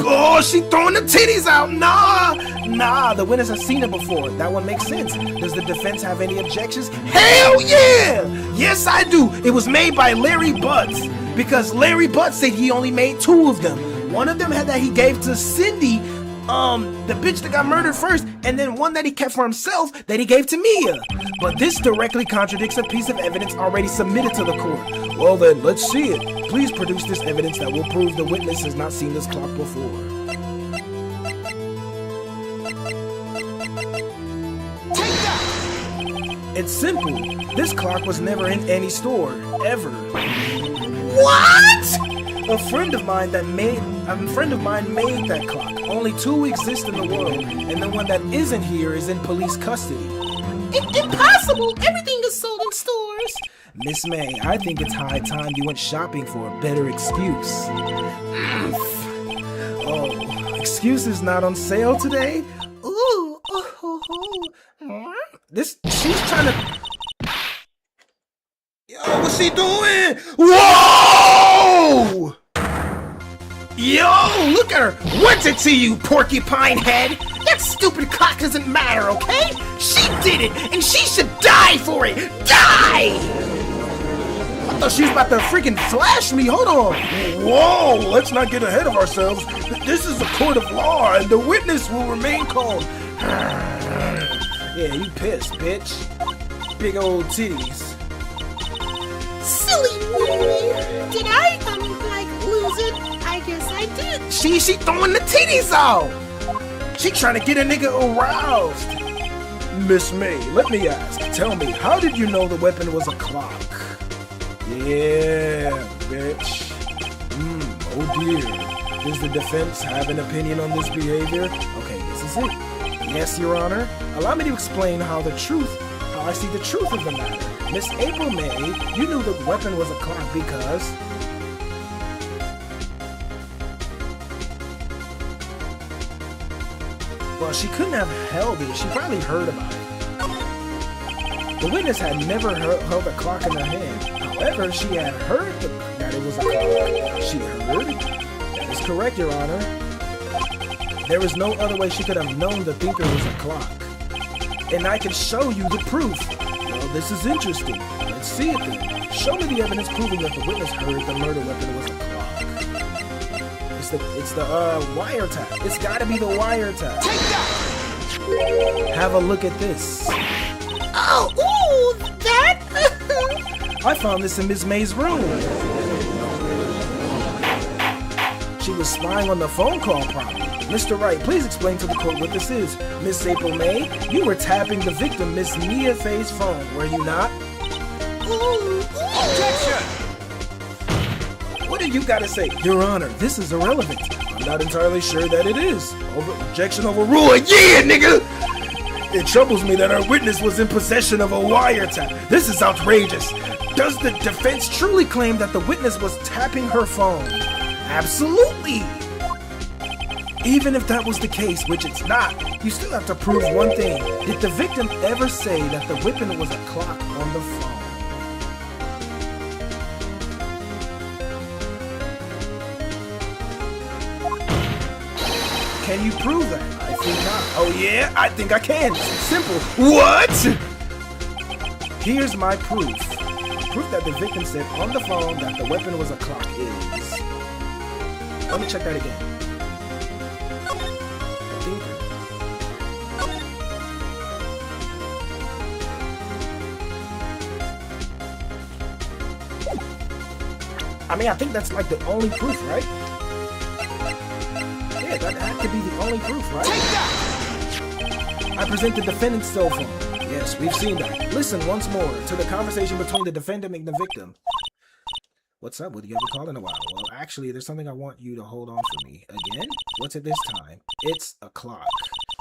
Oh, she throwing the titties out. Nah, the witness has seen it before. That one makes sense. Does the defense have any objections? Hell yeah! Yes, I do. It was made by Larry Butts, because Larry Butts said he only made 2 of them. One of them had that he gave to Cindy, the bitch that got murdered first, and then one that he kept for himself that he gave to Mia. But this directly contradicts a piece of evidence already submitted to the court. Well then, let's see it. Please produce this evidence that will prove the witness has not seen this clock before. Take that! It's simple. This clock was never in any store, ever. What? A friend of mine made that clock. Only 2 exist in the world, and the one that isn't here is in police custody. Impossible! Everything is sold in stores. Miss May, I think it's high time you went shopping for a better excuse. Oh, excuse is not on sale today? Ooh. She's trying to... Yo, what's she doing? Whoa! Yo, look at her. What's it to you, porcupine head? That stupid clock doesn't matter, okay? She did it, and she should die for it. Die! I thought she was about to freaking flash me. Hold on. Whoa, let's not get ahead of ourselves. This is a court of law, and the witness will remain calm. Yeah, you pissed, bitch. Big old titties. Silly me. Did I, lose it? I guess I did. She throwing the titties out. She trying to get a nigga aroused. Miss May, let me ask. Tell me, how did you know the weapon was a clock? Yeah, bitch. Oh dear. Does the defense have an opinion on this behavior? Okay, this is it. Yes, Your Honor. Allow me to explain how I see the truth of the matter. Miss April May, you knew the weapon was a clock because... Well, she couldn't have held it. She probably heard about it. The witness had never held a clock in her hand. However, she had heard that it was a clock. She heard? That is correct, Your Honor. There was no other way she could have known the thinker was a clock. And I can show you the proof. Well, this is interesting. Let's see it then. Show me the evidence proving that the witness heard the murder weapon was a clock. It's the wiretap. It's gotta be the wiretap. Take that! Have a look at this. Oh, ooh, that? I found this in Miss May's room. She was spying on the phone call problem. Mr. Wright, please explain to the court what this is. Miss April May, you were tapping the victim, Miss Mia Faye's phone, were you not? Objection! What do you gotta say? Your Honor, this is irrelevant. I'm not entirely sure that it is. Objection overruled. Yeah, nigga! It troubles me that our witness was in possession of a wiretap. This is outrageous. Does the defense Truly claim that the witness was tapping her phone. Absolutely! Even if that was the case, which it's not, you still have to prove one thing. Did the victim ever say that the weapon was a clock on the phone? Can you prove that? I think not. Oh yeah, I think I can. Simple. What? Here's my proof. Proof that the victim said on the phone that the weapon was a clock is... Let me check that again. I think that's like the only proof, right? Yeah, that had to be the only proof, right? Take that! I present the defendant's cell phone. Yes, we've seen that. Listen once more to the conversation between the defendant and the victim. What's up? Would you ever call in a while? Well, actually, there's something I want you to hold on for me. Again? What's it this time? It's a clock.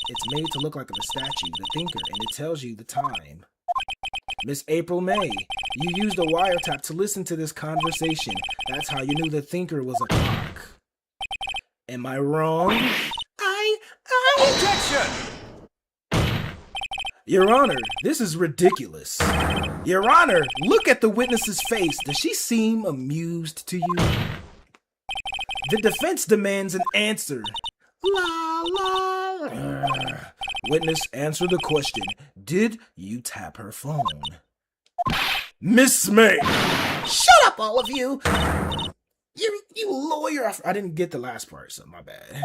It's made to look like a statue, the thinker, and it tells you the time. Miss April May, you used a wiretap to listen to this conversation. That's how you knew the thinker was a clock. Am I wrong? Objection! Your Honor, this is ridiculous. Your Honor, look at the witness's face. Does she seem amused to you? The defense demands an answer. La la. Witness, answer the question. Did you tap her phone? Miss May. Shut up, all of you! You lawyer. I didn't get the last part, so my bad.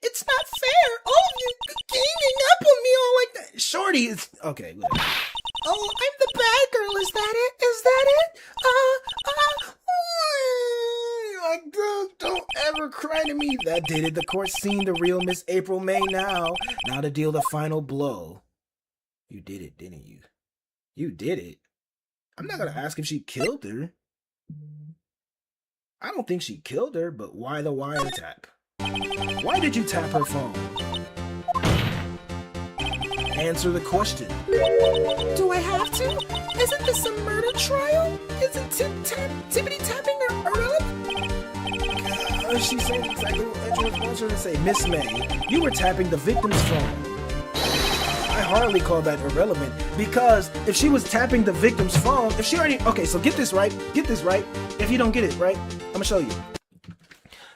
It's not fair. All of you ganging up on me all like that. Shorty, it's okay. Whatever. Oh, I'm the bad girl. Is that it? Is that it? Like, don't ever cry to me. That did it. The court's seen the real Miss April May now. Now to deal the final blow. You did it, didn't you? You did it. I'm not gonna ask if she killed her. I don't think she killed her, but why the wiretap? Why did you tap her phone? Answer the question. Do I have to? Isn't this a murder trial? Isn't Tippity tapping her irrelevant? She's saying exactly what Edgeworth wants her to say. Miss May, you were tapping the victim's phone. I hardly call that irrelevant, because if she was tapping the victim's phone, if she already... Okay, so get this right. Get this right. If you don't get it right, I'm gonna show you.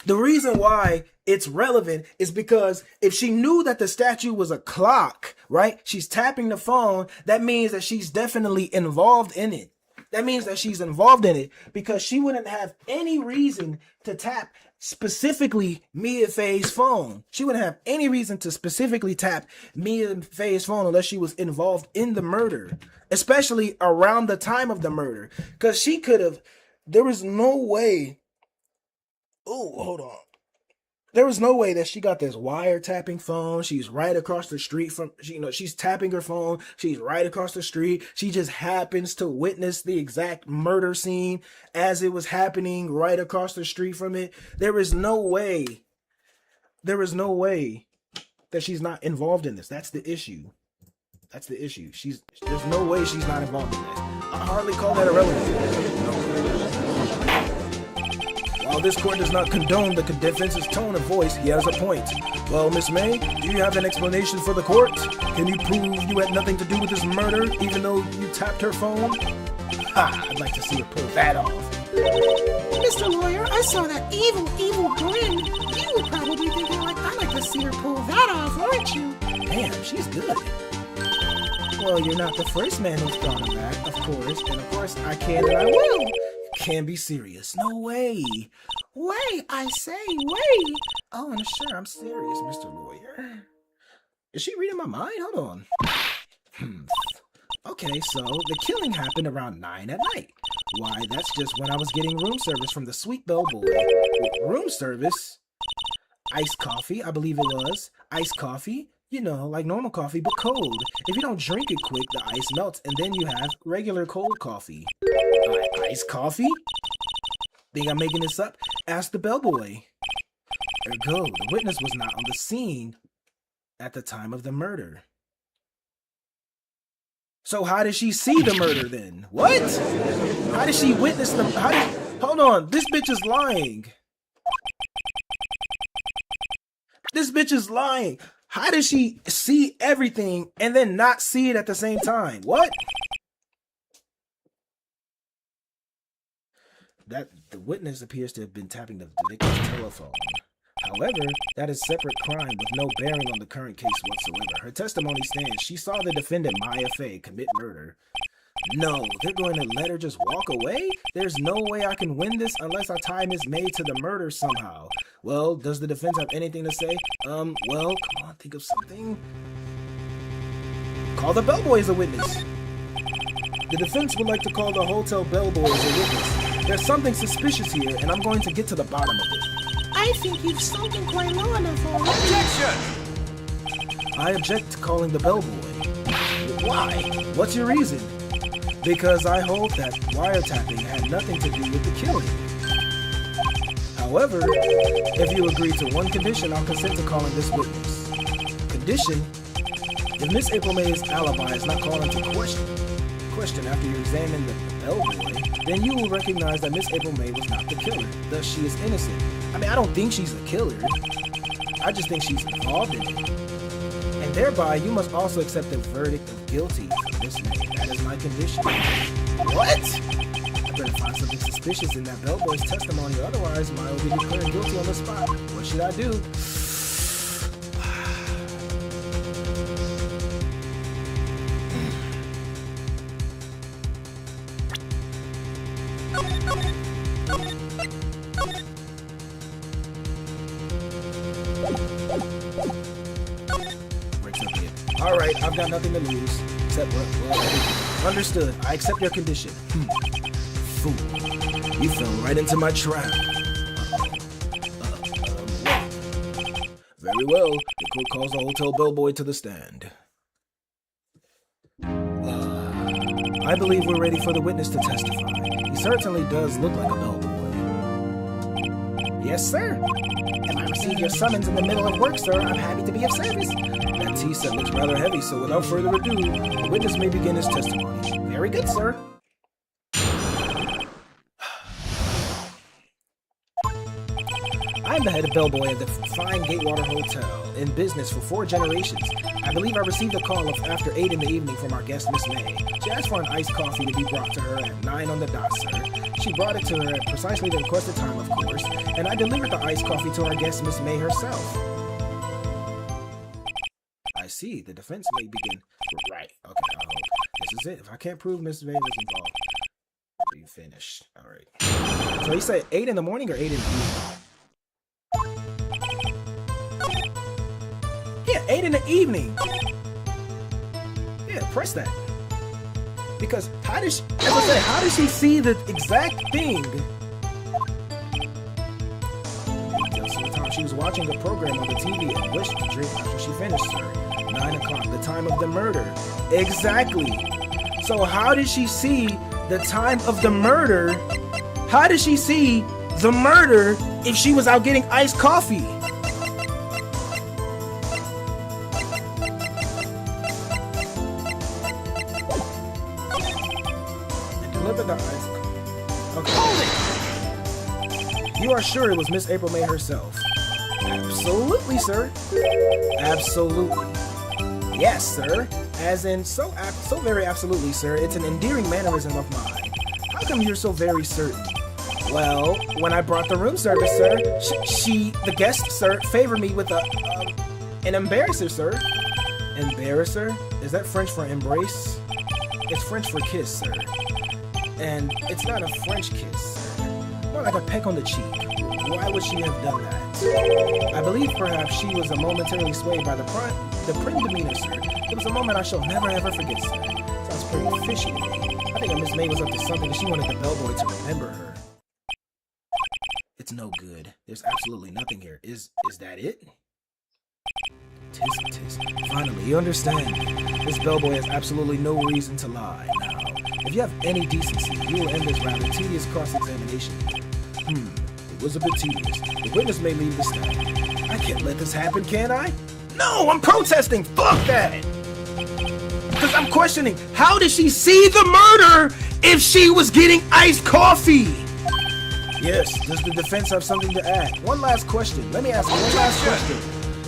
The reason why it's relevant is because if she knew that the statue was a clock, right? She's tapping the phone. That means that she's definitely involved in it. That means that she's involved in it, because she wouldn't have any reason to tap specifically Mia Faye's phone. She wouldn't have any reason to specifically tap Mia Faye's phone unless she was involved in the murder, especially around the time of the murder. Because she could have, there was no way. Oh, hold on. There was no way that she got this wiretapping phone. She's right across the street from, she's tapping her phone. She's right across the street. She just happens to witness the exact murder scene as it was happening right across the street from it. There is no way that she's not involved in this. That's the issue. That's the issue. There's no way she's not involved in this. I hardly call that irrelevant. While this court does not condone the defense's tone of voice, he has a point. Well, Miss May, do you have an explanation for the court? Can you prove you had nothing to do with this murder, even though you tapped her phone? Ha! I'd like to see her pull that off. Mr. Lawyer, I saw that evil grin. You were probably thinking, I'd like to see her pull that off, aren't you? Damn, she's good. Well, you're not the first man who's thought of that, of course. And of course, I can and I will. Can be serious. No way. Wait, I say, wait. Oh, I'm sure I'm serious, Mr. Lawyer. Is she reading my mind? Hold on. Okay, so the killing happened around 9 at night. Why, that's just when I was getting room service from the sweet bellboy. Room service? Iced coffee, I believe it was. Iced coffee? You know, like normal coffee, but cold. If you don't drink it quick, the ice melts, and then you have regular cold coffee. Iced coffee? Think I'm making this up? Ask the bellboy. Ergo, the witness was not on the scene at the time of the murder. So how did she see the murder then? What? How did she witness the... Hold on, this bitch is lying. This bitch is lying. How did she see everything and then not see it at the same time? What? That the witness appears to have been tapping the victim's telephone. However, that is a separate crime with no bearing on the current case whatsoever. Her testimony stands. She saw the defendant, Maya Fey, commit murder. No, they're going to let her just walk away? There's no way I can win this unless I tie Miss May to the murder somehow. Well, does the defense have anything to say? Well, come on, think of something. Call the bellboy as a witness. The defense would like to call the hotel bellboy as a witness. There's something suspicious here, and I'm going to get to the bottom of it. I think you've spoken quite long enough already. Objection! I object to calling the bellboy. Why? What's your reason? Because I hold that wiretapping had nothing to do with the killing. However, if you agree to one condition, I'll consent to calling this witness. Condition: if Miss April May's alibi is not called into question after you examine the bellboy, then you will recognize that Miss April May was not the killer. Thus, she is innocent. I mean, I don't think she's a killer. I just think she's involved in it. And thereby, you must also accept the verdict of guilty for Miss May. That is my condition. What? I better find something suspicious in that bellboy's testimony, otherwise Maya will be declared guilty on the spot. What should I do? Alright, I've got nothing to lose. Except, well, understood. I accept your condition. Fool. You fell right into my trap. Very well. The court calls the hotel bellboy to the stand. I believe we're ready for the witness to testify. He certainly does look like a bellboy. Yes, sir. If I receive your summons in the middle of work, sir, I'm happy to be of service. That tea set looks rather heavy, so without further ado, the witness may begin his testimony. Very good, sir. I'm the head of bellboy at the fine Gatewater Hotel, in business for 4 generations. I believe I received a call after 8 in the evening from our guest, Miss May. She asked for an iced coffee to be brought to her at 9 on the dot, sir. She brought it to her at precisely the requested time, of course, and I delivered the iced coffee to our guest, Miss May herself. I see. The defense may begin. Right. Okay, I hope. This is it. If I can't prove Miss May was involved, we finished. All right. So he said 8 in the morning or 8 in the evening? Yeah, 8 in the evening. Yeah, press that. Because how did she, as I said, how did she see the exact thing? She was watching a program on the TV and wished to drink after she finished, sir. 9 o'clock, the time of the murder. Exactly. So how did she see the time of the murder? How did she see the murder if she was out getting iced coffee? Deliver the iced coffee. Okay. Hold it! You are sure it was Miss April May herself? Absolutely, sir. Absolutely. Yes, sir. As in, so very absolutely, sir. It's an endearing mannerism of mine. How come you're so very certain? Well, when I brought the room service, sir, the guest, sir, favored me with an embarrasser, sir. Embarrasser? Is that French for embrace? It's French for kiss, sir. And it's not a French kiss, sir. More like a peck on the cheek. Why would she have done that? I believe perhaps she was momentarily swayed by the prim demeanor, sir. It was a moment I shall never ever forget, sir. Sounds pretty fishy to me. I think Miss May was up to something and she wanted the bellboy to remember her. It's no good. There's absolutely nothing here. Is that it? Tisk. Finally, you understand. This bellboy has absolutely no reason to lie. Now, if you have any decency, you will end this rather tedious cross-examination. It was a bit tedious. The witness may leave the stand. I can't let this happen, can I? No, I'm protesting. Fuck that. Because I'm questioning, how did she see the murder if she was getting iced coffee? Yes, does the defense have something to add? One last question. Let me ask you one last question.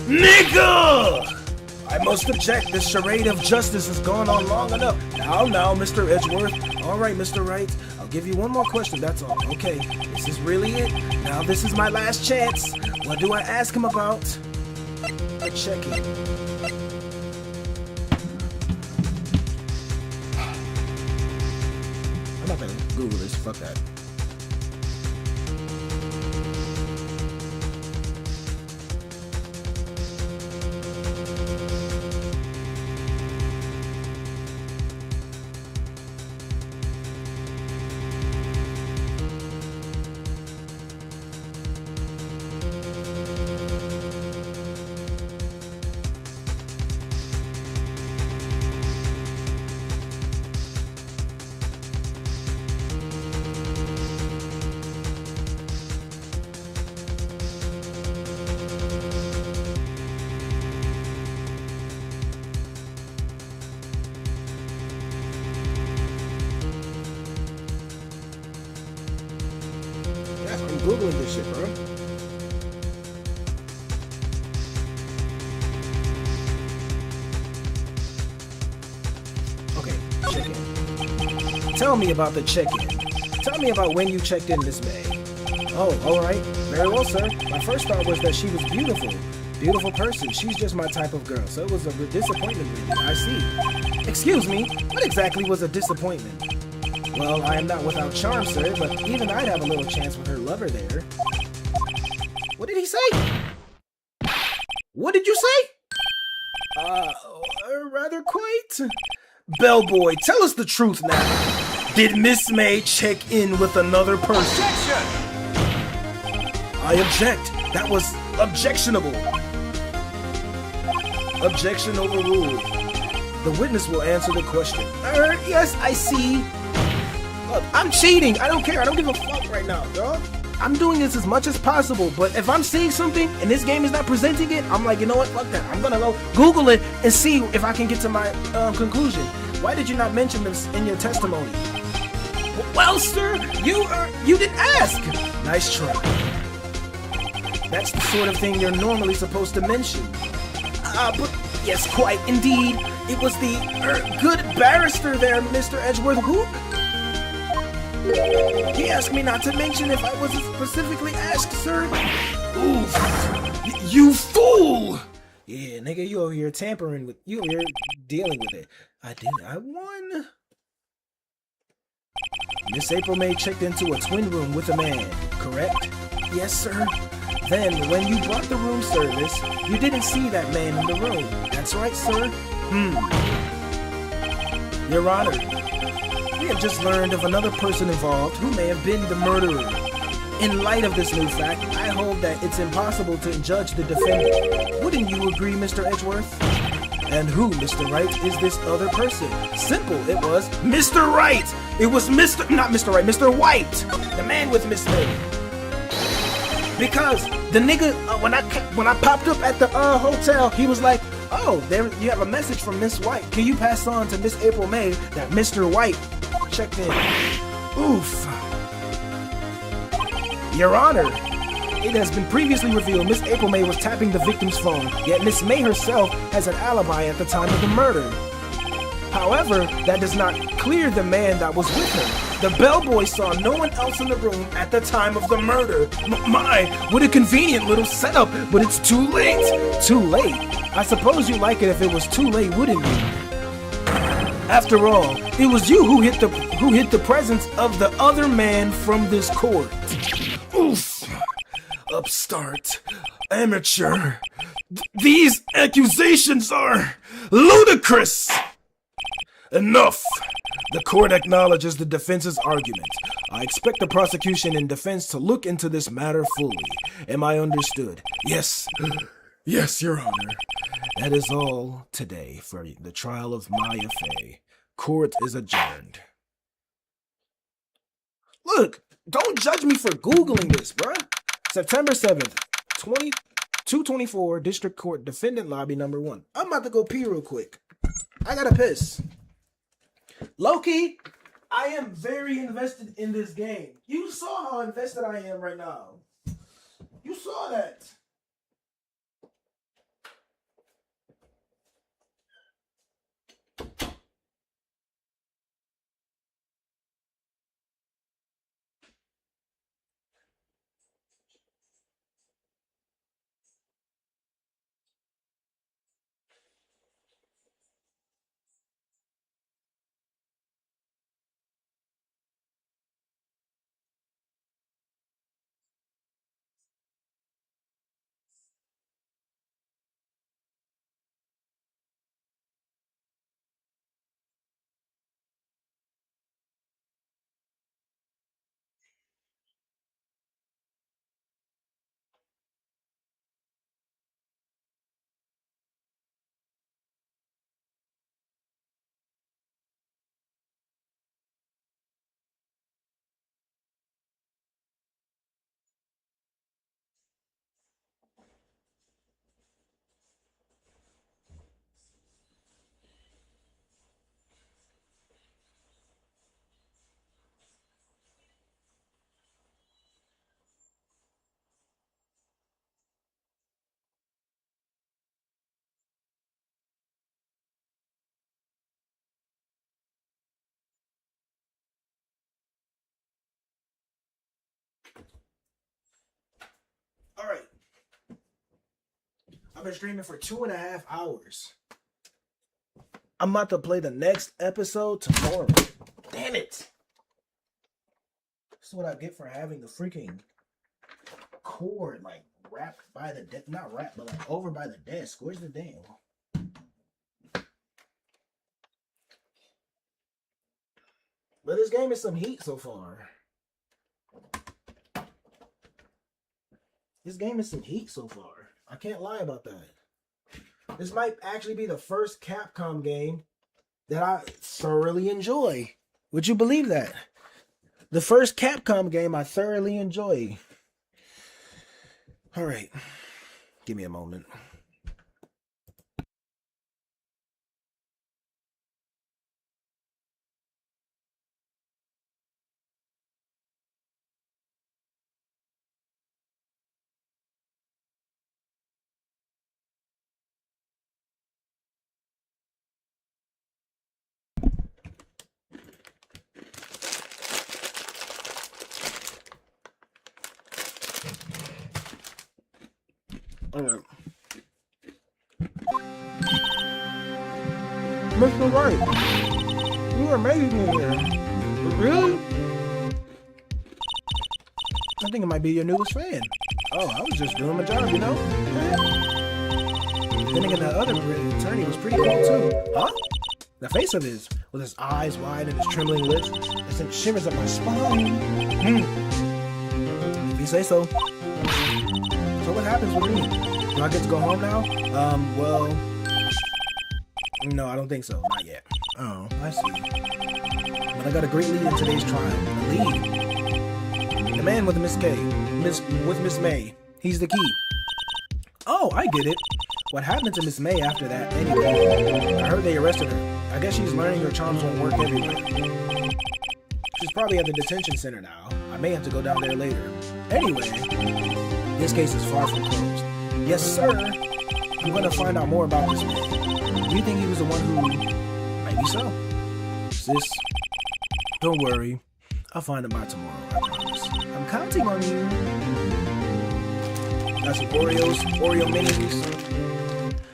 Nigga! I must object. This charade of justice has gone on long enough. Now, Mr. Edgeworth. All right, Mr. Wright. I'll give you one more question, that's all. Okay, this is really it. Now, this is my last chance. What do I ask him about? A check-in. I'm not gonna Google this. Fuck that. I'm Googling this shit, bro. Okay, check-in. Tell me about the check-in. Tell me about when you checked in, Miss May. Oh, all right. Very well, sir. My first thought was that she was beautiful. Beautiful person. She's just my type of girl. So it was a disappointment, really. I see. Excuse me, what exactly was a disappointment? Well, I am not without charm, sir, but even I'd have a little chance with her lover there. What did he say? What did you say? Rather quite. Bellboy, tell us the truth now. Did Miss May check in with another person? Objection! I object. That was objectionable. Objection overruled. The witness will answer the question. Yes, I see. Look, I'm cheating. I don't care. I don't give a fuck right now, dog. I'm doing this as much as possible, but if I'm seeing something and this game is not presenting it, I'm like, you know what? Fuck that. I'm gonna go Google it and see if I can get to my conclusion. Why did you not mention this in your testimony? Well, sir, you didn't ask. Nice try. That's the sort of thing you're normally supposed to mention. But yes, quite indeed. It was the good barrister there, Mr. Edgeworth, who... He asked me not to mention if I wasn't specifically asked, sir. Oof. You fool! Yeah, nigga, you over here tampering with... You over here dealing with it. I won. Miss April May checked into a twin room with a man, correct? Yes, sir. Then, when you brought the room service, you didn't see that man in the room. That's right, sir. Your Honor, we have just learned of another person involved who may have been the murderer. In light of this new fact, I hold that it's impossible to judge the defendant. Wouldn't you agree, Mr. Edgeworth? And who, Mr. Wright, is this other person? Simple, it was Mr. Wright! It was not Mr. Wright, Mr. White! The man with Miss May. Because the nigga, when I popped up at the hotel, he was like, oh, there you have a message from Miss White. Can you pass on to Miss April May that Mr. White checked in? Oof. Your Honor, it has been previously revealed Miss April May was tapping the victim's phone, yet Miss May herself has an alibi at the time of the murder. However, that does not clear the man that was with her. The bellboy saw no one else in the room at the time of the murder. My, what a convenient little setup, but it's too late. Too late? I suppose you'd like it if it was too late, wouldn't you? After all, it was you who hit the presence of the other man from this court. Oof. Upstart. Amateur. These accusations are ludicrous. Enough! The court acknowledges the defense's argument. I expect the prosecution and defense to look into this matter fully. Am I understood? Yes. Yes, Your Honor. That is all today for the trial of Maya Fey. Court is adjourned. Look, don't judge me for Googling this, bruh. September 7th, 224 District Court, Defendant Lobby number 1. I'm about to go pee real quick. I gotta piss. Loki, I am very invested in this game. You saw how invested I am right now. You saw that. All right. I've been streaming for 2.5 hours. I'm about to play the next episode tomorrow. Damn it. This is what I get for having the freaking cord like wrapped by the desk. Not wrapped, but like over by the desk. Where's the damn? But this game is some heat so far. This game is some heat so far. I can't lie about that. This might actually be the first Capcom game that I thoroughly enjoy. Would you believe that? The first Capcom game I thoroughly enjoy. All right. Give me a moment. All right. Mr. Wright, you are amazing here. Really? I think it might be your newest fan. Oh, I was just doing my job, you know? Then again, the other attorney was pretty cool too. Huh? The face of his, with his eyes wide and his trembling lips, it sent shivers up my spine. If you say so. So what happens with me? Do I get to go home now? Well... No, I don't think so. Not yet. Oh, I see. But I got a great lead in today's trial. A lead? The man with Miss K. With Miss May. He's the key. Oh, I get it. What happened to Miss May after that anyway? I heard they arrested her. I guess she's learning her charms won't work everywhere. She's probably at the detention center now. I may have to go down there later. Anyway, this case is far from closed. Yes, sir. I'm gonna find out more about this man. Do you think he was the one who... Maybe so. Sis, don't worry. I'll find him by tomorrow, I promise. I'm counting on you. Got some Oreo minis.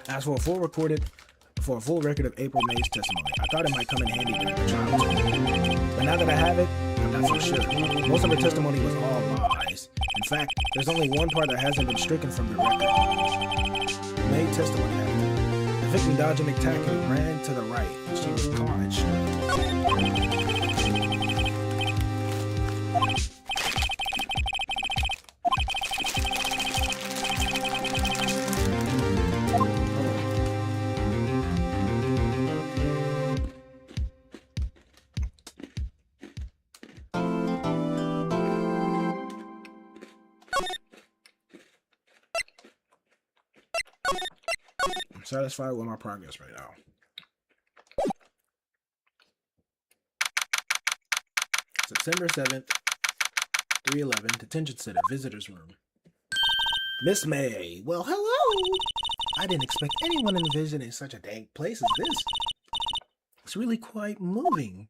As for a full record of April May's testimony, I thought it might come in handy during the trial. But now that I have it, I'm not so sure. Most of her testimony was all lies. In fact, there's only one part that hasn't been stricken from the record. May testimony after. The victim dodged an attack and ran to the right. She was caught and struck. satisfied with my progress right now. September 7th, 311, detention center, visitor's room. Miss May. Well, hello. I didn't expect anyone in Vision in such a dank place as this. It's really quite moving.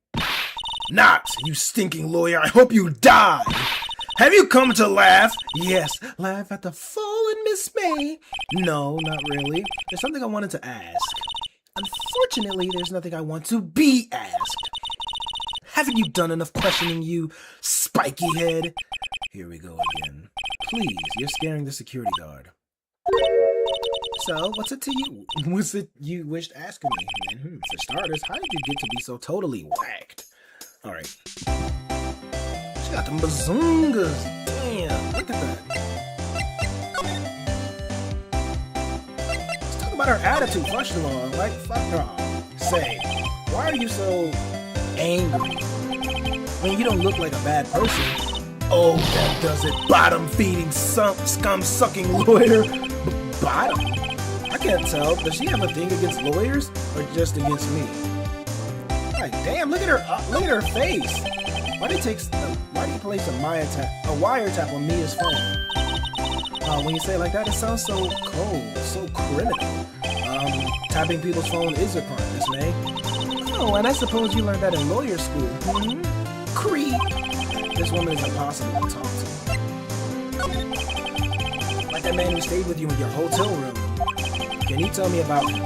Not, you stinking lawyer. I hope you die. Have you come to laugh? Yes, laugh at the fallen Miss May. No, not really. There's something I wanted to ask. Unfortunately, there's nothing I want to be asked. Haven't you done enough questioning, you spiky head? Here we go again. Please, you're scaring the security guard. So, what's it to you? What's it you wished asking me? And, for starters, how did you get to be so totally whacked? Alright. She got them bazoongas. Damn, look at that. Let's talk about her attitude, first of all. Like, fuck her. Say, why are you so angry? I mean, you don't look like a bad person. Oh, that does it. Bottom-feeding, scum-sucking lawyer. Bottom? I can't tell. Does she have a thing against lawyers or just against me? Like, damn, look at her face. Why do you place a wiretap on Mia's phone? When you say it like that, it sounds so cold, so criminal. Tapping people's phone is a crime, Miss May. Oh, and I suppose you learned that in lawyer school. Creep. This woman is impossible to talk to. Like that man who stayed with you in your hotel room. Can you tell me about him?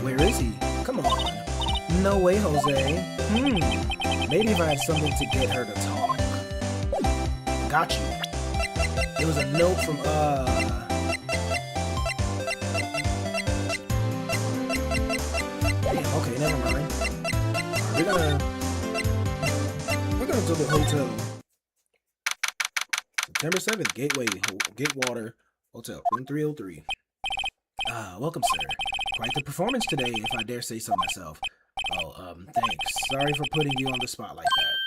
Where is he? Come on. No way, Jose. Maybe if I had something to get her to talk. Got you. It was a note from, Damn, okay, never mind. We're gonna do the hotel. September 7th, Gatewater Hotel, room 303. Welcome, sir. Quite the performance today, if I dare say so myself. Oh, thanks. Sorry for putting you on the spot like that.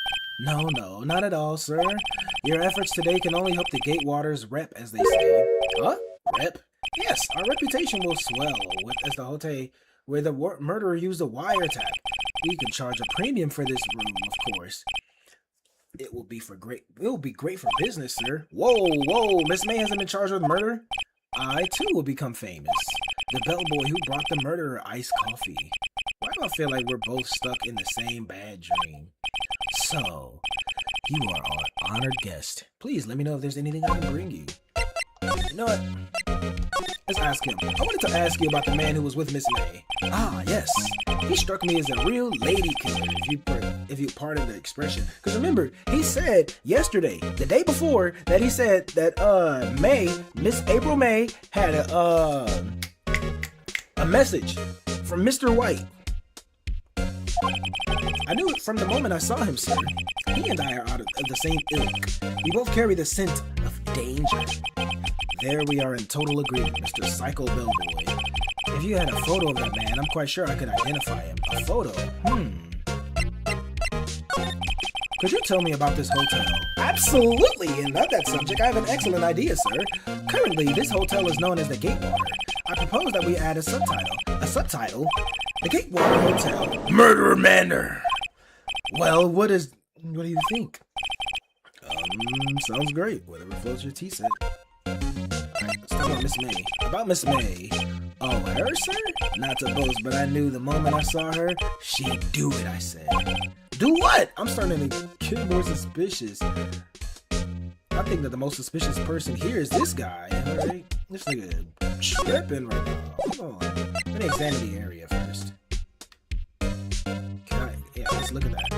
No, not at all, sir. Your efforts today can only help the Gatewater's rep, as they say. Huh? Rep? Yes, our reputation will swell as the hotel where the murderer used a wiretap. We can charge a premium for this room, of course. It will be great for business, sir. Whoa, Miss May hasn't been charged with murder? I, too, will become famous. The bellboy who brought the murderer iced coffee. Why do I feel like we're both stuck in the same bad dream? So, you are our honored guest. Please let me know if there's anything I can bring you. You know what? Let's ask him. I wanted to ask you about the man who was with Miss May. Ah, yes. He struck me as a real lady killer, if you pardon the expression. Because remember, he said yesterday, the day before, that he said that Miss April May had a message from Mr. White. I knew it from the moment I saw him, sir. He and I are out of the same ilk. We both carry the scent of danger. There we are in total agreement, Mr. Psycho Bellboy. If you had a photo of that man, I'm quite sure I could identify him. A photo? Could you tell me about this hotel? Absolutely, and on that subject, I have an excellent idea, sir. Currently, this hotel is known as the Gatewater. I propose that we add a subtitle. A subtitle? The Gatewater Hotel. Murder Manor. Well, what do you think? Sounds great. Whatever floats your tea set. Let's talk about Miss May. About Miss May. Oh, her, sir? Not to boast, but I knew the moment I saw her, she'd do it, I said. Do what? I'm starting to get more suspicious. I think that the most suspicious person here is this guy, alright? This nigga tripping right now. Hold on. Let me examine the area first. Yeah, let's look at that.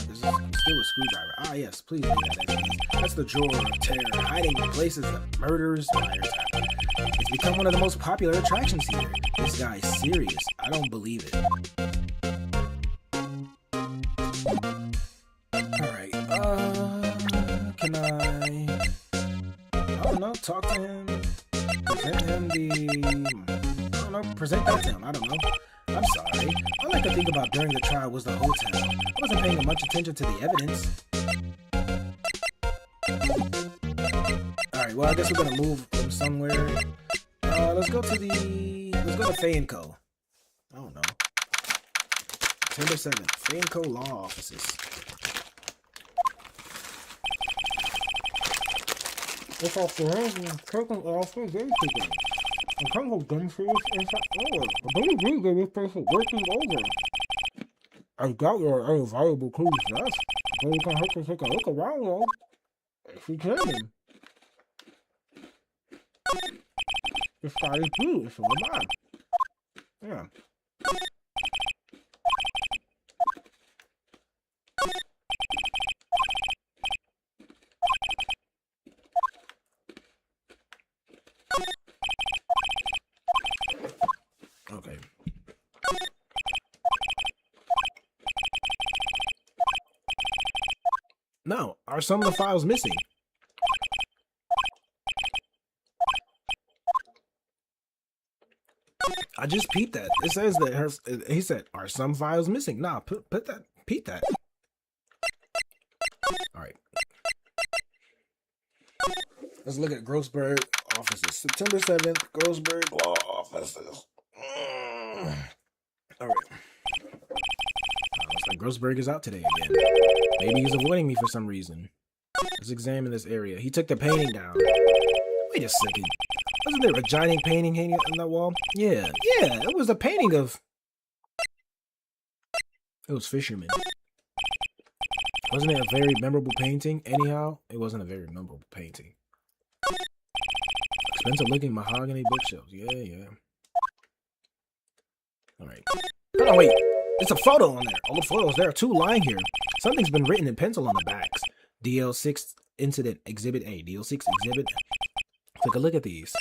This is still a screwdriver. Ah, yes, please do that. That's the drawer of terror, hiding in places of murderers' wiretap. It's become one of the most popular attractions here. This guy is serious. I don't believe it. Alright, can I don't know, talk to him, present that to him, I don't know. I'm sorry. All I could think about during the trial was the hotel. I wasn't paying much attention to the evidence. Alright, well, I guess we're gonna move from somewhere. Let's go to Let's go to Faye & Co. I don't know. September 7th. Faye & Co. Law Offices. It's off the hands and taken off the gate today. I'm kind of done for this inside. Oh, I believe we get this place is working over. I doubt there are any valuable clues left. But we can have to take a look around, though. If we can. The sky is blue, so am I. Yeah. Okay. No, are some of the files missing? I just peeped that. It says that he said, are some files missing? Nah, put that, peep that. All right. Let's look at Grossberg offices. September 7th, Grossberg law offices. All right. Looks like Grossberg is out today again. Maybe he's avoiding me for some reason. Let's examine this area. He took the painting down. Wait a second. Wasn't there a giant painting hanging on that wall? Yeah, it was a painting of... It was fishermen. Wasn't it a very memorable painting? Anyhow, it wasn't a very memorable painting. Expensive looking mahogany bookshelves. Yeah. Alright. Oh, wait. It's a photo on there. All the photos. There are two lying here. Something's been written in pencil on the backs. DL6 Incident Exhibit A. DL6 Exhibit. Take a look at these.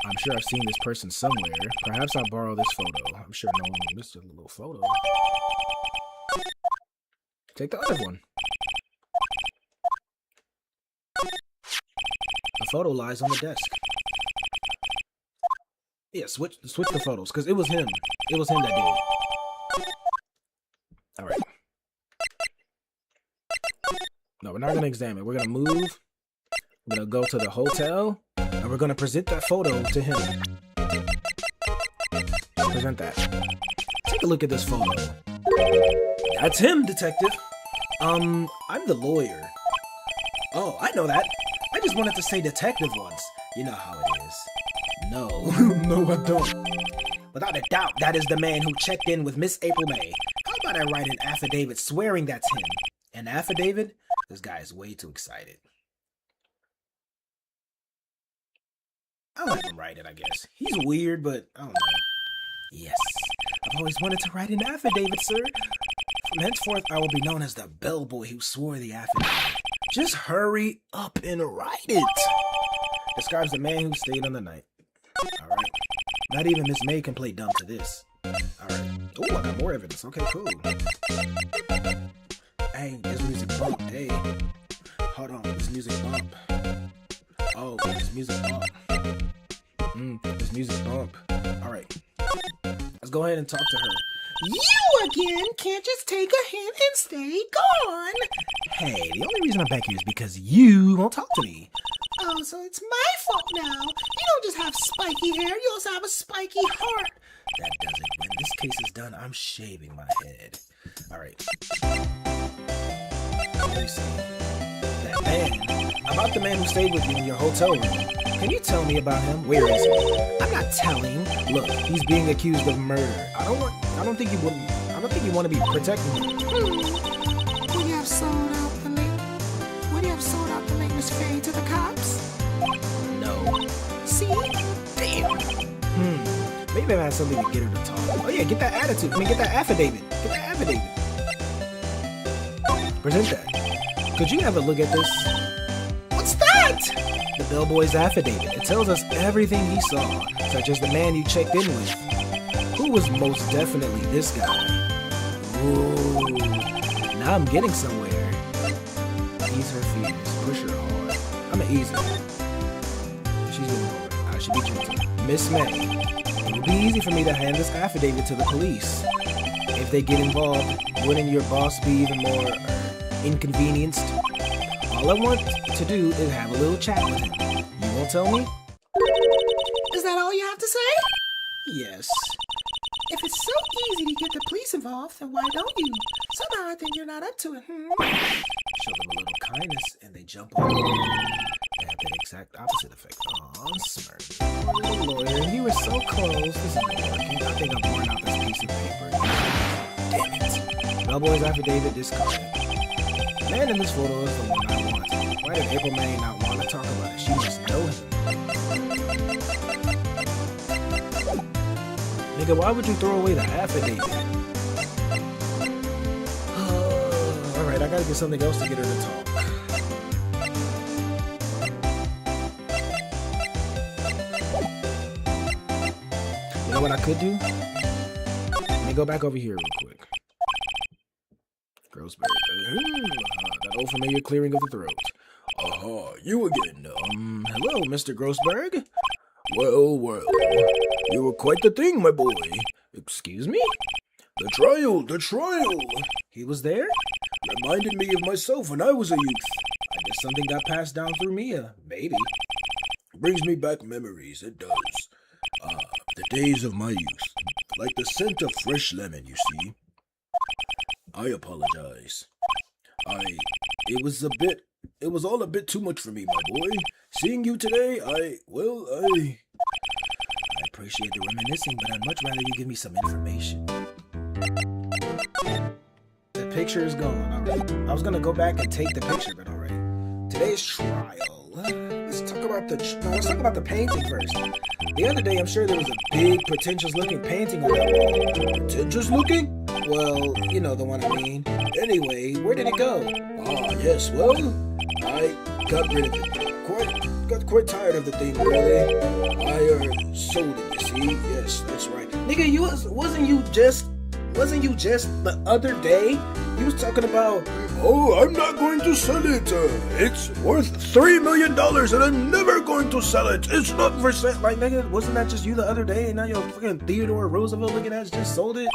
I'm sure I've seen this person somewhere. Perhaps I'll borrow this photo. I'm sure no one missed a little photo. Take the other one. The photo lies on the desk. Yeah, switch the photos, because it was him. It was him that did it. Alright. No, we're not going to examine. We're going to move. We're going to go to the hotel. And we're going to present that photo to him. Present that. Take a look at this photo. That's him, detective. I'm the lawyer. Oh, I know that. I just wanted to say detective once. You know how it is. No. No, I don't. Without a doubt, that is the man who checked in with Miss April May. How about I write an affidavit swearing that's him? An affidavit? This guy is way too excited. I'll let him write it, I guess. He's weird, but I don't know. Yes. I've always wanted to write an affidavit, sir. From henceforth, I will be known as the bellboy who swore the affidavit. Just hurry up and write it. Describes the man who stayed on the night. Alright. Not even Miss May can play dumb to this. Alright. Oh, I got more evidence. Okay, cool. Hey, this music bump. Hey. Hold on. This music bump. Oh, this music bump. This music bump. Alright. Let's go ahead and talk to her. You again? Can't just take a hint and stay gone. Hey, the only reason I'm back here is because you won't talk to me. Oh, so it's my fault now. You don't just have spiky hair, you also have a spiky heart. That does it. When this case is done, I'm shaving my head. Alright. Let me see. That man. About the man who stayed with you in your hotel room. Can you tell me about him? Where is he? I'm not telling. Look, he's being accused of murder. I don't think you want to be protecting him. Would you have sold out the late Miss Faye to the cops? No. See? Damn. Maybe I had something to get her to talk. Oh yeah, get that attitude. Get that affidavit. Get that affidavit. Present that. Could you have a look at this? What's that? The bellboy's affidavit. It tells us everything he saw, such as the man you checked in with. Who was most definitely this guy? Ooh. Now I'm getting somewhere. Ease her fears. Push her hard. I'ma ease her. She's getting hard. I should be gentle. Miss May, it would be easy for me to hand this affidavit to the police. If they get involved, wouldn't your boss be even more inconvenienced? All I want to do is have a little chat with him. You won't Don't tell me? Is that all you have to say? Yes. If it's so easy to get the police involved, then why don't you? Somehow I think you're not up to it. Show them a little kindness and they jump on board. They have the exact opposite effect. Aw, smirk. Lawyer, you were so close. This isn't working. I think I'm worn out this piece of paper. Damn it. Bellboy's affidavit discarded. Man in this photo is the one I want. Why did April May not want to talk about it? She must know him. Nigga, why would you throw away the affidavit? Alright, I gotta get something else to get her to talk. You know what I could do? Let me go back over here real quick. Grossberg. That old familiar clearing of the throat. You again. Hello, Mr. Grossberg. Well, you were quite the thing, my boy. Excuse me? The trial. He was there? Reminded me of myself when I was a youth. I guess something got passed down through Mia. Maybe. Brings me back memories, it does. The days of my youth. Like the scent of fresh lemon, you see. I apologize. It was all a bit too much for me, my boy. Seeing you today, I appreciate the reminiscing, but I'd much rather you give me some information. The picture is gone, alright. I was gonna go back and take the picture, but alright. Today's trial. Let's talk about the painting first. The other day, I'm sure there was a big, pretentious-looking painting on that wall. Pretentious-looking? Well, you know the one I mean. Anyway, where did it go? Yes, well, I got rid of it. Got quite tired of the thing, really. I sold it, you see. Yes, that's right. Nigga, wasn't you just the other day? You was talking about... Oh, I'm not going to sell it. It's worth $3 million and I'm never going to sell it. It's not for sale. Like, nigga, wasn't that just you the other day and now your fucking Theodore Roosevelt looking ass just sold it?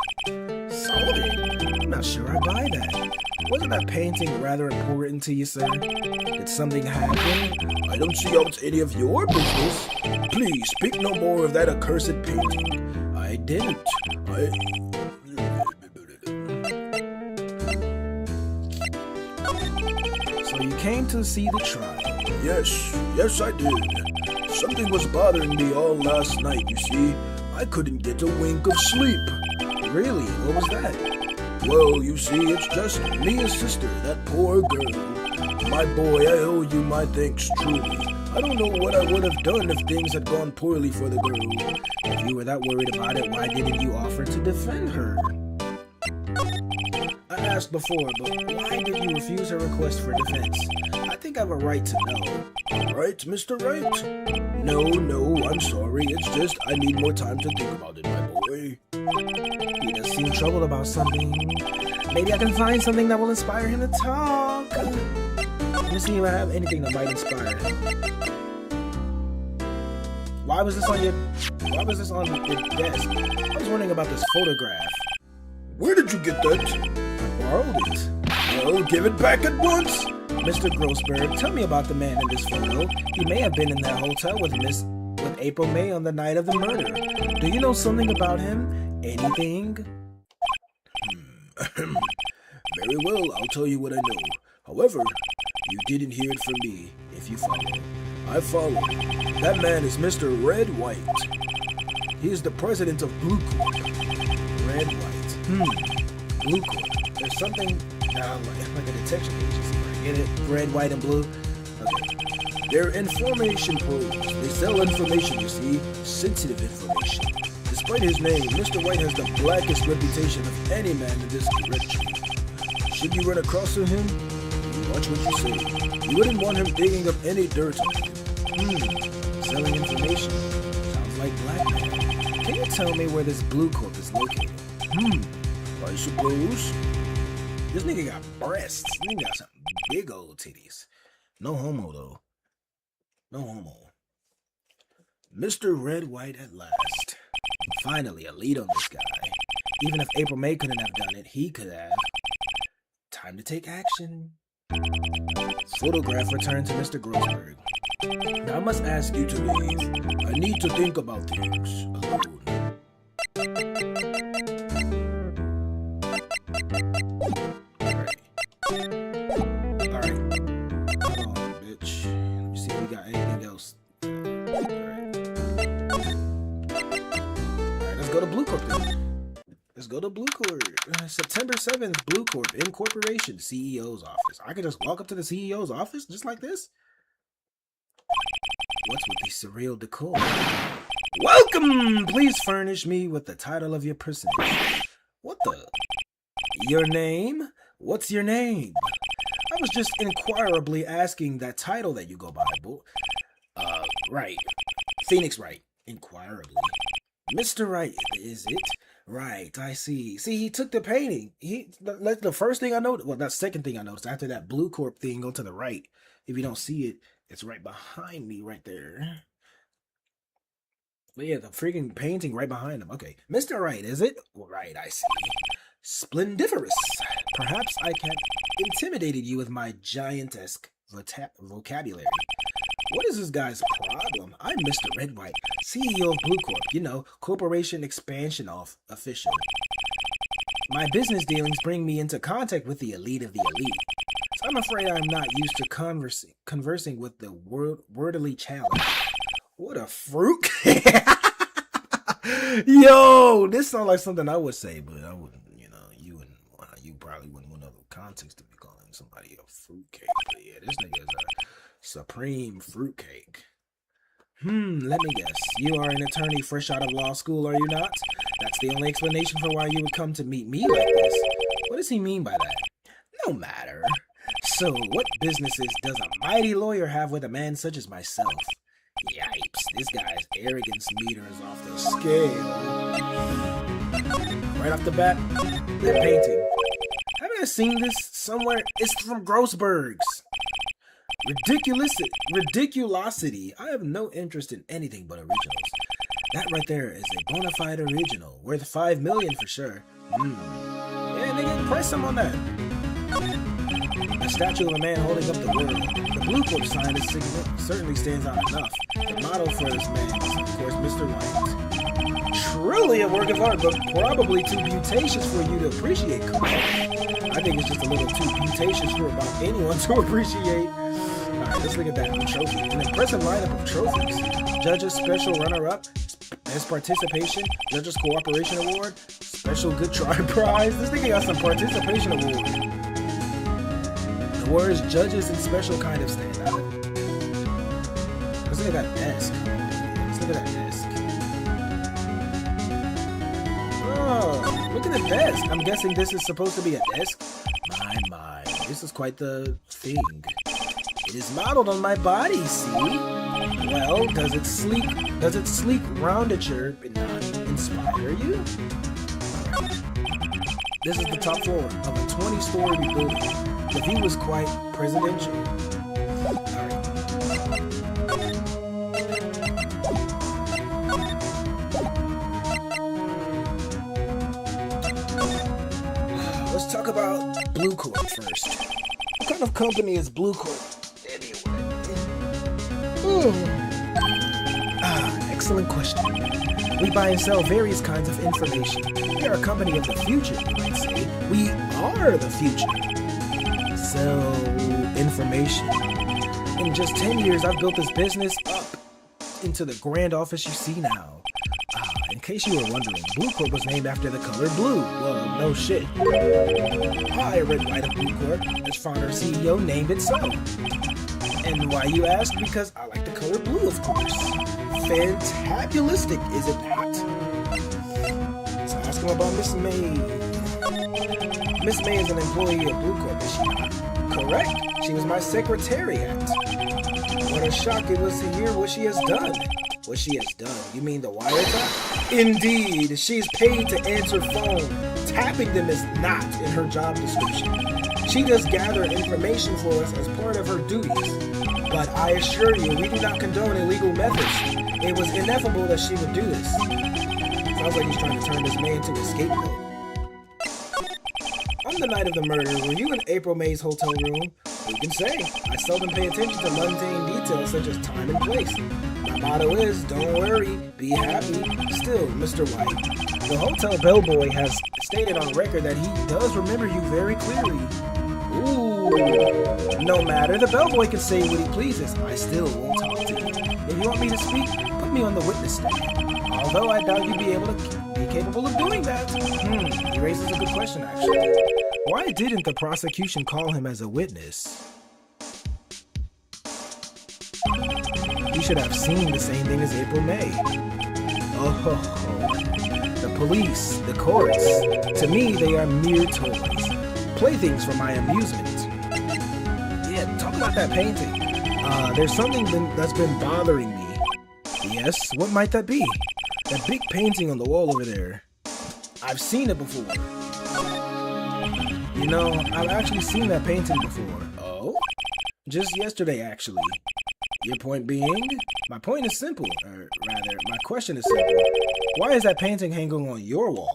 Sold it? I'm not sure I buy that. Wasn't that painting rather important to you, sir? Did something happen? I don't see how it's any of your business. Please, speak no more of that accursed painting. I didn't. So you came to see the trial? Yes, I did. Something was bothering me all last night, you see. I couldn't get a wink of sleep. Really? What was that? Well, you see, it's just Mia's sister, that poor girl. My boy, I owe you my thanks, truly. I don't know what I would have done if things had gone poorly for the girl. If you were that worried about it, why didn't you offer to defend her? I asked before, but why did you refuse her request for defense? I think I have a right to know. Right, Mr. Wright? No, I'm sorry. It's just I need more time to think about it, my boy. He does seem troubled about something. Maybe I can find something that will inspire him to talk. Let me see if I have anything that might inspire him. Why was this on your desk? I was wondering about this photograph. Where did you get that? I borrowed it. Well, give it back at once. Mr. Grossberg, tell me about the man in this photo. He may have been in that hotel with April May on the night of the murder. Do you know something about him? Anything? Very well, I'll tell you what I know. However, you didn't hear it from me, if you follow. I follow. That man is Mr. Red White. He is the president of Blue Corp. Red White. Blue Corp. There's something like a detection agency. Get it? Red, white, and blue? Okay. They're information pros. They sell information, you see. Sensitive information. Despite his name, Mr. White has the blackest reputation of any man in this directory. Should you run across to him, watch what you say. You wouldn't want him digging up any dirt on you. Selling information. Sounds like blackmail. Can you tell me where this Blue Corp is located? I suppose. This nigga got breasts. This nigga got some big old titties. No homo, though. No homo. Mr. Red White at last. Finally, a lead on this guy. Even if April May couldn't have done it, he could have. Time to take action. Photograph returned to Mr. Grossberg. Now I must ask you to leave. I need to think about things alone. Alright. Hold on, bitch. Let me see if we got anything else. Alright, let's go to Blue Corp then. Let's go to Blue Corp. September 7th, Blue Corp Incorporation, CEO's office. I can just walk up to the CEO's office just like this? What's with the surreal decor? Welcome! Please furnish me with the title of your personage. What the? Your name? What's your name? I was just inquirably asking that title that you go by, boo. Wright. Phoneix Wright. Inquirably. Mr. Wright, is it? Right, I see. See, he took the painting. The first thing I noticed, well, that second thing I noticed, after that Blue Corp thing, go to the right. If you don't see it, it's right behind me right there. But yeah, the freaking painting right behind him. Okay. Mr. Wright, is it? Right, I see. Splendiferous. Perhaps I can intimidated you with my giantesque vocabulary. What is this guy's problem? I'm Mr. Red White, CEO of Blue Corp, you know, corporation expansion official. My business dealings bring me into contact with the elite of the elite. So I'm afraid I'm not used to conversing with the wordily challenged. What a fruit. Yo, this sounds like something I would say, but I wouldn't, you probably wouldn't want no context to be calling somebody a fruitcake. But yeah, this nigga is a supreme fruitcake. Let me guess. You are an attorney fresh out of law school, are you not? That's the only explanation for why you would come to meet me like this. What does he mean by that? No matter. So, what businesses does a mighty lawyer have with a man such as myself? Yipes, this guy's arrogance meter is off the scale. Right off the bat, that painting. Haven't I seen this somewhere? It's from Grossberg's. Ridiculosity. I have no interest in anything but originals. That right there is a bona fide original, worth $5 million for sure. Yeah, nigga, price him on that. A statue of a man holding up the world. The Blue Corp sign is certainly stands out enough. The model for this man is, of course, Mr. Wright. Truly a work of art, but probably too beauticious for you to appreciate. I think it's just a little too beauticious for about anyone to appreciate. Alright, let's look at that trophy. An impressive lineup of trophies. Judges Special Runner-Up, Best Participation, Judges Cooperation Award, Special Good Try Prize. This nigga got some participation award. The words judges and special kind of stand out. Let's look at that desk. Let's look at that desk. Oh, look at the desk. I'm guessing this is supposed to be a desk. My. This is quite the thing. It is modeled on my body, see? Well, does its sleek roundature not inspire you? This is the top floor of a 20-story building. The view is quite presidential. Let's talk about Blue Corp first. What kind of company is Blue Corp? Excellent question. We buy and sell various kinds of information. We are a company of the future, you might say. We are the future. Sell information. In just 10 years, I've built this business up into the grand office you see now. In case you were wondering, Blue Corp was named after the color blue. Well, no shit. I, Red White of Blue Corp, as founder and CEO, named it so. And why, you ask? Because I like the color blue, of course. Fantabulistic, is it not? So ask him about Miss May. Miss May is an employee of Blue Corp, is she not? Correct. She was my secretariat. What a shock it was to hear what she has done. What she has done? You mean the wiretap? Indeed, she's paid to answer phone. Tapping them is not in her job description. She does gather information for us as part of her duties. But I assure you, we do not condone illegal methods. It was ineffable that she would do this. Sounds like he's trying to turn this man into a scapegoat. On the night of the murder, were you in April May's hotel room? Who can say? I seldom pay attention to mundane details such as time and place. My motto is, don't worry, be happy. Still, Mr. White, the hotel bellboy has stated on record that he does remember you very clearly. Ooh. No matter, the bellboy can say what he pleases. I still won't talk to you. If you want me to speak, put me on the witness stand. Although I doubt you'd be capable of doing that. He raises a good question, actually. Why didn't the prosecution call him as a witness? You should have seen the same thing as April May. Oh, the police, the courts. To me, they are mere toys. Playthings for my amusement. Yeah, talk about that painting. There's something that's been bothering me. Yes, what might that be? That big painting on the wall over there. I've seen it before. You know, I've actually seen that painting before. Oh? Just yesterday, actually. Your point being? My point is simple. Or rather, my question is simple. Why is that painting hanging on your wall?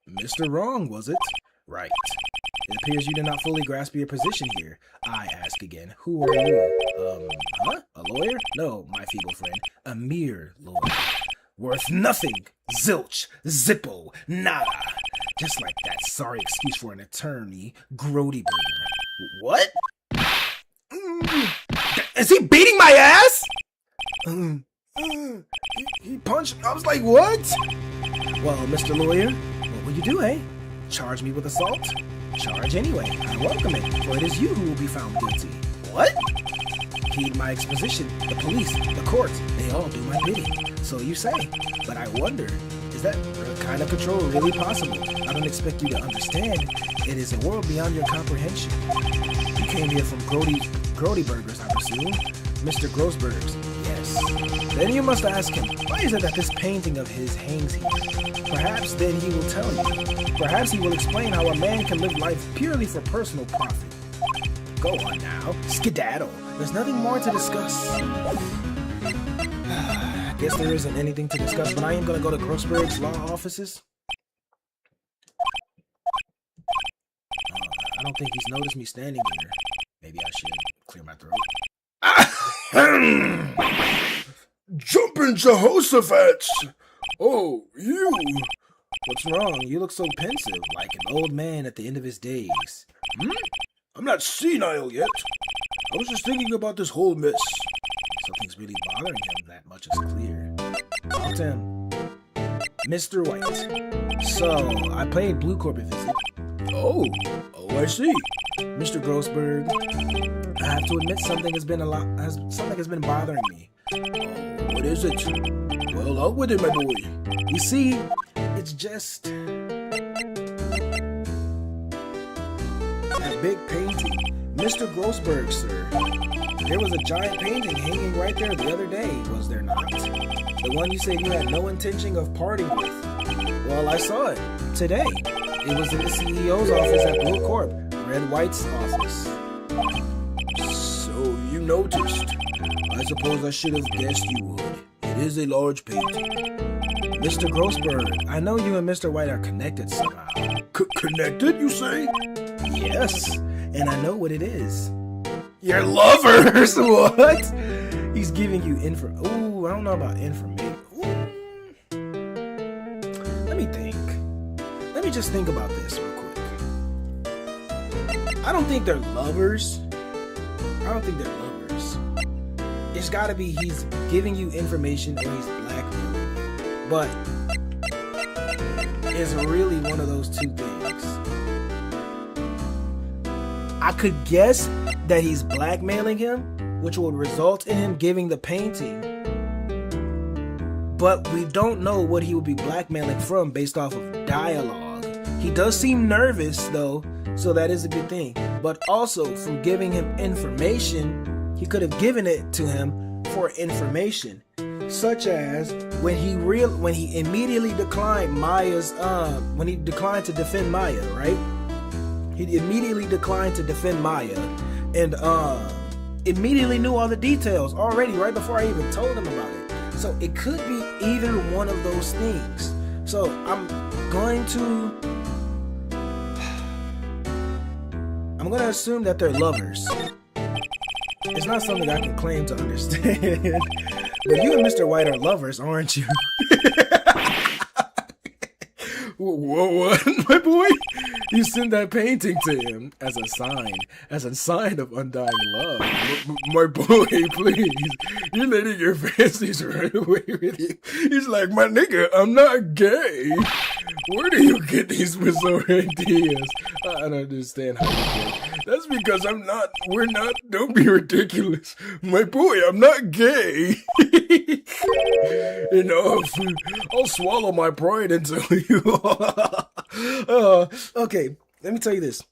Mr. Wrong, was it? Right. It appears you did not fully grasp your position here. I ask again, who are you? A lawyer? No, my feeble friend. A mere lawyer. Worth nothing. Zilch. Zippo. Nada. Just like that sorry excuse for an attorney, Grody Burger. What? Is he beating my ass? He punched. I was like, what? Well, Mr. Lawyer, what will you do, eh? Charge me with assault? Charge anyway. I welcome it, for it is you who will be found guilty. What? Heed my exposition. The police, the courts, they all do my bidding. So you say. But I wonder, is that kind of control really possible? I don't expect you to understand. It is a world beyond your comprehension. You came here from Grody Burgers, I presume. Mr. Grossberg's. Yes. Then you must ask him, why is it that this painting of his hangs here? Perhaps then he will tell you. Perhaps he will explain how a man can live life purely for personal profit. Go on now. Skedaddle. There's nothing more to discuss. I guess there isn't anything to discuss, but I am going to go to Grossberg's law offices. I don't think he's noticed me standing here. Maybe I should clear my throat. Jumpin' Jehoshaphat! Oh, you! What's wrong? You look so pensive, like an old man at the end of his days. I'm not senile yet. I was just thinking about this whole mess. Something's really bothering him, that much is clear. Talk to him. Mr. White. So, I paid Blue Corp a visit. Oh, I see. Mr. Grossberg, I have to admit something has been bothering me. Oh, what is it? Well, out with it, my boy. You see, it's just that big painting. Mr. Grossberg, sir. There was a giant painting hanging right there the other day, was there not? The one you said you had no intention of parting with. Well, I saw it today. It was in the CEO's office at Blue Corp, Red White's office. So you noticed. I suppose I should have guessed you would. It is a large painting. Mr. Grossberg, I know you and Mr. White are connected somehow. Connected, you say? Yes, and I know what it is. Your lovers? What? He's giving you Ooh, I don't know about information. Let me think. Let me just think about this real quick. I don't think they're lovers. It's gotta be he's giving you information or he's blackmailing you. But it's really one of those two things. I could guess that he's blackmailing him, which would result in him giving the painting. But we don't know what he would be blackmailing from based off of dialogue. He does seem nervous though, so that is a good thing. But also from giving him information, he could have given it to him for information. Such as when he immediately declined when he declined to defend Maya, right? He immediately declined to defend Maya and immediately knew all the details already right before I even told him about it. So it could be either one of those things. So I'm going I'm gonna assume that they're lovers. It's not something I can claim to understand. But you and Mr. White are lovers, aren't you? What, my boy? You sent that painting to him as a sign of undying love. My boy, please. You're letting your fancies run away with you. He's like, my nigga, I'm not gay. Where do you get these bizarre ideas? I don't understand how you get. That's because we're not, don't be ridiculous. My boy, I'm not gay. Enough. I'll swallow my pride and tell you. Okay, let me tell you this.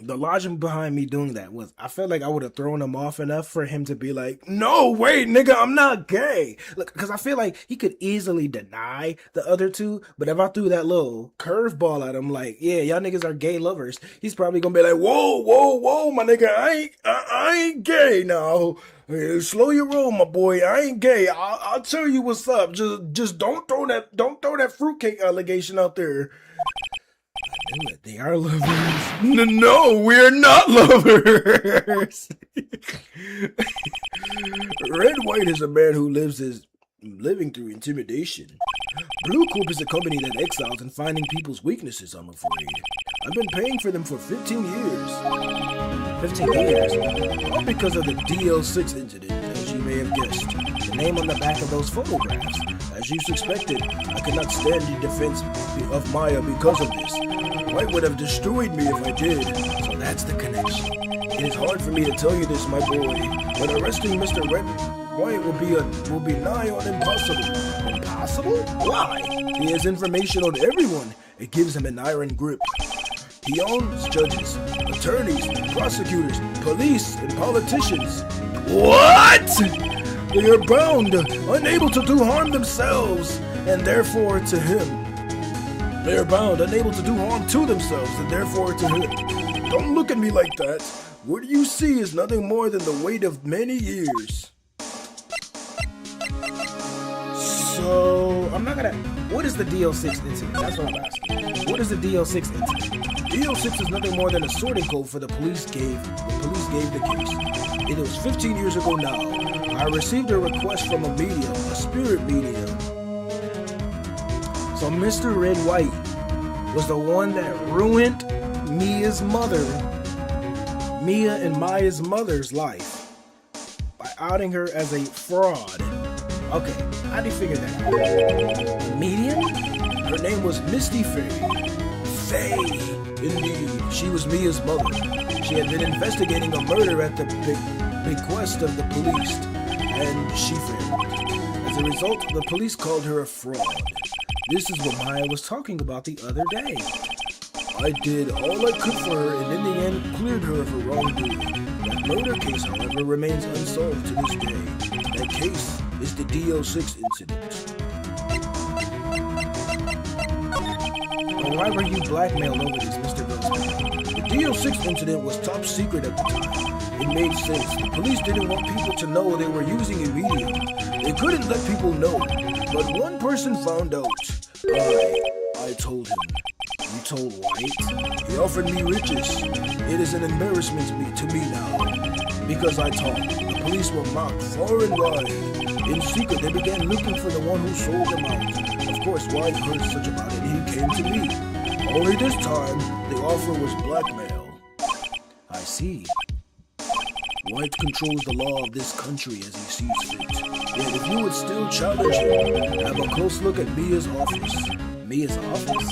The logic behind me doing that was I felt like I would have thrown him off enough for him to be like, no, wait, nigga, I'm not gay. Look, because I feel like he could easily deny the other two, but if I threw that little curveball at him, like, yeah, y'all niggas are gay lovers, he's probably gonna be like, whoa, my nigga, I ain't gay now. Slow your roll, my boy. I ain't gay. I'll tell you what's up. Just don't throw that fruitcake allegation out there. I knew it. They are lovers. No, we're not lovers. Red White is a man who living through intimidation. Blue Corp is a company that exiles and finding people's weaknesses, I'm afraid. I've been paying for them for 15 years. 15 years? All because of the DL6 incident, as you may have guessed. The name on the back of those photographs. As you suspected, I could not stand in defense of Maya because of this. White would have destroyed me if I did. So that's the connection. It is hard for me to tell you this, my boy, but arresting Mr. Red White will be nigh on impossible. Impossible? Why? He has information on everyone. It gives him an iron grip. He owns judges, attorneys, prosecutors, police, and politicians. What? They are bound, unable to do harm themselves, and therefore to him. They are bound, unable to do harm to themselves, and therefore to him. Don't look at me like that. What you see is nothing more than the weight of many years. So, I'm not gonna... What is the DL6 incident? That's what I'm asking. What is the DL6 incident? DL6 is nothing more than a sorting code for the police gave the case. It was 15 years ago now. I received a request from a medium, a spirit medium. So Mr. Red White was the one that ruined Mia and Maya's mother's life by outing her as a fraud. Okay, how do you figure that out? Medium? Her name was Misty Faye. Indeed, she was Mia's mother. She had been investigating a murder at the bequest of the police, and she failed. As a result, the police called her a fraud. This is what Maya was talking about the other day. I did all I could for her, and in the end, cleared her of her wrongdoing. That murder case, however, remains unsolved to this day. That case is the DL6 incident. Well, why were you blackmailed over this, Mr. Grossman? The DL6 incident was top secret at the time. It made sense. The police didn't want people to know they were using a medium. They couldn't let people know. But one person found out. I told him. You told White? He offered me riches. It is an embarrassment to me now. Because I talked. The police were mocked far and wide. In secret, they began looking for the one who sold them out. Of course, White heard such about it, and he came to me. Only this time, the offer was blackmail. I see. White controls the law of this country as he sees fit. Yet if you would still challenge him, have a close look at Mia's office. Mia's office?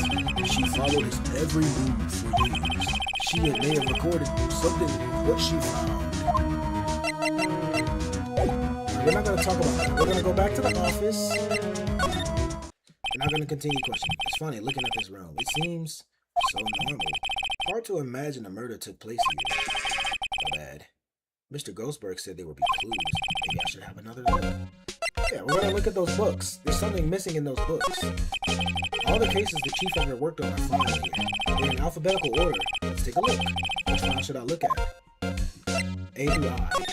She followed his every move for years. She may have recorded something of what she found. We're not going to talk about that. We're going to go back to the office. We're not going to continue questioning. It's funny, looking at this room. It seems so normal. Hard to imagine a murder took place here. My bad. Mr. Ghostberg said there would be clues. Maybe I should have another look. Yeah, we're going to look at those books. There's something missing in those books. All the cases the chief ever worked on are found here. They're in alphabetical order. Let's take a look. Which file should I look at? A to I.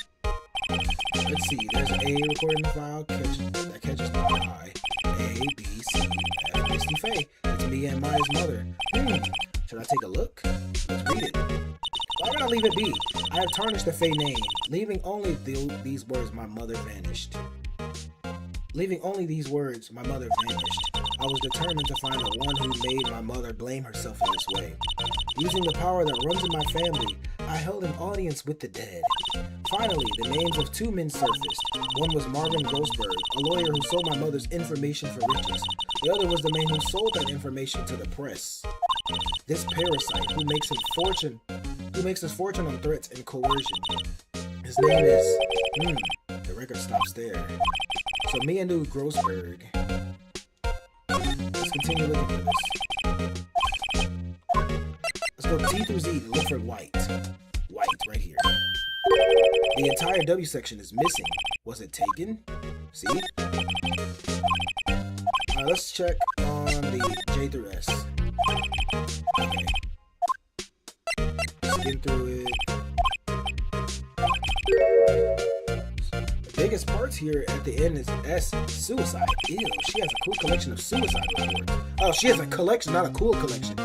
Let's see. There's an A recorded in the file that catches the I. A, B, C, F, Misty Faye. That's me and Maya's mother. Should I take a look? Let's read it. Why gotta leave it be? I have tarnished the Fey name, leaving only these words, my mother vanished. Leaving only these words, my mother vanished. I was determined to find the one who made my mother blame herself in this way. Using the power that runs in my family, I held an audience with the dead. Finally, the names of two men surfaced. One was Marvin Grossberg, a lawyer who sold my mother's information for riches. The other was the man who sold that information to the press. This parasite who makes his fortune on threats and coercion. His name is... the record stops there. So me and New Grossberg. Let's continue looking for this. Let's go T through Z to look for White. White, right here. The entire W section is missing. Was it taken? See? Alright, let's check on the J through S. Okay. Skim through it. The biggest parts here at the end is S, suicide. Ew, she has a cool collection of suicide reports. Oh, she has a collection, not a cool collection.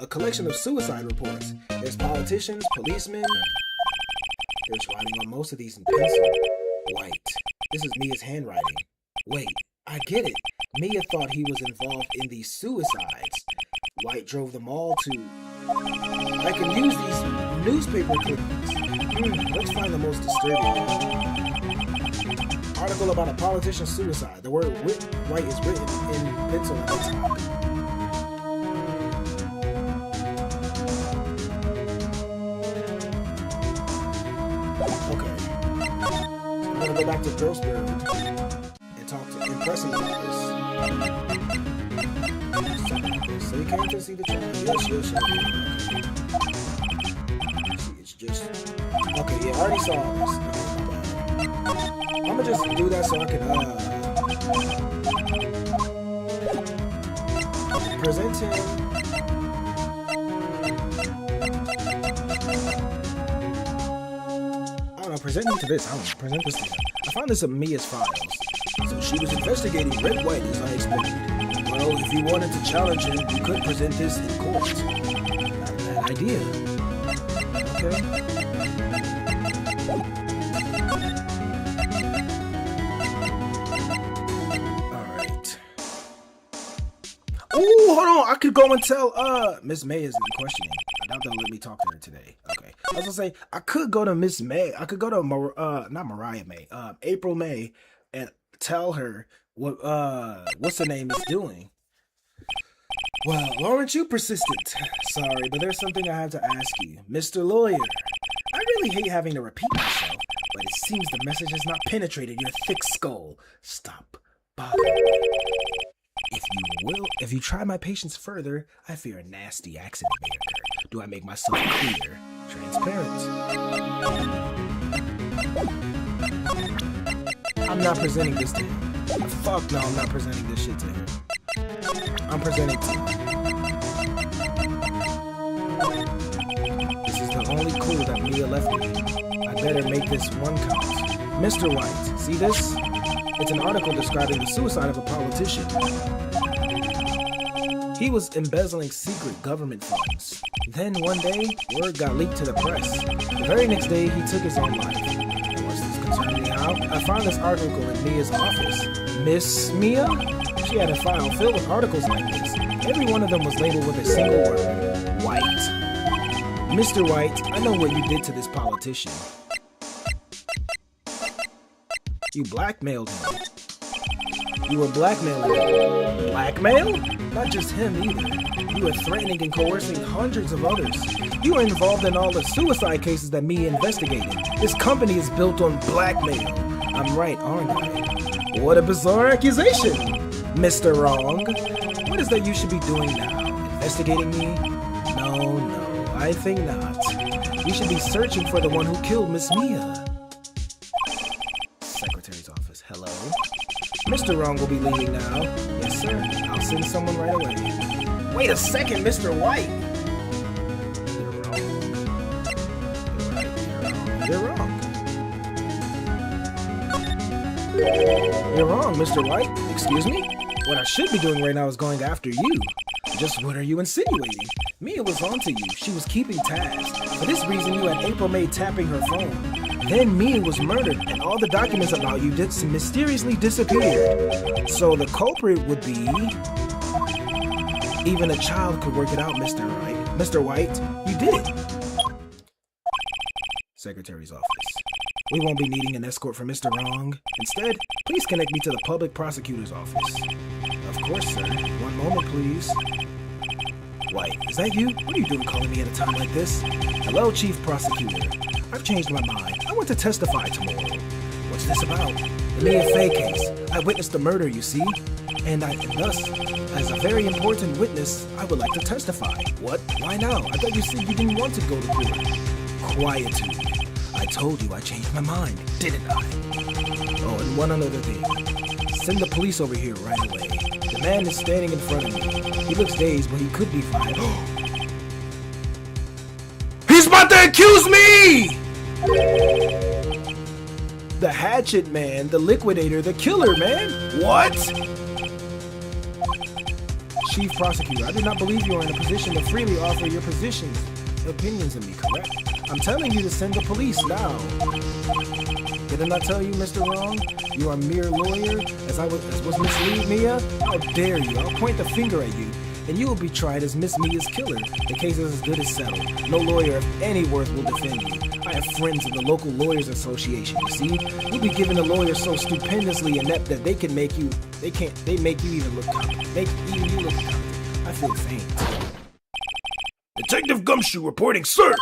A collection of suicide reports. There's politicians, policemen. There's writing on most of these in pencil. White. This is Mia's handwriting. Wait, I get it. Mia thought he was involved in these suicides. White drove them all to... I can use these newspaper clippings. Let's find the most disturbing. Article about a politician's suicide. The word Wright is written in pencil at the top. Okay. So I'm gonna go back to Grossberg and impress him about this. So he came to see the trial. Yes. See, it's just... Okay, yeah, I already saw this. I'm gonna just do that so I can present him. I don't know, present him to this. I don't know, present this to him. I found this in Mia's files. So she was investigating Red White as I expected. Well, if you wanted to challenge him, you could present this in court. Not a bad idea. Okay. Ooh, hold on. I could go and tell Miss May is in questioning. I doubt they'll let me talk to her today. Okay. I was gonna say I could go to Miss May. I could go to not Mariah May, April May, and tell her what's her name is doing. Well, aren't you persistent? Sorry, but there's something I have to ask you. Mr. Lawyer, I really hate having to repeat myself, but it seems the message has not penetrated your thick skull. Stop bothering me. If you try my patience further, I fear a nasty accident may occur. Do I make myself clear, transparent? I'm not presenting this to him. Fuck no, I'm not presenting this shit to him. I'm presenting to him. This is the only clue that Mia left me. I better make this one count. Mr. White, see this? It's an article describing the suicide of a politician. He was embezzling secret government funds. Then one day, word got leaked to the press. The very next day, he took his own life. And what's this concern me how? I found this article in Mia's office. Miss Mia? She had a file filled with articles like this. Every one of them was labeled with a single word. White. Mr. White, I know what you did to this politician. You blackmailed him. You were blackmailing him. Blackmail? Not just him either. You were threatening and coercing hundreds of others. You were involved in all the suicide cases that Mia investigated. This company is built on blackmail. I'm right, aren't I? What a bizarre accusation, Mr. Wrong. What is that you should be doing now? Investigating me? No, I think not. You should be searching for the one who killed Miss Mia. Secretary's office. Hello? Mr. Wrong will be leaving now. Yes, sir. I'll send someone right away. Wait a second, Mr. White! You're wrong. You're wrong, Mr. White. Excuse me? What I should be doing right now is going after you. Just what are you insinuating? Mia was onto you. She was keeping tabs. For this reason, you had April May tapping her phone. Then Mia was murdered, and all the documents about you mysteriously disappeared. So the culprit would be... Even a child could work it out, Mr. Wright. Mr. White, you did it. Secretary's office. We won't be needing an escort from Mr. Wrong. Instead, please connect me to the public prosecutor's office. Of course, sir. One moment, please. White, is that you? What are you doing calling me at a time like this? Hello, Chief Prosecutor. I've changed my mind. I want to testify tomorrow. What's this about? The Mia Fey case. I witnessed the murder, you see? And thus, as a very important witness, I would like to testify. What? Why now? I thought you said you didn't want to go to court. Quietude. I told you I changed my mind, didn't I? Oh, and one other thing. Send the police over here right away. The man is standing in front of me. He looks dazed, but he could be fine. He's about to accuse me! The hatchet man, the liquidator, the killer, man. What? Chief Prosecutor, I do not believe you are in a position to freely offer your opinions of me, correct? I'm telling you to send the police now. Did I not tell you, Mr. Wrong? You are a mere lawyer, as was Miss Mia? How dare you? I'll point the finger at you, and you will be tried as Miss Mia's killer. The case is as good as settled. No lawyer of any worth will defend you. I have friends in the local lawyers association, you see? You'll be given a lawyer so stupendously inept that they make you even look competent. Make even you look competent. I feel faint. Detective Gumshoe reporting, sir!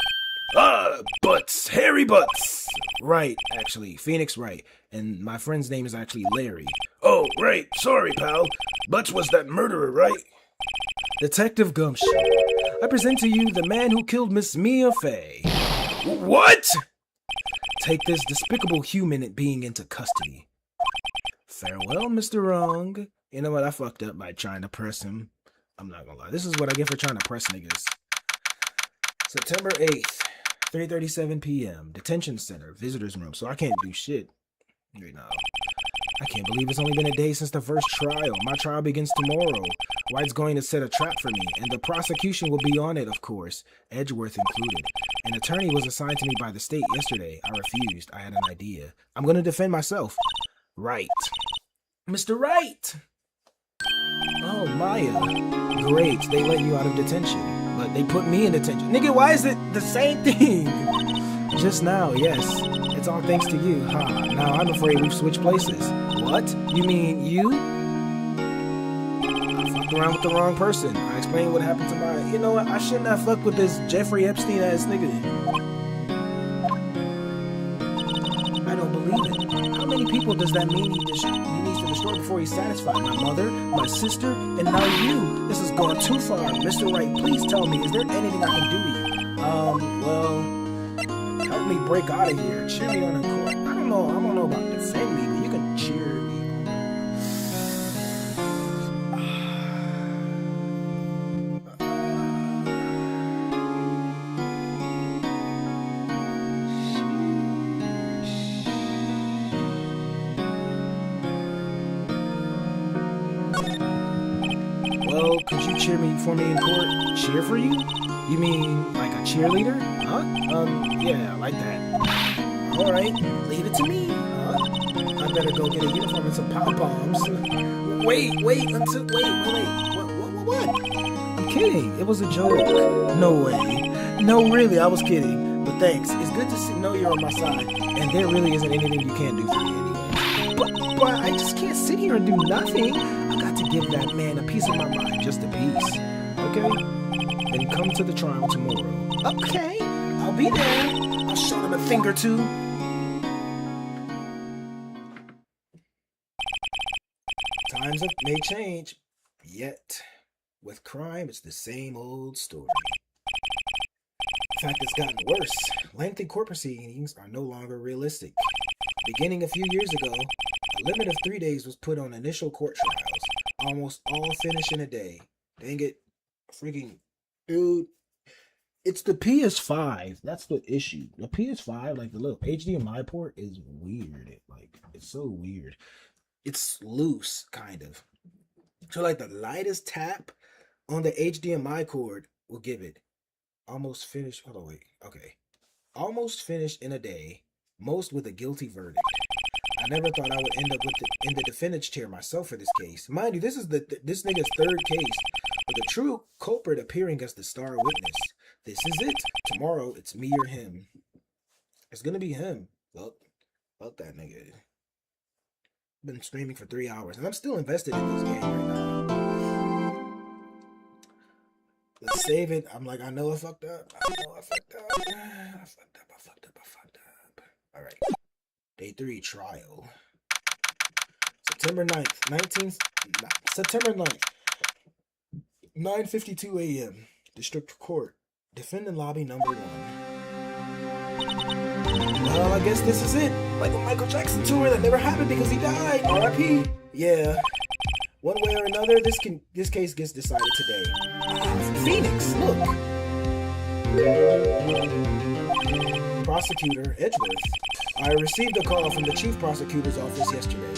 Butts, hairy butts. Right, actually, Phoneix Wright, and my friend's name is actually Larry. Oh, right, sorry, pal. Butts was that murderer, right? Detective Gumshoe, I present to you the man who killed Miss Mia Fey. What? Take this despicable human being into custody. Farewell, Mr. Wrong. You know what, I fucked up by trying to press him. I'm not gonna lie, this is what I get for trying to press niggas. September 8th. 3:37 p.m. Detention Center, Visitors Room. So I can't do shit right now. I can't believe it's only been a day since the first trial. My trial begins tomorrow. White's going to set a trap for me, and the prosecution will be on it, of course, Edgeworth included. An attorney was assigned to me by the state yesterday. I refused. I had an idea. I'm going to defend myself. Wright. Mr. Wright! Oh, Maya. Great, they let you out of detention. But they put me in detention. Nigga, why is it the same thing? Just now, yes. It's all thanks to you, huh? Now I'm afraid we've switched places. What? You mean you? I fucked around with the wrong person. I explained what happened to my... You know what? I shouldn't have fucked with this Jeffrey Epstein ass nigga. I don't believe it. How many people does that mean he needs to destroy before he's satisfied? My mother, my sister, and now you. This has gone too far. Mr. Wright, please tell me, is there anything I can do to you? Well, help me break out of here. Cheer me on a court. I don't know about defend me, but you can cheer me Well, could you cheer for me in court? Cheer for you? You mean like a cheerleader? Huh? Yeah, I like that. Alright, leave it to me. I better go get a uniform and some pom-poms. Wait. What? I'm kidding. It was a joke. No way. No, really, I was kidding. But thanks. It's good to know you're on my side. And there really isn't anything you can't do for me anyway. But I just can't sit here and do nothing. I got to give that man a piece of my mind, just a piece. Okay? Then come to the trial tomorrow. Okay, I'll be there. I'll show them a thing or two. Times may change, yet with crime, it's the same old story. In fact, it's gotten worse. Lengthy court proceedings are no longer realistic. Beginning a few years ago, a limit of 3 days was put on initial court trials. Almost all finish in a day. Dang it. Freaking dude. It's the PS5. That's the issue. The PS5, like the little HDMI port is weird. It's so weird. It's loose, kind of. So like the lightest tap on the HDMI cord will give it. Almost finished. Hold on, wait. Okay. Almost finished in a day. Most with a guilty verdict. I never thought I would end up in the defendant's chair myself for this case. Mind you, this is this nigga's third case with a true culprit appearing as the star witness. This is it. Tomorrow, it's me or him. It's gonna be him. Fuck that nigga. Been streaming for 3 hours, and I'm still invested in this game right now. Let's save it. I'm like, I know I fucked up. I fucked up. All right. Day 3 trial. September 9th, 9:52 a.m. District Court. Defendant lobby number 1. Well, I guess this is it. Like a Michael Jackson tour that never happened because he died. R.I.P. Yeah. One way or another, this case gets decided today. Phoneix, look. Prosecutor Edgeworth. I received a call from the chief prosecutor's office yesterday.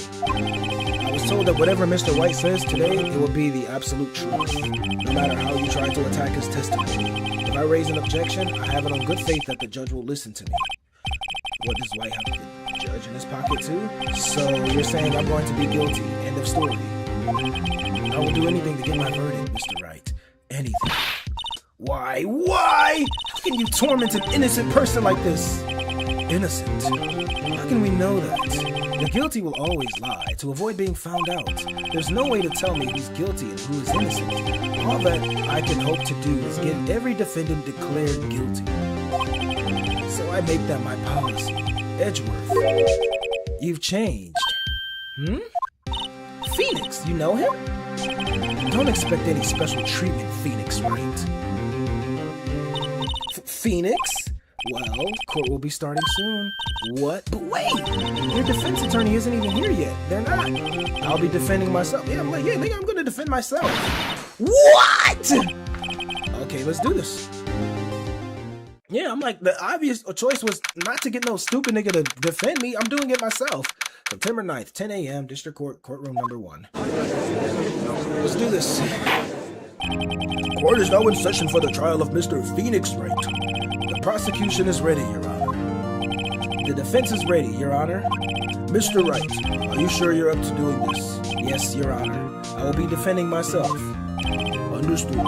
I was told that whatever Mr. Wright says today, it will be the absolute truth, no matter how you try to attack his testimony. If I raise an objection, I have it on good faith that the judge will listen to me. What, does White have the judge in his pocket too? So you're saying I'm going to be guilty. End of story. I will do anything to get my verdict, Mr. Wright. Anything. Why? How can you torment an innocent person like this? Innocent? How can we know that? The guilty will always lie to avoid being found out. There's no way to tell me who's guilty and who is innocent. All that I can hope to do is get every defendant declared guilty. So I make that my policy. Edgeworth, you've changed. Phoneix, you know him? Don't expect any special treatment, Phoneix, Wright. Phoneix? Well, court will be starting soon. What? But wait! Your defense attorney isn't even here yet. They're not. I'll be defending myself. Yeah, I'm gonna defend myself. What? Okay, let's do this. Yeah, I'm like, the obvious choice was not to get no stupid nigga to defend me. I'm doing it myself. September 9th, 10 a.m., District Court, courtroom number 1. Let's do this. Court is now in session for the trial of Mr. Phoneix Wright. The prosecution is ready, Your Honor. The defense is ready, Your Honor. Mr. Wright, are you sure you're up to doing this? Yes, Your Honor. I will be defending myself. Understood.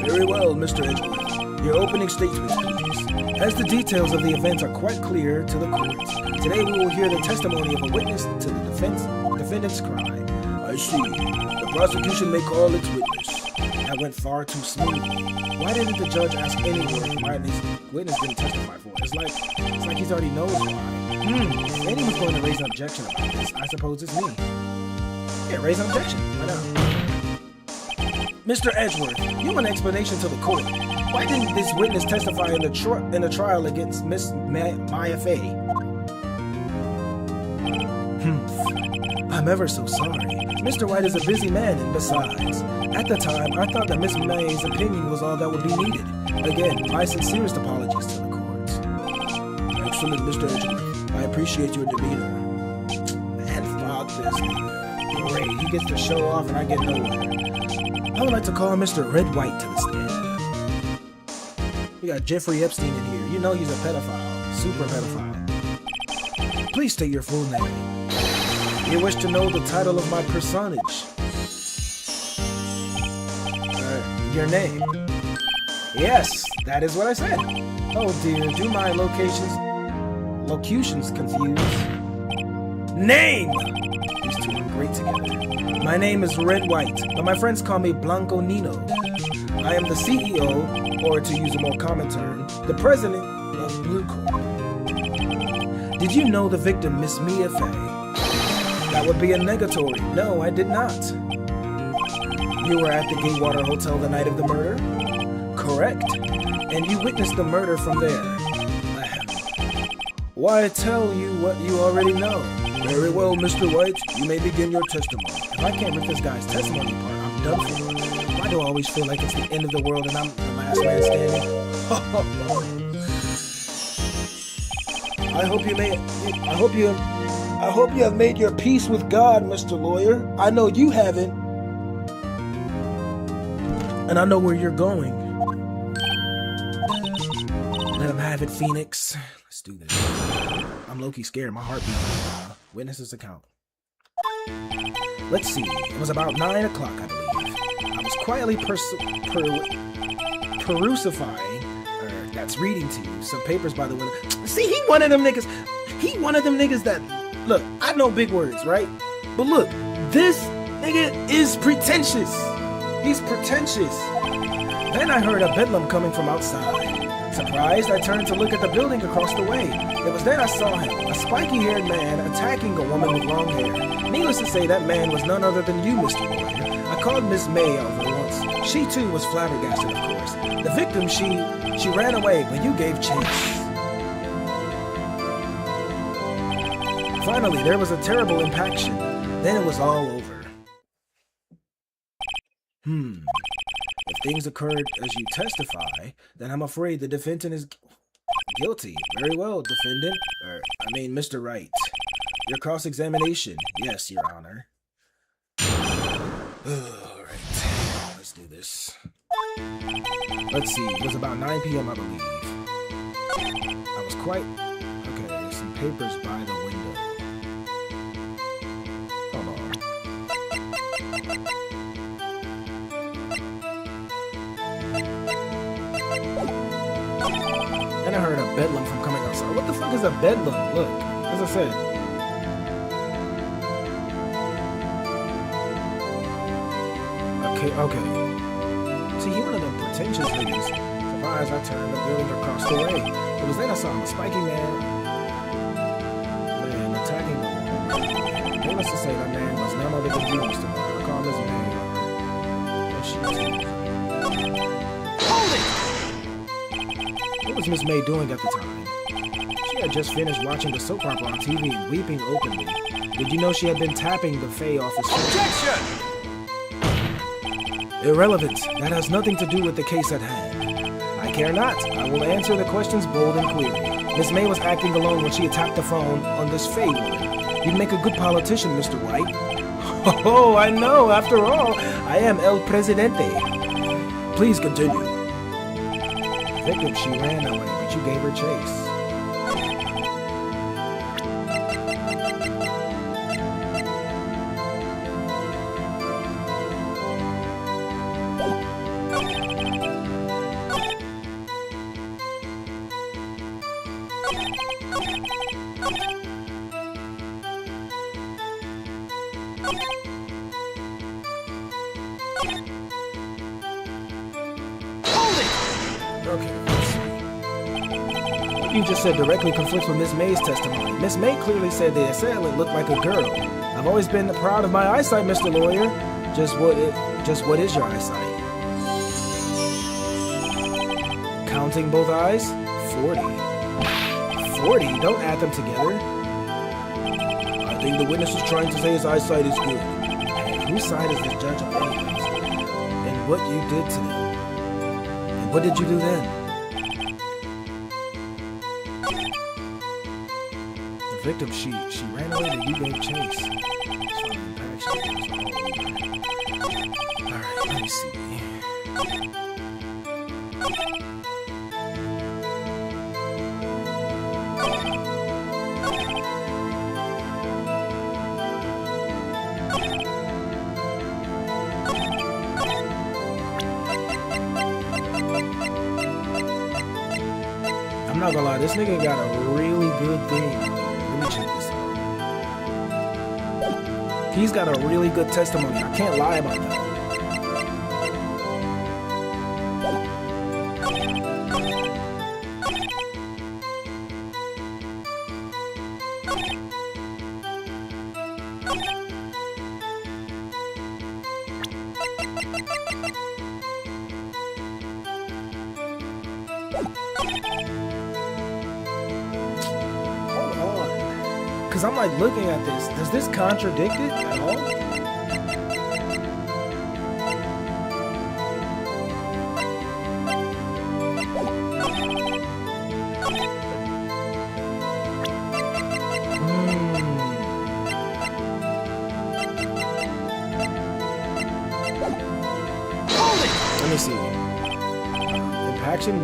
Very well, Mr. Edgeworth. Your opening statement, please. As the details of the event are quite clear to the court, today we will hear the testimony of a witness to the defendant's crime. I see. The prosecution may call its witness. That went far too smooth. Why didn't the judge ask any word why this witness didn't testify for? It's like he's already knows why. If anyone's going to raise an objection about this, I suppose it's me. Yeah, raise an objection. Why not? Mr. Edgeworth, you want an explanation to the court. Why didn't this witness testify in the trial against Miss Maya Fey? I'm ever so sorry. Mr. Wright is a busy man, and besides, at the time, I thought that Miss May's opinion was all that would be needed. Again, my sincerest apologies to the court. Excellent, Mr. Edgeworth. I appreciate your demeanor. Man, fuck this nigga. Great, he gets to show off and I get nowhere. I would like to call Mr. Red White to the stand. We got Jeffrey Epstein in here. You know he's a pedophile. Super pedophile. Please state your full name. You wish to know the title of my personage. Your name. Yes, that is what I said. Oh dear, do my locutions confused? Name! These two are great together. My name is Red White, but my friends call me Blanco Nino. I am the CEO, or to use a more common term, the president of Blue Corp. Did you know the victim, Miss Mia Fey? That would be a negatory. No, I did not. You were at the Gatewater Hotel the night of the murder? Correct. And you witnessed the murder from there. Why tell you what you already know? Very well, Mr. White. You may begin your testimony. If I can't rip this guy's testimony part, I'm done for. Why do I always feel like it's the end of the world and I'm the last man standing? I hope you have made your peace with God, Mr. Lawyer. I know you haven't. and I know where you're going. Let him have it, Phoneix. Let's do this. I'm low-key scared. My heartbeat. Witness's account. Let's see. It was about 9 o'clock, I believe. I was quietly perusifying, or that's reading to you, some papers by the window. See, he one of them niggas. He one of them niggas that, look, I know big words, right? But look, this nigga is pretentious. He's pretentious. Then I heard a bedlam coming from outside. Surprised, I turned to look at the building across the way. It was then I saw him, a spiky-haired man attacking a woman with long hair. Needless to say, that man was none other than you, Mr. Lawyer. I called Miss May over once. She, too, was flabbergasted, of course. The victim, she ran away, but you gave chase. Finally, there was a terrible impaction. Then it was all over. If things occurred as you testify, then I'm afraid the defendant is guilty. Very well, defendant. Mr. Wright. Your cross-examination. Yes, Your Honor. Alright, let's do this. Let's see, it was about 9 p.m. I believe. I was quite... Okay, there's some papers by the window. Hold on. And I heard a bedlam from coming outside. What the fuck is a bedlam? Look, as I said. Okay. See, he one of them pretentious niggas. Surprised, I turned the building across the way. It was then I saw him, a spiky man attacking the woman. Needless to say, that man was none other than you, Mr. Mark. I call his name. And she What was Miss May doing at the time? She had just finished watching the soap opera on TV and weeping openly. Did you know she had been tapping the Fae off his face? Objection! Irrelevant. That has nothing to do with the case at hand. I care not. I will answer the questions bold and clear. Miss May was acting alone when she attacked the phone on this Fae woman. You'd make a good politician, Mr. Wright. Oh, I know. After all, I am El Presidente. Please continue. Victim, she ran away, but you gave her chase. Okay, let's see. What you just said directly conflicts with Miss May's testimony. Miss May clearly said the assailant looked like a girl. I've always been proud of my eyesight, Mr. Lawyer. Just what is your eyesight? Counting both eyes? 40. 40? Don't add them together. I think the witness is trying to say his eyesight is good. Hey, whose side is this judge on anyways? And what you did to them? What did you do then? The victim, she ran away and you gave chase. Alright, let me see. I'm not gonna lie, this nigga got a really good thing. Let me check this out. He's got a really good testimony. I can't lie about that. Because I'm like looking at this. Does this contradict it at all? Let me see. Impaction?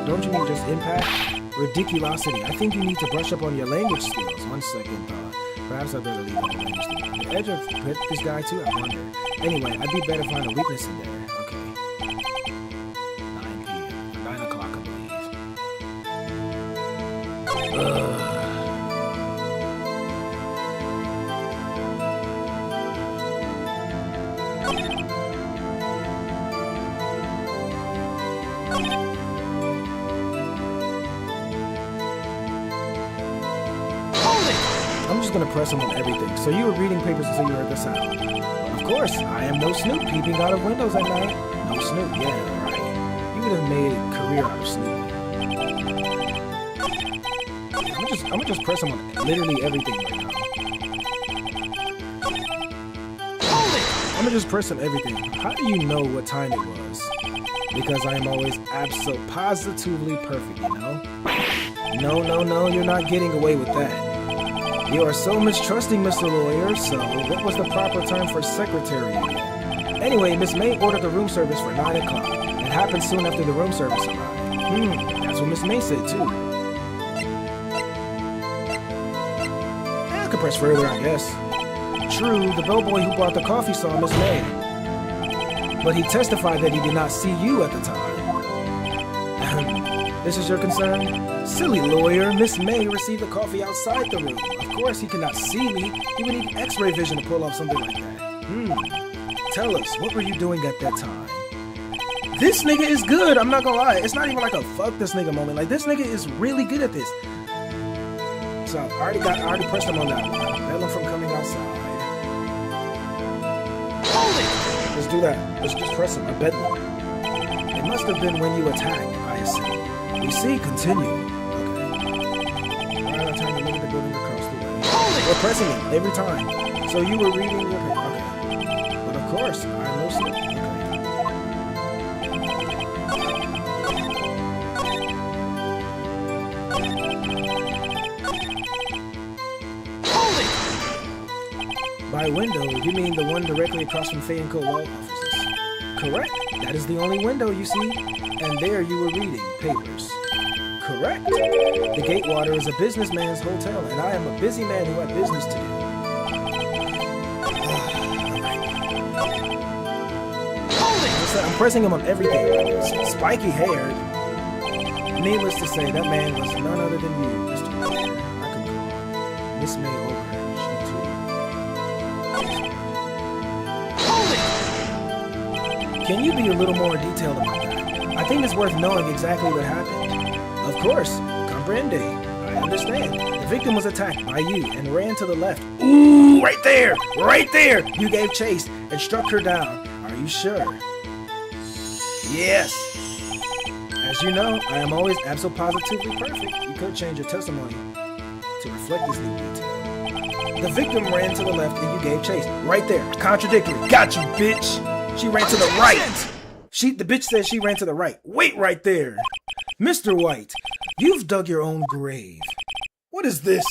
Don't you mean just impact? Ridiculosity. I think you need to brush up on your language skills. One second thought. Perhaps I better leave on the language thing. The edge of this guy too? I wonder. Anyway, I'd be better find a weakness in there. Okay. 9 p.m. 9 o'clock, I believe. I'm just gonna press him on everything. So you were reading papers until you heard the sound. Well, of course, I am no snoop peeping out of windows at night. No snoop, yeah, right. You would have made a career out of snooping. I'm gonna just press him on literally everything right now. I'm gonna just press him everything. How do you know what time it was? Because I am always absolutely perfect, you know? No, you're not getting away with that. You are so mistrusting, Mr. Lawyer, so what was the proper term for secretary again? Anyway, Miss May ordered the room service for 9 o'clock. It happened soon after the room service arrived. That's what Miss May said, too. I could press further, I guess. True, the bellboy who brought the coffee saw Miss May. But he testified that he did not see you at the time. This is your concern? Silly lawyer, Miss May received the coffee outside the room. Of course he cannot see me. He would need x-ray vision to pull off something like that. Tell us, what were you doing at that time? This nigga is good, I'm not gonna lie. It's not even like a fuck this nigga moment. Like, this nigga is really good at this. So I already pressed him on that one. Bedlam from coming outside. Let's do that. Let's just press him. I bedlam. It must have been when you attacked, I assume. You see, continue. Okay. Alright, time to look at the building across the way. We're pressing it every time. So you were reading your paper. Okay. But of course, I know sleep. Okay. By window, you mean the one directly across from Fay & Co. law offices? Correct. That is the only window you see. And there you were reading papers. Correct. The Gatewater is a businessman's hotel, and I am a busy man who had business to do. I'm pressing him on everything. Spiky haired. Needless to say, that man was none other than you, Mr. Lawyer. I can call Miss May over. Can you be a little more detailed about that? I think it's worth knowing exactly what happened. Of course, comprende. I understand. The victim was attacked by you and ran to the left. Ooh, right there! Right there! You gave chase and struck her down. Are you sure? Yes. As you know, I am always absolutely perfect. You could change your testimony to reflect this new detail. The victim ran to the left and you gave chase. Right there. Contradictory. Got you, bitch! She ran to the right. The bitch said she ran to the right. Wait right there. Mr. White, you've dug your own grave. What is this?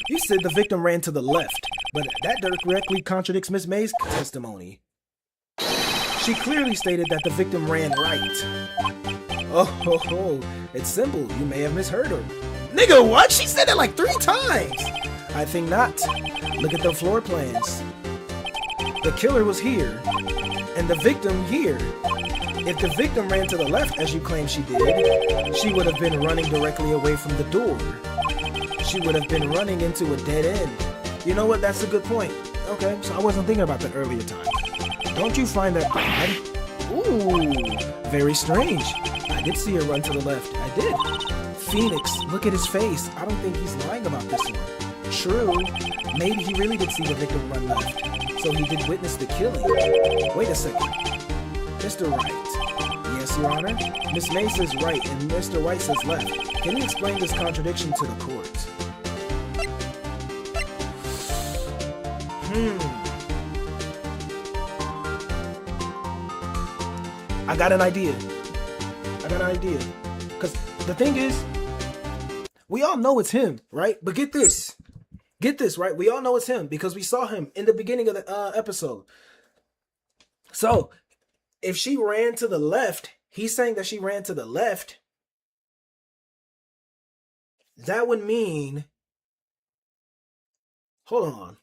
You said the victim ran to the left, but that directly contradicts Miss May's testimony. She clearly stated that the victim ran right. Oh, it's simple. You may have misheard her. Nigga, what? She said that like 3 times. I think not. Look at the floor plans. The killer was here, and the victim here. If the victim ran to the left, as you claim she did, she would have been running directly away from the door. She would have been running into a dead end. You know what? That's a good point. Okay, so I wasn't thinking about that earlier time. Don't you find that odd? Ooh, very strange. I did see her run to the left. I did. Phoneix, look at his face. I don't think he's lying about this one. True. Maybe he really did see the victim run left. So he did witness the killing. Wait a second. Mr. Wright. Yes, Your Honor? Miss May says right and Mr. White says left. Can you explain this contradiction to the court? I got an idea. Because the thing is, we all know it's him, right? But get this, right? We all know it's him because we saw him in the beginning of the episode. So, if she ran to the left, he's saying that she ran to the left. That would mean, hold on.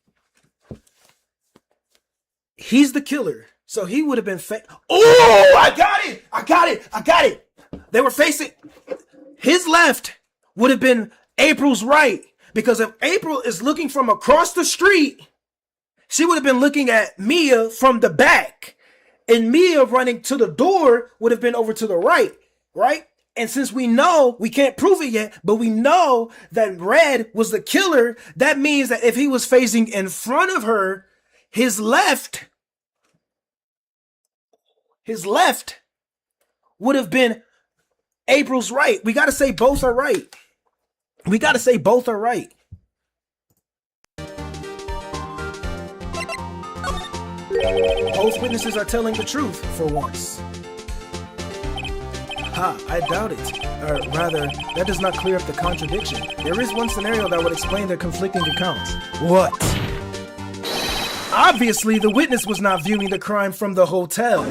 He's the killer. So he would have been oh, I got it. They were facing, his left would have been April's right. Because if April is looking from across the street, she would have been looking at Mia from the back. And Mia running to the door would have been over to the right, right? And since we know, we can't prove it yet, but we know that Red was the killer, that means that if he was facing in front of her, his left would have been April's right. We got to say both are right. Both witnesses are telling the truth for once. Ha, I doubt it. Or rather, that does not clear up the contradiction. There is one scenario that would explain their conflicting accounts. What? Obviously, the witness was not viewing the crime from the hotel.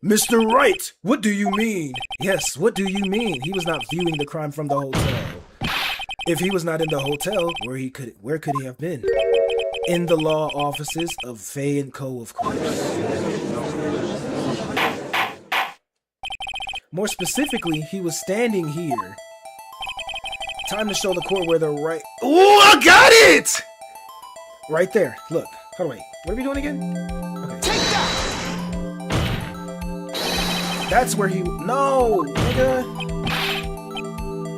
Mr. Wright, what do you mean? Yes, what do you mean? He was not viewing the crime from the hotel. If he was not in the hotel, where could he have been? In the law offices of Faye & Co., of course. More specifically, he was standing here. Time to show the court where the right... Oh, I got it! Right there. Look. Hold on, wait. What are we doing again? Okay. Take that! That's where he... No! Nigga!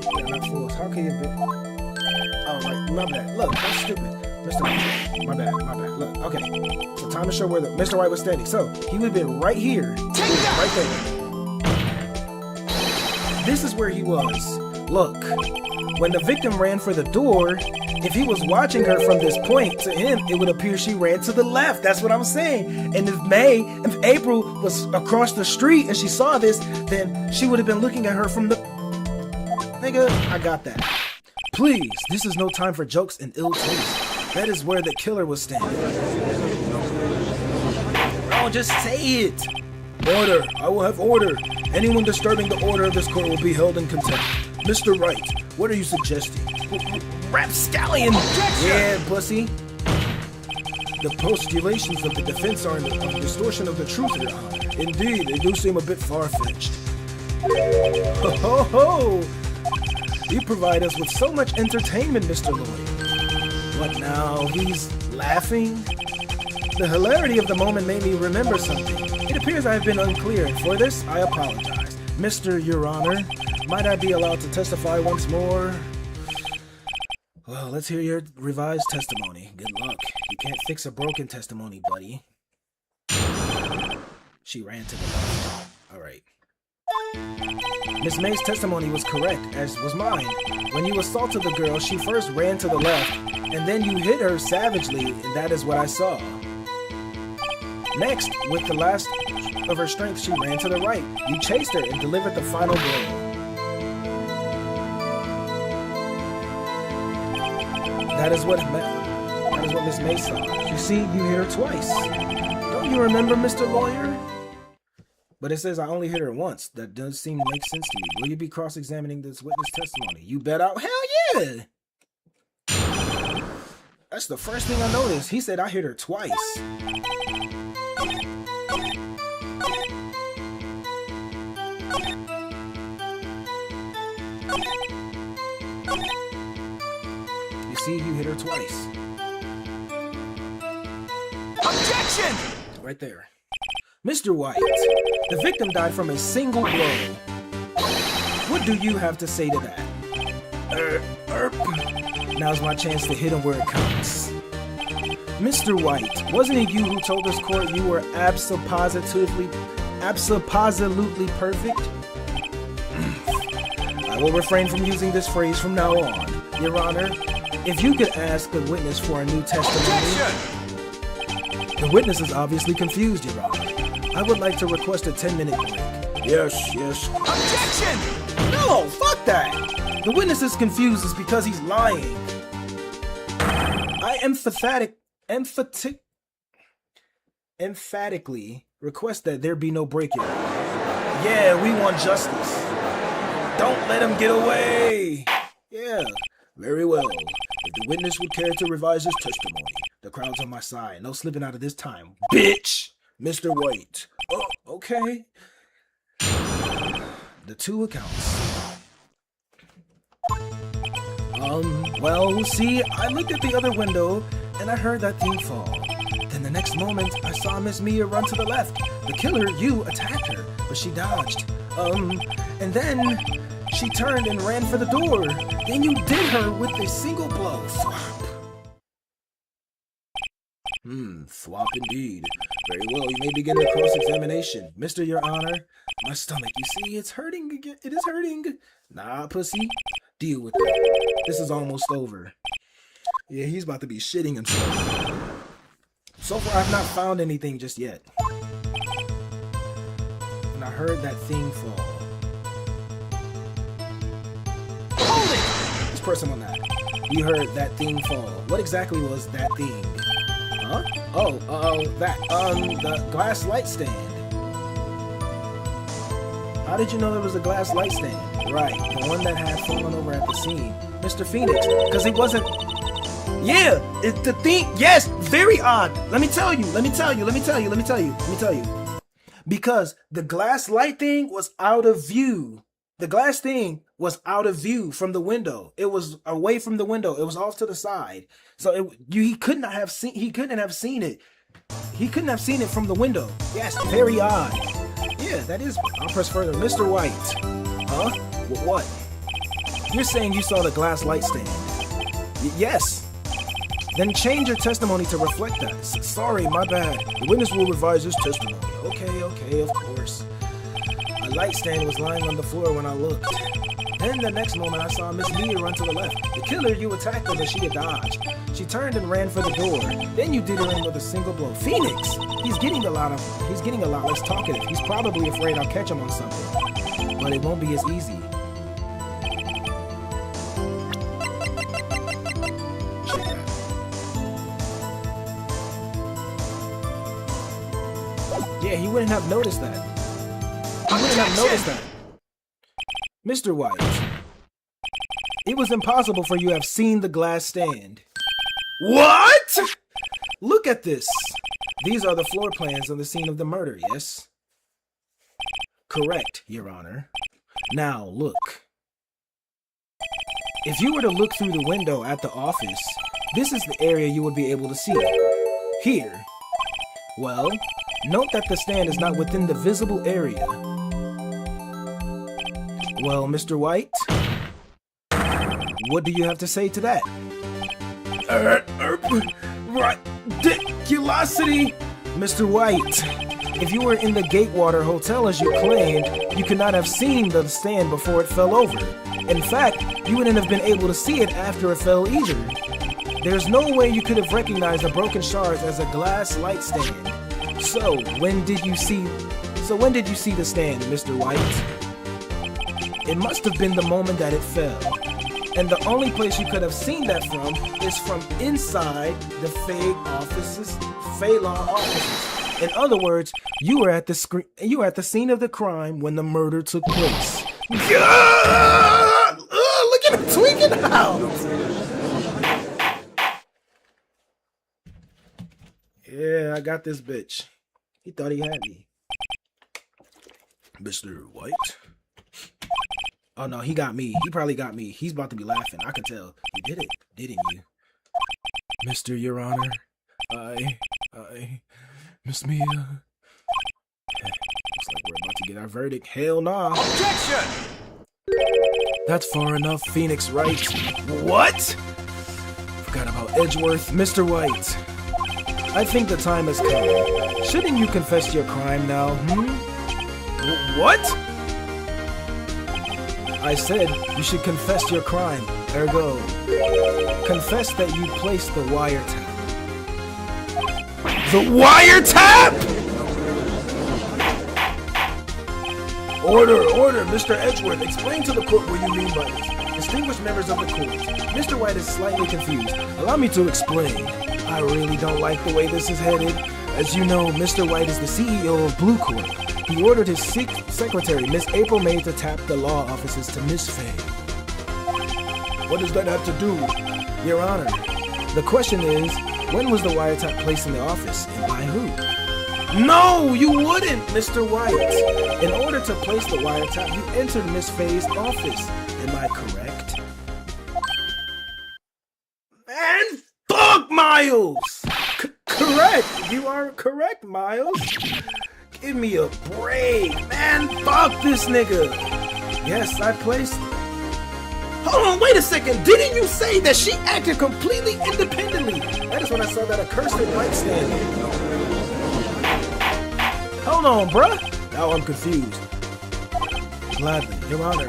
Yeah, not fools. How can you be... Oh, right. My bad. Look, that's stupid. Mr. White. My bad. Look, okay. So time to show where the Mr. White was standing. So, he would have been right here. Take that! Right there. This is where he was. Look, when the victim ran for the door, if he was watching her from this point, to him, it would appear she ran to the left. That's what I'm saying. And if April was across the street and she saw this, then she would have been looking at her from the... Nigga, I got that. Please, this is no time for jokes and ill taste. That is where the killer was standing. Oh, just say it. Order. I will have order. Anyone disturbing the order of this court will be held in contempt. Mr. Wright, what are you suggesting? Rapscallion! Yeah, pussy. The postulations of the defense are a distortion of the truth, Your Honor. Indeed, they do seem a bit far-fetched. Ho ho ho! You provide us with so much entertainment, Mr. Lloyd. What now? He's laughing? The hilarity of the moment made me remember something. It appears I have been unclear, and for this, I apologize. Mr. Your Honor, might I be allowed to testify once more? Well, let's hear your revised testimony. Good luck. You can't fix a broken testimony, buddy. She ran to the left. Alright. Miss May's testimony was correct, as was mine. When you assaulted the girl, she first ran to the left, and then you hit her savagely, and that is what I saw. Next, with the last of her strength, she ran to the right. You chased her and delivered the final blow. That is what Miss May saw. You see, you hit her twice. Don't you remember, Mr. Lawyer? But it says I only hit her once. That does seem to make sense to me. Will you be cross-examining this witness testimony? You bet out. Hell yeah! That's the first thing I noticed. He said I hit her twice. You see, you hit her twice. Objection! Right there. Mr. White, the victim died from a single blow. What do you have to say to that? Now's my chance to hit him where it counts. Mr. White, wasn't it you who told this court you were absolutely perfect? I will refrain from using this phrase from now on. Your Honor, if you could ask the witness for a new testimony. The witness is obviously confused, Your Honor. I would like to request a 10-minute break. Yes. Objection! No, fuck that! The witness is confused is because he's lying. I emphatically Request that there be no break-in. Yeah, we want justice. Don't let him get away! Yeah, very well. If the witness would care to revise his testimony, the crowd's on my side. No slipping out of this time. Bitch! Mr. White. Oh, okay. The two accounts. Well, see, I looked at the other window and I heard that thing fall. Then the next moment, I saw Miss Mia run to the left. The killer, you, attacked her, but she dodged. And then she turned and ran for the door. Then you did her with a single blow. Thwop. Thwop indeed. Very well, you may begin the cross-examination. Mr. Your Honor, my stomach, you see, it's hurting again. It is hurting. Nah, pussy. Deal with it. This is almost over. Yeah, he's about to be shitting himself. So far, I've not found anything just yet. And I heard that thing fall. Hold it! This person on that. You heard that thing fall. What exactly was that thing? Huh? The glass light stand. How did you know there was a glass light stand? Right, the one that had fallen over at the scene. Mr. Phoneix, because it wasn't... Yeah, it's the thing. Yes, very odd. Let me tell you. Because the glass light thing was out of view. The glass thing was out of view from the window. It was away from the window. It was off to the side. So he couldn't have seen it. He couldn't have seen it from the window. Yes, very odd. Yeah, that is. I'll press further. Mr. White. Huh? What? You're saying you saw the glass light stand? Yes. Then change your testimony to reflect that. Sorry, my bad. The witness will revise his testimony. Okay, of course. A light stand was lying on the floor when I looked. Then the next moment I saw Miss Mia run to the left. The killer, you attacked her, but she had dodged. She turned and ran for the door. Then you did her in with a single blow. Phoneix! He's getting a lot less talkative. He's probably afraid I'll catch him on something. But it won't be as easy. Check that. Yeah, he wouldn't have noticed that. Mr. White, it was impossible for you to have seen the glass stand. What? Look at this. These are the floor plans of the scene of the murder, yes? Correct, Your Honor. Now, look. If you were to look through the window at the office, this is the area you would be able to see. Here. Well, note that the stand is not within the visible area. Well, Mr. White, what do you have to say to that? Ridiculosity! Mr. White, if you were in the Gatewater Hotel as you claimed, you could not have seen the stand before it fell over. In fact, you wouldn't have been able to see it after it fell either. There's no way you could have recognized the broken shards as a glass light stand. So, when did you see the stand, Mr. White? It must have been the moment that it fell. And the only place you could have seen that from is from inside the Phelan offices. In other words, you were at the scene of the crime when the murder took place. Look at him tweaking out! Yeah, I got this bitch. He thought he had me. Mr. White? Oh no, he got me. He probably got me. He's about to be laughing. I can tell. You did it, didn't you? Mr. Your Honor, Miss Mia. Looks like we're about to get our verdict. Hell nah. Objection! That's far enough, Phoneix Wright. What? Forgot about Edgeworth. Mr. White. I think the time has come. Shouldn't you confess your crime now, What? I said you should confess your crime. Ergo, confess that you placed the wiretap. The wiretap? Order, Mr. Edgeworth. Explain to the court what you mean by this. Distinguished members of the court, Mr. White is slightly confused. Allow me to explain. I really don't like the way this is headed. as you know, Mr. White is the CEO of Blue Corp. He ordered his secretary, Miss April May, to tap the law offices to Miss Faye. What does that have to do? Your Honor, the question is, when was the wiretap placed in the office and by who? No, you wouldn't, Mr. White. In order to place the wiretap, you entered Miss Faye's office. Am I correct? Man, fuck Miles! Correct. You are correct, Miles. Give me a break, man. Fuck this nigga. Yes, I placed... Hold on, wait a second. Didn't you say that she acted completely independently? That is when I saw that accursed light stand. Hold on, bruh. Now I'm confused. Gladly, Your Honor.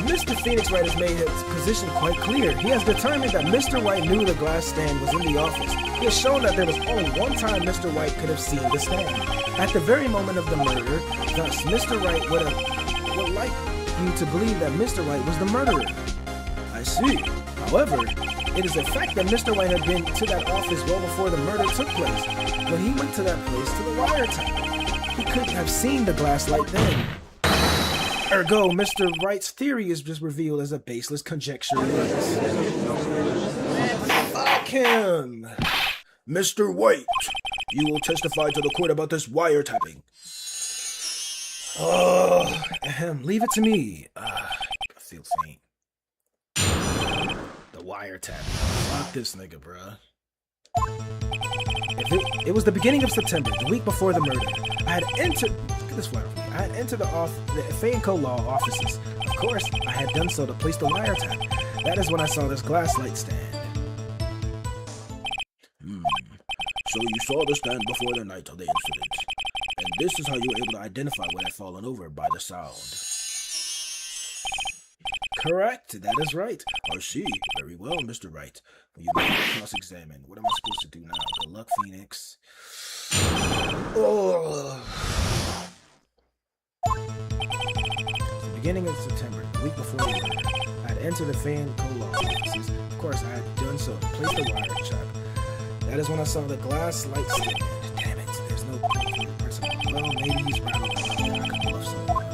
Mr. Phoneix Wright has made his position quite clear. He has determined that Mr. White knew the glass stand was in the office. He has shown that there was only one time Mr. White could have seen the stand. At the very moment of the murder, thus Mr. Wright would like you to believe that Mr. White was the murderer. I see. However, it is a fact that Mr. White had been to that office well before the murder took place. When he went to that place to the wiretap, he couldn't have seen the glass light then. Ergo, Mr. Wright's theory is just revealed as a baseless conjecture. Fuck him. Mr. White, you will testify to the court about this wiretapping. Leave it to me. I feel faint. The wiretap. Fuck this nigga, bruh. It was the beginning of September, the week before the murder. I had entered... Look at this flower. I had entered the Fay & Co. law offices. Of course, I had done so to place the wiretap. That is when I saw this glass light stand. So you saw the stand before the night of the incident. And this is how you were able to identify what had fallen over by the sound. Correct, that is right. I see. Very well, Mr. Wright. When you cross-examine, what am I supposed to do now? Good luck, Phoneix. The beginning of September, the week before the murder, I had entered the Fay & Co. law offices. Of course, I had done so to place the wiretap. That is when I saw the glass light stand. Damn it, there's no person. Well, maybe he's right. I could bluff someone.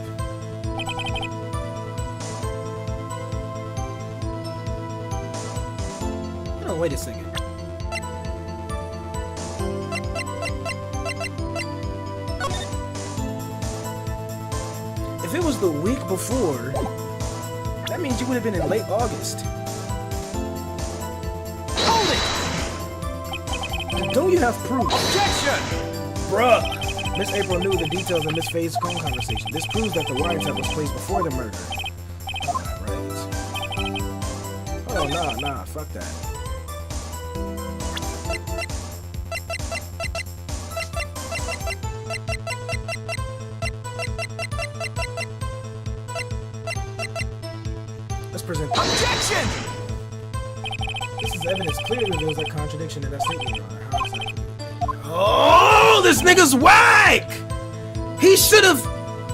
Oh, wait a second. If it was the week before, that means you would have been in late August. Hold it! Don't you have proof? Objection! Bruh! Miss April knew the details of Miss Faye's phone conversation. This proves that the wiretap was placed before the murder. Right. Oh, nah, fuck that. Let's present. Objection! This is evidence clearly reveals a contradiction in that statement, Your Honor. How is that? Oh, this nigga's whack! He should have...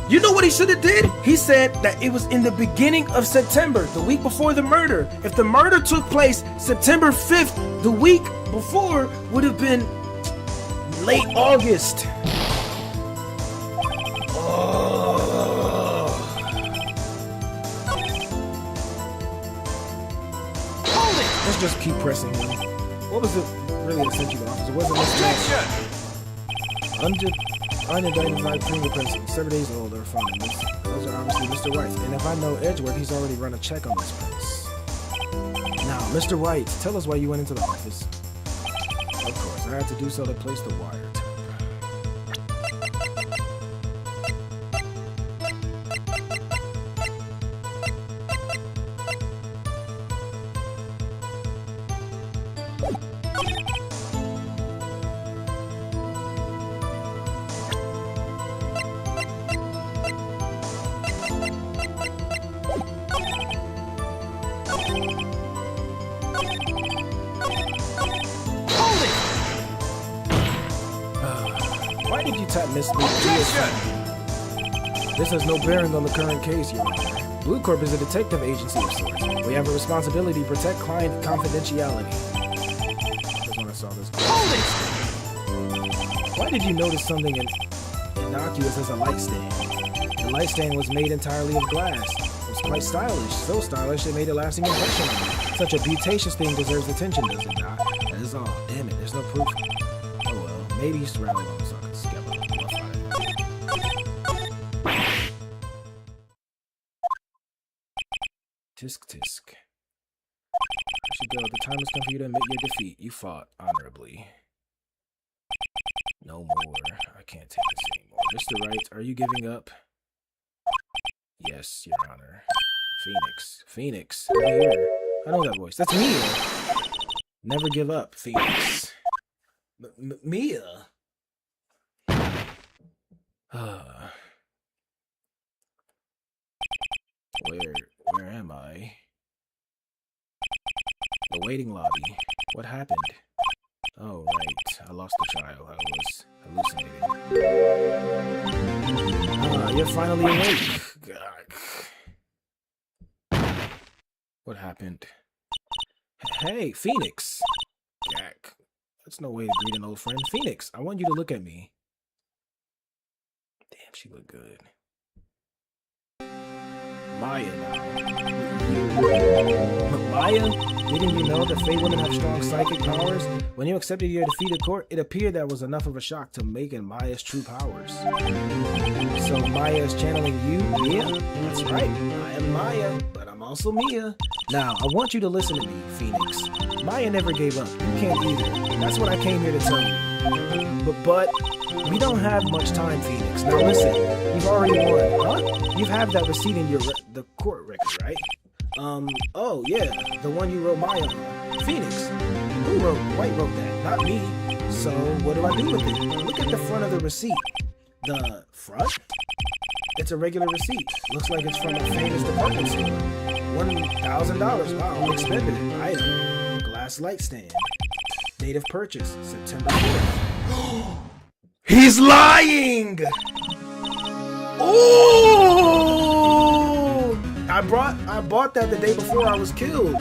You know what he should have did? He said that it was in the beginning of September, the week before the murder. If the murder took place September 5th, the week before would have been late August. Let's just keep pressing him. What was it really that sent you to the office? It wasn't Objection! unidentified fingerprints, 7 days old, are found in this. Those are obviously Mr. White's. And if I know Edgeworth, he's already run a check on these prints. Now, Mr. White, tell us why you went into the office. Of course, I had to do so to place the wire. Why did you tap Miss Lee? This has no bearing on the current case, Your Honor. Blue Corp is a detective agency of sorts. We have a responsibility to protect client confidentiality. That's when I saw this. Why did you notice something innocuous as a light stand? The light stand was made entirely of glass. It was quite stylish, so stylish it made a lasting impression on me. Such a beauticious thing deserves attention, does it not? That is all. Damn it, there's no proof. Oh well, maybe he's rather alone so I can skip it. Tisk tisk. I should go. The time has come for you to admit your defeat. You fought honorably. No more. I can't take this anymore. Mr. Wright, are you giving up? Yes, Your Honor. Phoenix. Phoenix. Right here. I know that voice. That's Mia. Never give up, Phoenix. Mia? Where am I? The waiting lobby. What happened? Oh, right. I lost the child. I was hallucinating. You're finally awake. What happened? Hey, Phoenix. Jack. That's no way to greet an old friend. Phoenix, I want you to look at me. Damn, she looked good. Maya now. Maya? Didn't you know that Fey women have strong psychic powers? When you accepted your defeat at court, it appeared that was enough of a shock to awaken Maya's true powers. So Maya is channeling you, Mia? That's right. I am Maya, but I'm also Mia. Now, I want you to listen to me, Phoenix. Maya never gave up. You can't either. That's what I came here to tell you. But we don't have much time, Phoenix. Now listen, you've already won, huh? You have that receipt in the court record, right? Oh yeah, the one you wrote Maya on. Phoenix, who wrote? Wright wrote that, not me. So what do I do with it? Look at the front of the receipt. The front? It's a regular receipt. Looks like it's from a famous department store. $1,000. Wow, expensive item. Glass light stand. Date of purchase, September 4th. He's lying! Oh! I bought that the day before I was killed.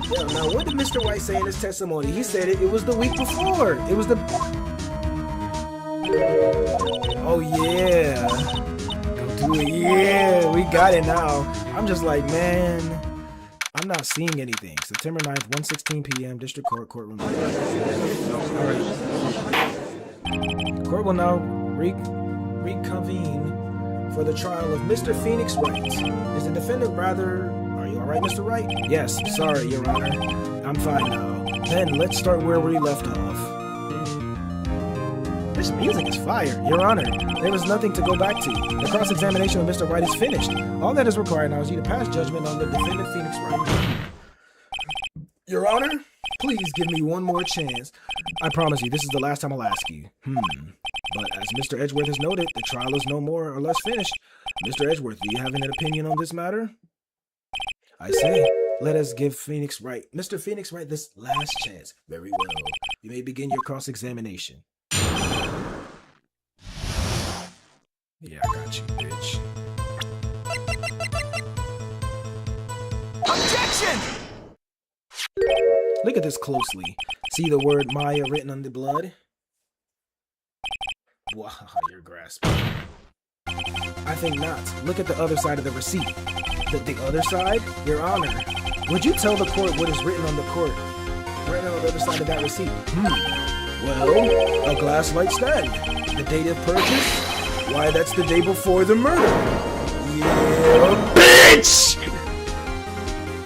Yeah, now what did Mr. Wright say in his testimony? He said it was the week before. It was the... Oh yeah. Go do it. Yeah, we got it now. I'm just like, man, I'm not seeing anything. September 9th, 1:16 p.m. District Court, courtroom. Alright. Court will now reconvene for the trial of Mr. Phoenix Wright. Is the defendant rather... Are you alright, Mr. Wright? Yes, sorry, Your Honor. I'm fine now. Then let's start where we left off. This music is fire, Your Honor. There is nothing to go back to. The cross-examination of Mr. Wright is finished. All that is required now is you to pass judgment on the defendant Phoenix Wright. Your Honor, please give me one more chance. I promise you, this is the last time I'll ask you. But as Mr. Edgeworth has noted, the trial is no more or less finished. Mr. Edgeworth, do you have an opinion on this matter? I say, let us give Phoenix Wright, Mr. Phoenix Wright, this last chance. Very well. You may begin your cross-examination. Yeah, I got you, bitch. Objection! Look at this closely. See the word Maya written on the blood? Wow, you're grasping. I think not. Look at the other side of the receipt. The other side? Your Honor, would you tell the court what is written on the court? Written on the other side of that receipt? Well, a glass light stand. The date of purchase? Why, that's the day before the murder. Yeah, bitch!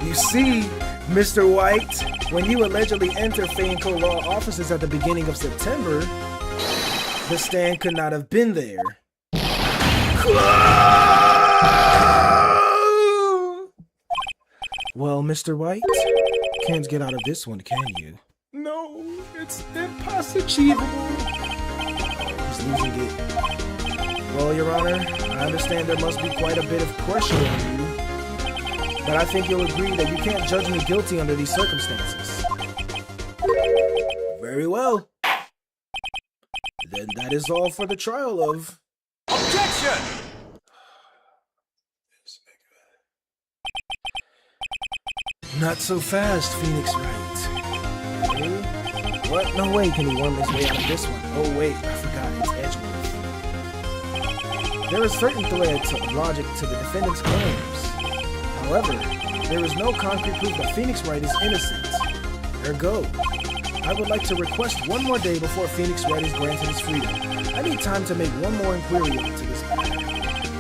You see, Mr. White, when you allegedly entered Fay & Co. law offices at the beginning of September, the stand could not have been there. Well, Mr. White, can't get out of this one, can you? No, it's impossible. He's losing it. Well, Your Honor, I understand there must be quite a bit of pressure on you, but I think you'll agree that you can't judge me guilty under these circumstances. Very well. Then that is all for the trial of... Objection! Not so fast, Phoenix Wright. What? No way can he worm his way out of this one. Oh wait, I forgot. forgot it's Edgeworth. There are certain threads of logic to the defendant's claims. However, there is no concrete proof that Phoneix Wright is innocent. Ergo, I would like to request one more day before Phoneix Wright is granted his freedom. I need time to make one more inquiry into this matter.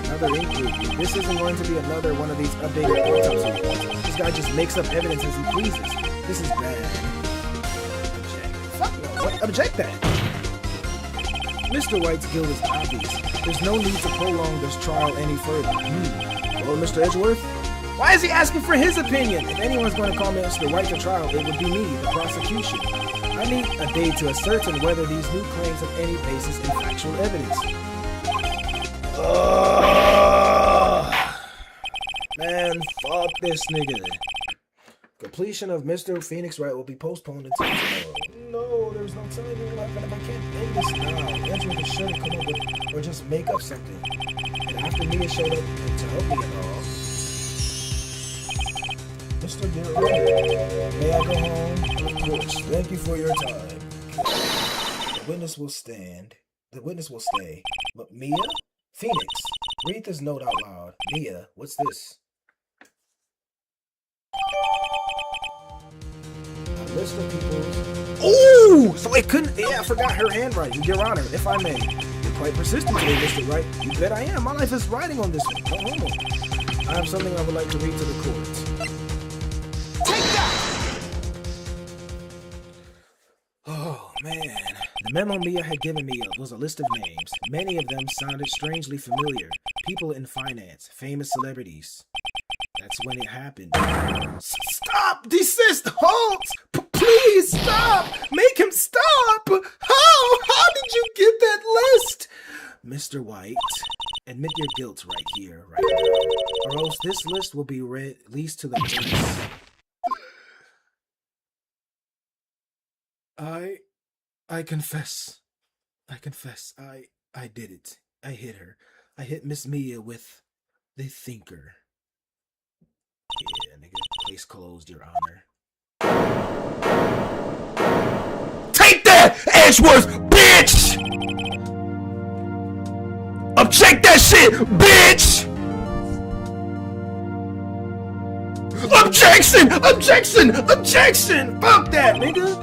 Another inquiry. This isn't going to be another one of these updated autopsy reports. This guy just makes up evidence as he pleases. This is bad. Object. Fuck no. What? Object that. Mr. White's guilt is obvious. There's no need to prolong this trial any further. Well, Mr. Edgeworth? Why is he asking for his opinion? If anyone's going to call Mr. White to trial, it would be me, the prosecution. I need a day to ascertain whether these new claims have any basis in factual evidence. Man, fuck this nigga. Completion of Mr. Phoneix Wright will be postponed until tomorrow. No, there's no time in life, and if I can't end this now, Edgeworth should come up with, or just make up something. And after Mia showed up to help me and all, Mr. Gilroy, may I go home? Of course. Thank you for your time. The witness will stand. The witness will stay. But Mia? Phoneix, read this note out loud. Mia, what's this? A list of people. Ooh! So it couldn't. Yeah, I forgot her handwriting. Your Honor, if I may. You're quite persistent today, Mr. Wright. You bet I am. My life is riding on this one. No homo. I have something I would like to read to the court. Oh, man. The memo Mia had given me was a list of names. Many of them sounded strangely familiar. People in finance, famous celebrities. That's when it happened. Stop! Desist! Halt! Please stop! Make him stop! How did you get that list? Mr. White, admit your guilt right here, right now. Or else this list will be released to the police. I confess. I did it. I hit her. I hit Miss Mia with the thinker. Yeah, nigga. Case closed, Your Honor. Take that, Edgeworth, bitch! Object that shit, bitch! Objection! Fuck that, nigga!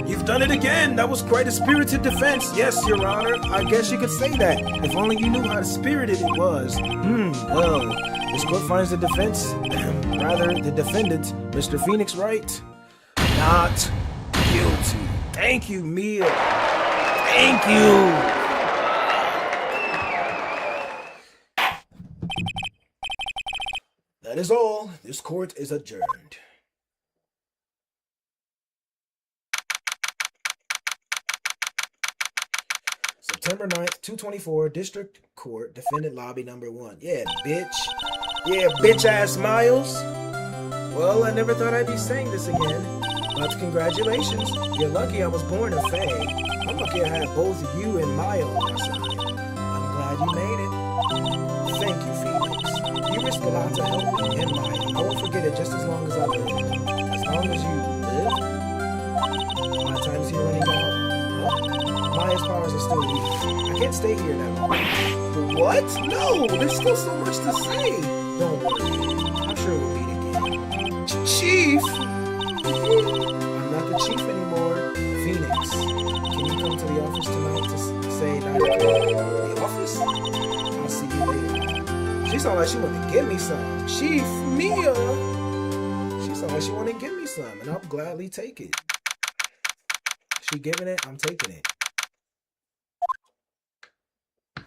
You've done it again. That was quite a spirited defense. Yes, Your Honor. I guess you could say that. If only you knew how spirited it was. Well, this court finds the defense, rather the defendant, Mr. Phoneix Wright, not guilty. Thank you, Mia. Thank you. That is all. This court is adjourned. September 9th, 224, District Court, Defendant Lobby Number 1. Yeah, bitch. Yeah, bitch-ass Miles. Well, I never thought I'd be saying this again, but congratulations. You're lucky I was born a Fae. I'm lucky I had both you and Maya on my side. I'm glad you made it. Thank you, Phoneix. You risked a lot to help me and Maya. I won't forget it just as long as I live. As long as you live? My time's here running out. Maya's powers are still weak. I can't stay here that long. What? No! There's still so much to say! Don't worry. I'm sure we'll meet again. Chief! I'm not the chief anymore. Phoneix, can you come to the office tonight to say 9 o'clock? The office? I'll see you later. She sounded like she wanted to give me some. Chief, Mia! She sounded like she wanted to give me some, and I'll gladly take it. She giving it, I'm taking it.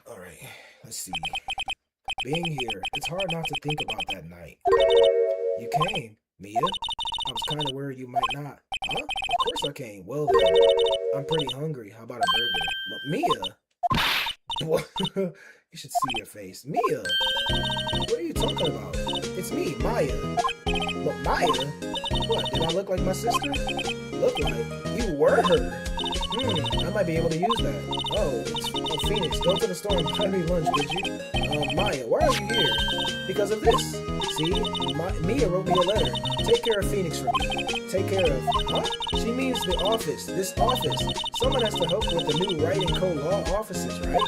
Alright, let's see. Being here, it's hard not to think about that night. You came, Mia. I was kind of worried you might not. Huh? Of course I came. Well then, I'm pretty hungry. How about a burger? But Mia! Boy, you should see your face. Mia! What are you talking about? It's me, Maya. But Maya? What, did I look like my sister? Look like? You were her. I might be able to use that. Oh, Phoneix, go to the store and buy me lunch, would you? Maya, why are you here? Because of this. See, Mia wrote me a letter. Take care of Phoneix for me. Take care of, huh? She means the office, this office. Someone has to help with the new Wright and Co. law offices, right?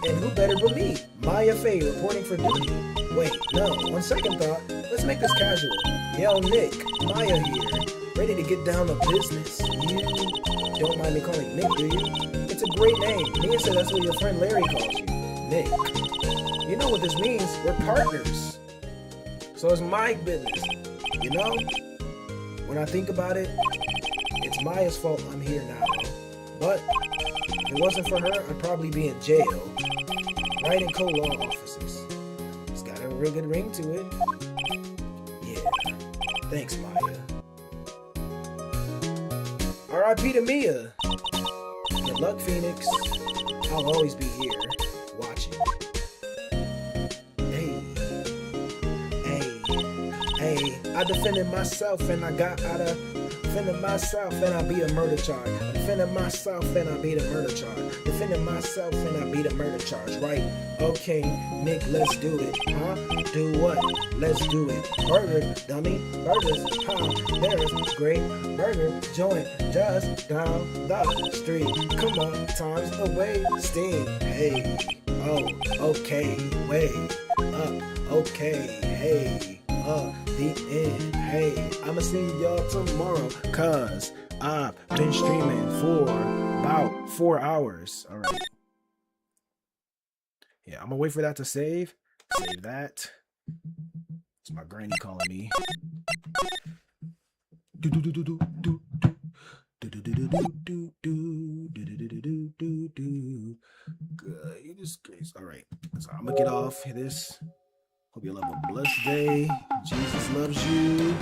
And who better but me? Maya Fey reporting for duty. Wait, no, on second thought, let's make this casual. Yo, Nick, Maya here. Ready to get down to business. You don't mind me calling you Nick, do you? It's a great name. Mia said that's what your friend Larry calls you. Nick. You know what this means? We're partners. So it's my business. You know? When I think about it, it's Maya's fault I'm here now. But if it wasn't for her, I'd probably be in jail. Right in co-law offices. It's got a real good ring to it. Yeah. Thanks, Maya. R.I.P. to Mia. Good luck, Phoneix. I'll always be here, watching. Hey, I defended myself and I got out of defending myself and I beat a murder charge. Defended myself and I beat a murder charge. Defended myself and I beat a murder charge, right? Okay, Nick, let's do it, huh? Do what? Let's do it. Burgers, dummy, burgers, huh? There's great burger joint just down the street. Come on, time's away, Sting. Hey, oh, okay, wait, up, okay, hey. The end. Hey, I'ma see y'all tomorrow, cause I've been streaming for about 4 hours. All right. Yeah, I'm gonna wait for that to save. Save that. It's my granny calling me. Goodness gracious. All right. So I'm gonna get off this. Hope you'll have a blessed day. Jesus loves you.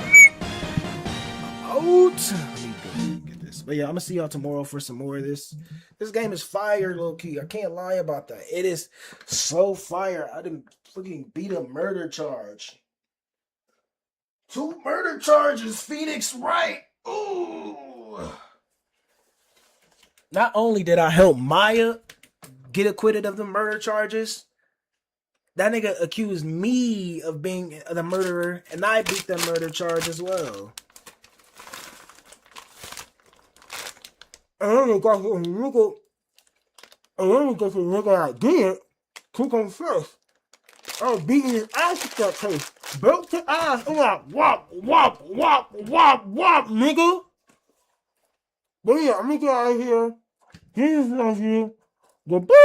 Out. Let me go get this. But yeah, I'm gonna see y'all tomorrow for some more of this. This game is fire, low key. I can't lie about that. It is so fire. I didn't fucking beat a murder charge. 2 murder charges, Phoneix Wright. Ooh. Not only did I help Maya get acquitted of the murder charges, that nigga accused me of being the murderer, and I beat the murder charge as well. And then you got the nigga I did to confess. I was beating his ass with that case. Broke the ass. I'm like, wop, wop, wop, wop, wop, nigga. But yeah, I'm gonna get out of here. Jesus loves you. Goodbye.